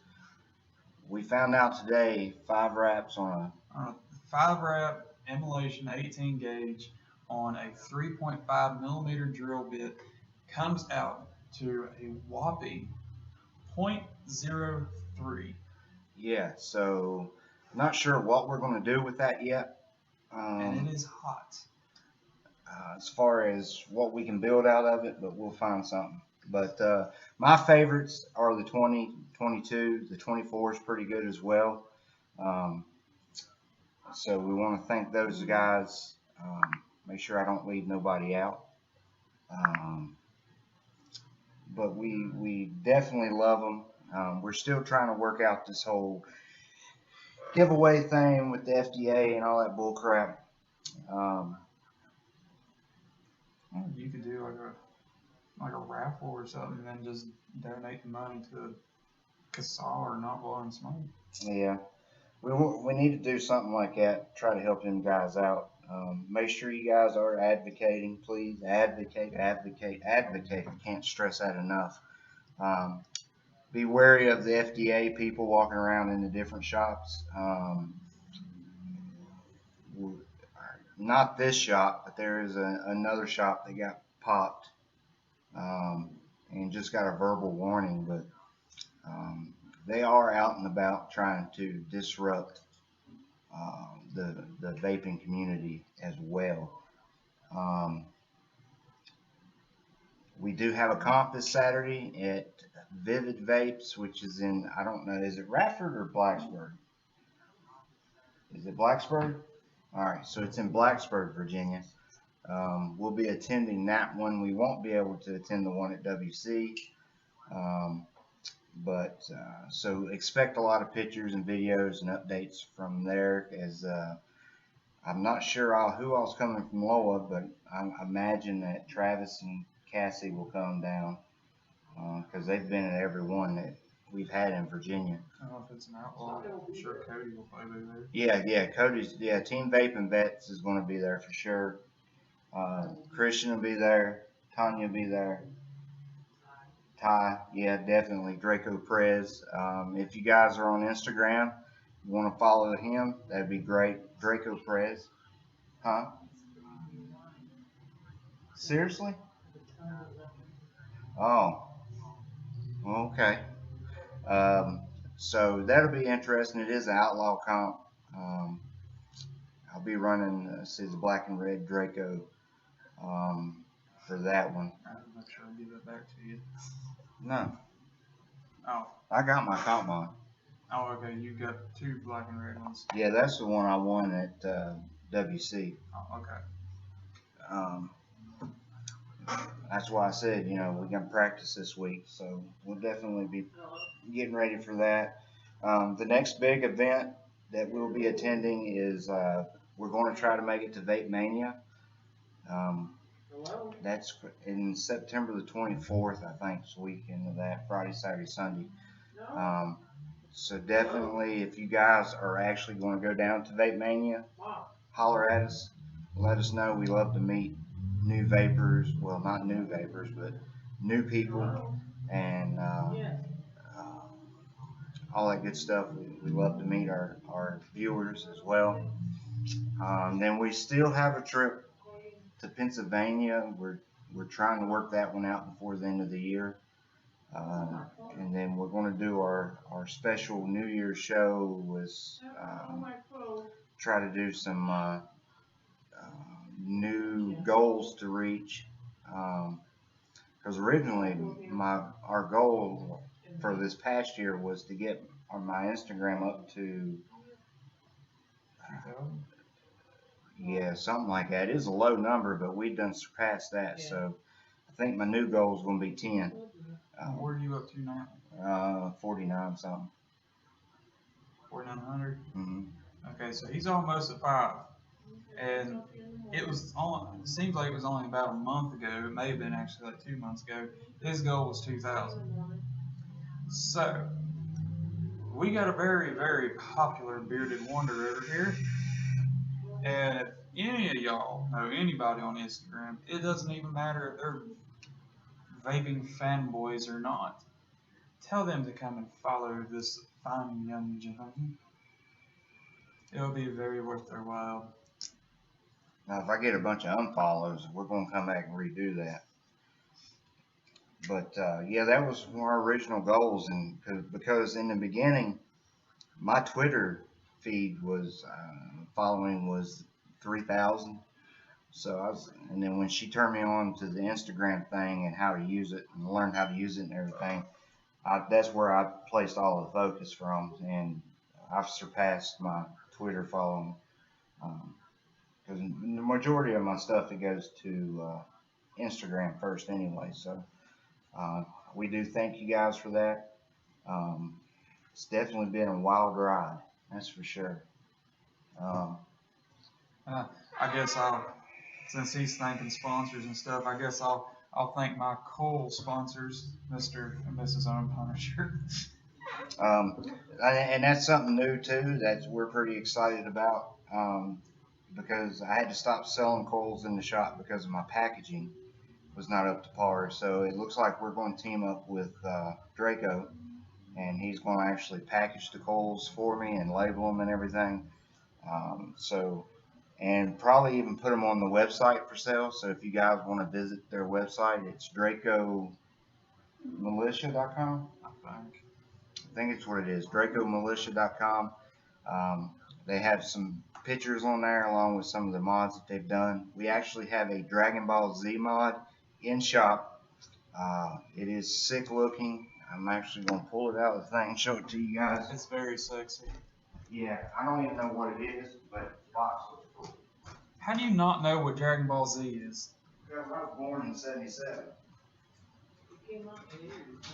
we found out today 5 wraps on a 5 wrap immolation 18 gauge on a 3.5 millimeter drill bit comes out to a whopping 0.03. Yeah, so not sure what we're going to do with that yet. And it is hot. As far as what we can build out of it, but we'll find something. But my favorites are the 20, 22, the 24 is pretty good as well. So we want to thank those guys. Make sure I don't leave nobody out. But we definitely love them. We're still trying to work out this whole giveaway thing with the FDA and all that bull crap. You could do like a raffle or something, and then just donate the money to CASA or Not Blowing Smoke. Yeah, we need to do something like that. Try to help them guys out. Make sure you guys are advocating. Please advocate, advocate, advocate. I can't stress that enough. Be wary of the FDA people walking around in the different shops. Not this shop, but there is another shop that got popped and just got a verbal warning. But they are out and about trying to disrupt the vaping community as well. We do have a comp this Saturday at Vivid Vapes, which is in, I don't know, is it Radford or Blacksburg? Is it Blacksburg? All right, so it's in Blacksburg, Virginia. We'll be attending that one. We won't be able to attend the one at WC. So expect a lot of pictures and videos and updates from there, as I'm not sure who all's coming from Loa, but I imagine that Travis and Cassie will come down, because they've been at every one that we've had in Virginia. I don't know if it's an outlaw. I'm sure Cody will probably be there. Yeah, Cody's, Team Vape and Vets is going to be there for sure. Christian will be there. Tanya will be there. Ty, yeah, definitely. Draco Prez. If you guys are on Instagram, you want to follow him, that'd be great. Draco Prez. Huh? Seriously? Oh. Okay. So that'll be interesting. It is an outlaw comp. Um, I'll be running the black and red Draco for that one. I have to make sure I give that back to you. No, Oh. I got my comp mod. Oh, okay. You got 2 black and red ones. Yeah, that's the one I won at WC. Oh, okay. That's why I said, we're going to practice this week. So we'll definitely be getting ready for that. The next big event that we'll be attending is we're going to try to make it to Vape Mania. That's in September the 24th, I think, is the weekend of that, Friday, Saturday, Sunday. So definitely, if you guys are actually going to go down to Vape Mania, holler at us. Let us know. We love to meet new vapors. Well, not new vapors, but new people and all that good stuff. We love to meet our viewers as well. Then we still have a trip to Pennsylvania. We're trying to work that one out before the end of the year. And then we're going to do our special New Year's show with try to do some new goals to reach. Because originally our goal for this past year was to get my Instagram up to something like that. It is a low number, but we've done surpassed that. So I think my new goal is going to be 10. Where are you up to now? 49 something. 4,900. Mm-hmm. Okay, so he's almost at 5, and it seems like it was only about a month ago. It may have been actually like 2 months ago. His goal was 2,000. So we got a very, very popular bearded wonder over here, and if any of y'all know anybody on Instagram, it doesn't even matter if they're vaping fanboys or not. Tell them to come and follow this fine young gentleman. It'll be very worth their while. Now, if I get a bunch of unfollows, we're going to come back and redo that. But that was one of our original goals, and because in the beginning, my Twitter feed was following was 3,000. So and then when she turned me on to the Instagram thing and how to use it and learn how to use it and everything, that's where I placed all the focus from, and I've surpassed my Twitter following. Because the majority of my stuff, it goes to Instagram first anyway. So we do thank you guys for that. It's definitely been a wild ride, that's for sure. I guess since he's thanking sponsors and stuff, I guess I'll thank my cool sponsors, Mr. and Mrs. Own Punisher. And that's something new too that we're pretty excited about. Because I had to stop selling coils in the shop because of my packaging was not up to par. So it looks like we're going to team up with Draco, and he's going to actually package the coils for me and label them and everything. And probably even put them on the website for sale. So if you guys want to visit their website, it's DracoMilitia.com. I think it's what it is, DracoMilitia.com. They have some pictures on there along with some of the mods that they've done. We actually have a Dragon Ball Z mod in shop. It is sick looking. I'm actually going to pull it out of the thing and show it to you guys. It's very sexy. Yeah, I don't even know what it is, but the box looks cool. How do you not know what Dragon Ball Z is? Because I was born in '77.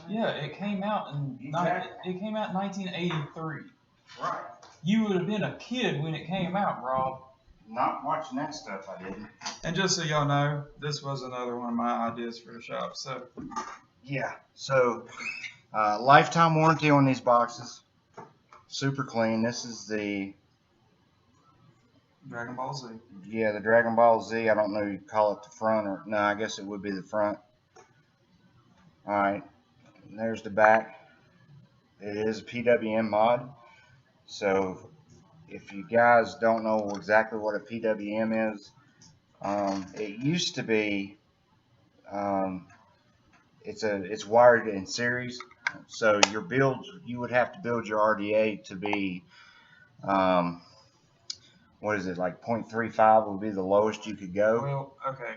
Yeah, it came out in Exactly. It came out in 1983. Right. You would have been a kid when it came out, Rob. Not watching that stuff, I didn't. And just so y'all know, this was another one of my ideas for the shop. So yeah, so lifetime warranty on these boxes. Super clean. This is the Dragon Ball Z. Yeah, the Dragon Ball Z. I don't know if you call it the front or no. I guess it would be the front. All right, and there's the back. It is a PWM mod. So if you guys don't know exactly what a PWM is, it used to be it's wired in series. So your build, you would have to build your RDA to be, what is it, like 0.35 would be the lowest you could go? Well, okay.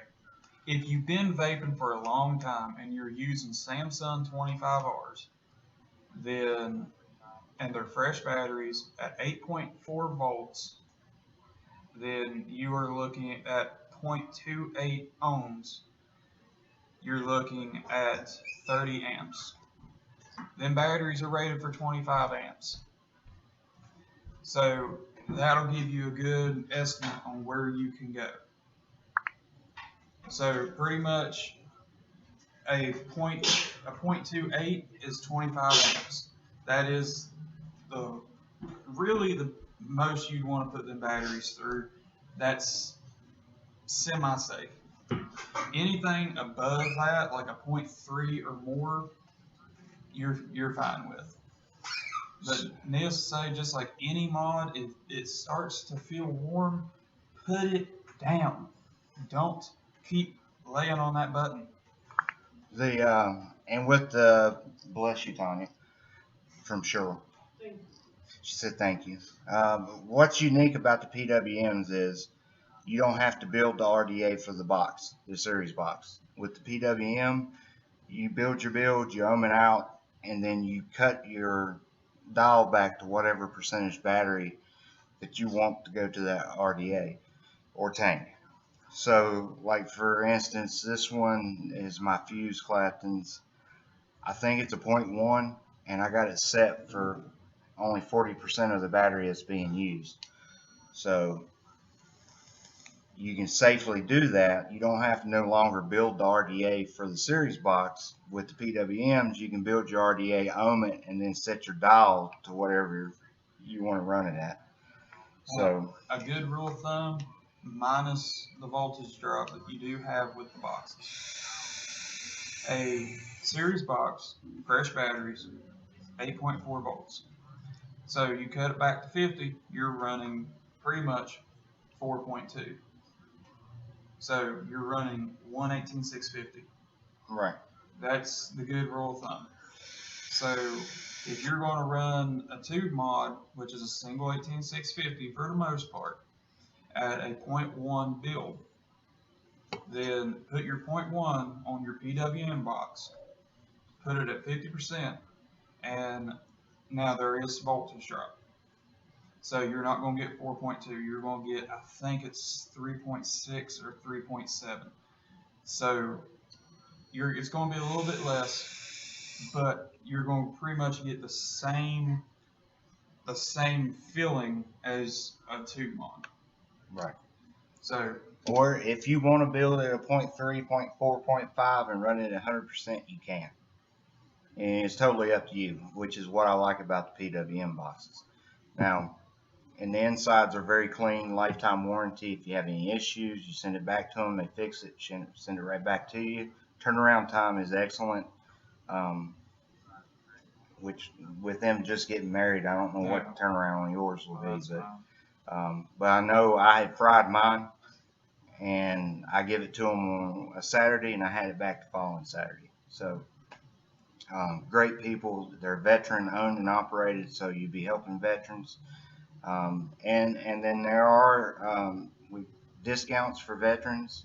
If you've been vaping for a long time and you're using Samsung 25Rs, then, and they're fresh batteries at 8.4 volts, then you are looking at 0.28 ohms. You're looking at 30 amps. Then batteries are rated for 25 amps. So that'll give you a good estimate on where you can go. So pretty much a 0.28 is 25 amps. That is really the most you'd want to put the batteries through. That's semi-safe. Anything above that, like a 0.3 or more, you're fine with. But needless to say, just like any mod, if it starts to feel warm, put it down. Don't keep laying on that button. And with the, bless you, Tanya, from Cheryl. She said thank you. What's unique about the PWMs is you don't have to build the RDA for the box, the series box. With the PWM, you build your build, you ohm it out, and then you cut your dial back to whatever percentage battery that you want to go to that RDA or tank. So, like for instance, this one is my Fuse Clapton's. I think it's a 0.1, and I got it set for only 40% of the battery that's being used. So you can safely do that. You don't have to no longer build the RDA for the series box. With the PWMs, you can build your RDA, ohm it, and then set your dial to whatever you want to run it at. So a good rule of thumb, minus the voltage drop that you do have with the boxes. A series box, fresh batteries, 8.4 volts. So you cut it back to 50, you're running pretty much 4.2. So you're running 118,650. right. That's the good rule of thumb. So if you're going to run a tube mod, which is a single 18650 for the most part, at a 0.1 build, then put your 0.1 on your PWM box, put it at 50%, and now there is voltage drop. So you're not going to get 4.2, you're going to get, I think it's 3.6 or 3.7. So it's going to be a little bit less, but you're going to pretty much get the same feeling as a tube mod. Right. So, or if you want to build it at 0.3, 0.4, 0.5 and run it at 100%, you can. And it's totally up to you, which is what I like about the PWM boxes. Now, and the insides are very clean, lifetime warranty. If you have any issues, you send it back to them, they fix it, send it right back to you. Turnaround time is excellent. Which with them just getting married, I don't know what the turnaround on yours will be, but I know I had fried mine, and I give it to them on a Saturday, and I had it back the following Saturday. So great people. They're veteran owned and operated, so you'd be helping veterans. And then there are discounts for veterans.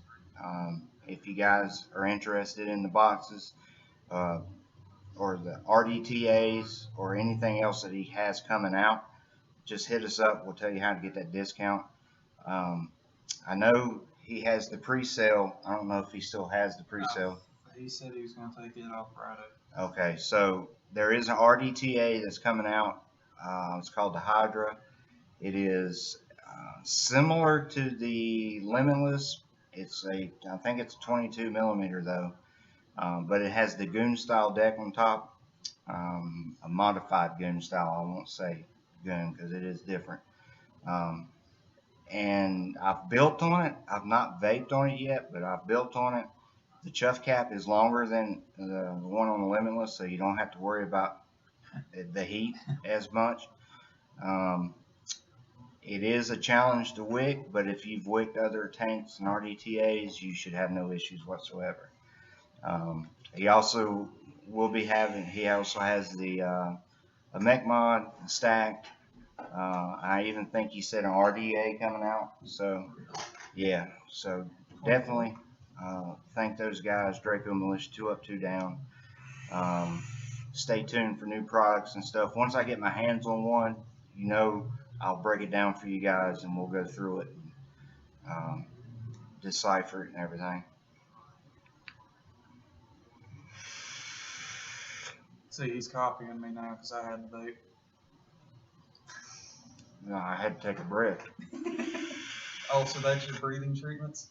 If you guys are interested in the boxes or the RDTAs or anything else that he has coming out, just hit us up. We'll tell you how to get that discount. I know he has the pre-sale. I don't know if he still has the pre-sale. He said he was going to take it off Friday. Okay, so there is an RDTA that's coming out. It's called the Hydra. It is similar to the Limitless. I think it's a 22 millimeter though, but it has the Goon style deck on top, a modified Goon style. I won't say Goon because it is different. And I've built on it. I've not vaped on it yet, but I've built on it. The chuff cap is longer than the one on the Limitless, so you don't have to worry about the heat as much. It is a challenge to wick, but if you've wicked other tanks and RDTAs, you should have no issues whatsoever. He also we'll be having. He also has a mech mod stacked. I even think he said an RDA coming out. So yeah, so definitely thank those guys, Draco Militia, 2 Up, 2 Down. Um, Stay tuned for new products and stuff. Once I get my hands on one, I'll break it down for you guys and we'll go through it, and, decipher it and everything. See, he's copying me now because I had to vape. No, I had to take a breath. Oh, so that's your breathing treatments?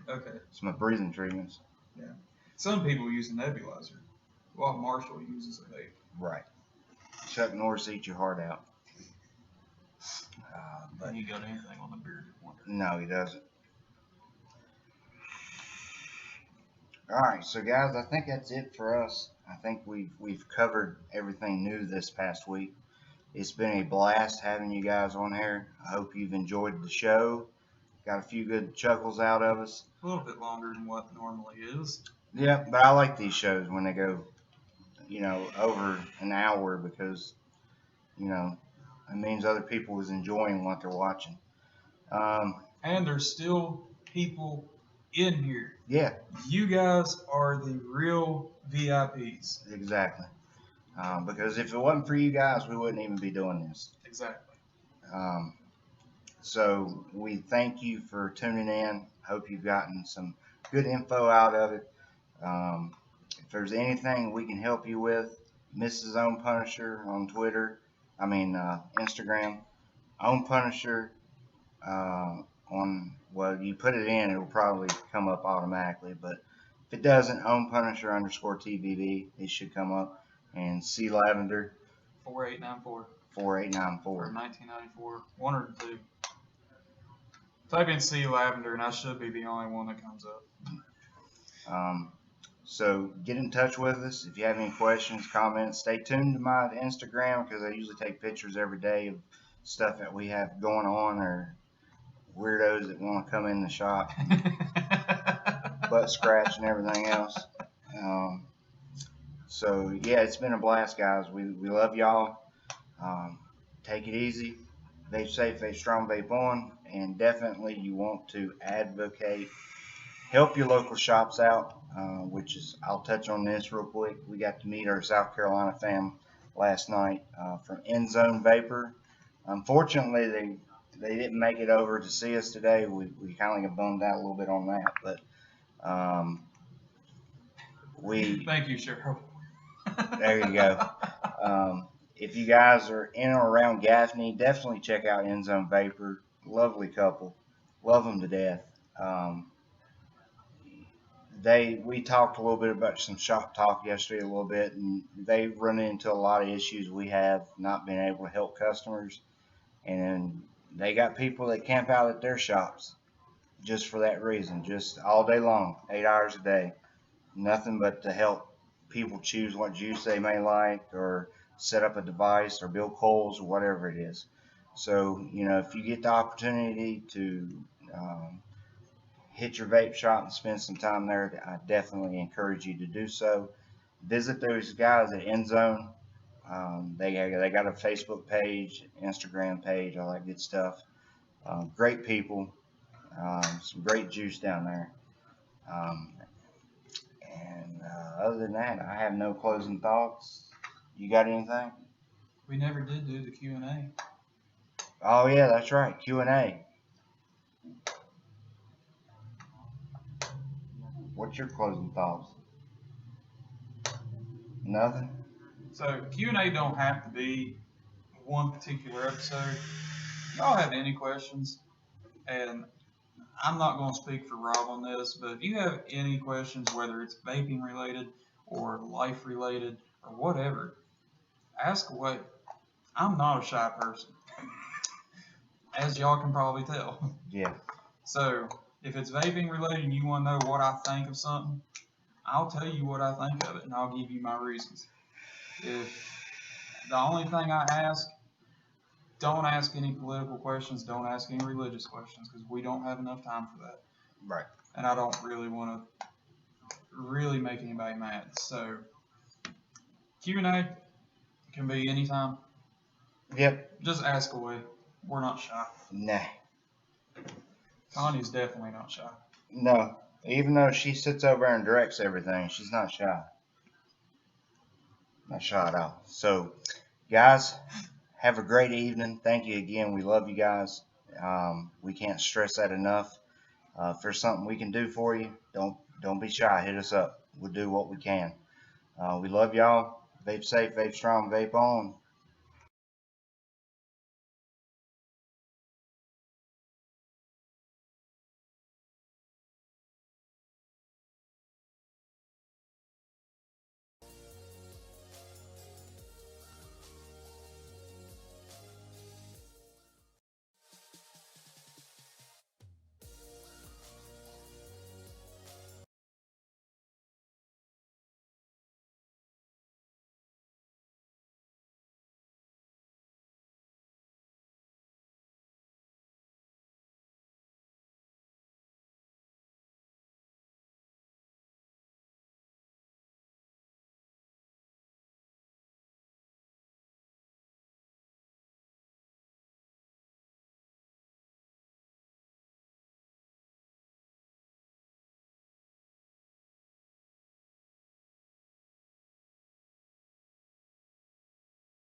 Okay. It's my breathing treatments. Yeah. Some people use a nebulizer, while Marshall uses a vape. Right. Chuck Norris eat your heart out. But he got anything on the beard? No, he doesn't. All right, so guys, I think that's it for us. I think we've covered everything new this past week. It's been a blast having you guys on here. I hope you've enjoyed the show. Got a few good chuckles out of us. A little bit longer than what normally is. Yeah, but I like these shows when they go, over an hour because, it means other people is enjoying what they're watching. And there's still people in here. Yeah. You guys are the real VIPs. Exactly. Because if it wasn't for you guys, we wouldn't even be doing this. Exactly. So we thank you for tuning in. Hope you've gotten some good info out of it. If there's anything we can help you with, Mrs. Own Punisher on Instagram, Own Punisher you put it in, it'll probably come up automatically, but if it doesn't, Own Punisher _TVB, it should come up, and C Lavender 4894. 4894. 1994. 1 or 2. Type in C Lavender and I should be the only one that comes up. So get in touch with us if you have any questions, comments. Stay tuned to my Instagram because I usually take pictures every day of stuff that we have going on or weirdos that want to come in the shop, butt scratch and everything else. So yeah, it's been a blast, guys. We love y'all. Take it easy. Vape safe, vape strong, vape on, and definitely you want to advocate. Help your local shops out, which is, I'll touch on this real quick. We got to meet our South Carolina fam last night from End Zone Vapor. Unfortunately, they didn't make it over to see us today. We kind of got bummed out a little bit on that, but Thank you, Cheryl. There you go. If you guys are in or around Gaffney, definitely check out End Zone Vapor. Lovely couple, love them to death. We talked a little bit about some shop talk yesterday a little bit, and they run into a lot of issues we have not being able to help customers, and they got people that camp out at their shops just for that reason, just all day long, 8 hours a day, nothing but to help people choose what juice they may like or set up a device or build coils or whatever it is. So, if you get the opportunity to hit your vape shop and spend some time there, I definitely encourage you to do so. Visit those guys at End Zone. They got a Facebook page, Instagram page, all that good stuff. Great people, some great juice down there. Other than that, I have no closing thoughts. You got anything? We never did do the Q&A. Oh yeah, that's right, Q&A. What's your closing thoughts? Nothing? So Q&A don't have to be one particular episode. If y'all have any questions, and I'm not going to speak for Rob on this, but if you have any questions, whether it's vaping related or life related or whatever, ask away. I'm not a shy person, as y'all can probably tell. Yeah. So if it's vaping related and you want to know what I think of something, I'll tell you what I think of it and I'll give you my reasons. If the only thing I ask, don't ask any political questions, don't ask any religious questions because we don't have enough time for that. Right. And I don't really want to really make anybody mad. So Q&A can be anytime. Yep. Just ask away. We're not shy. Nah. Connie's definitely not shy. No. Even though she sits over and directs everything, she's not shy. Not shy at all. So, guys, have a great evening. Thank you again. We love you guys. We can't stress that enough. If there's something we can do for you, don't be shy. Hit us up. We'll do what we can. We love y'all. Vape safe, vape strong, vape on.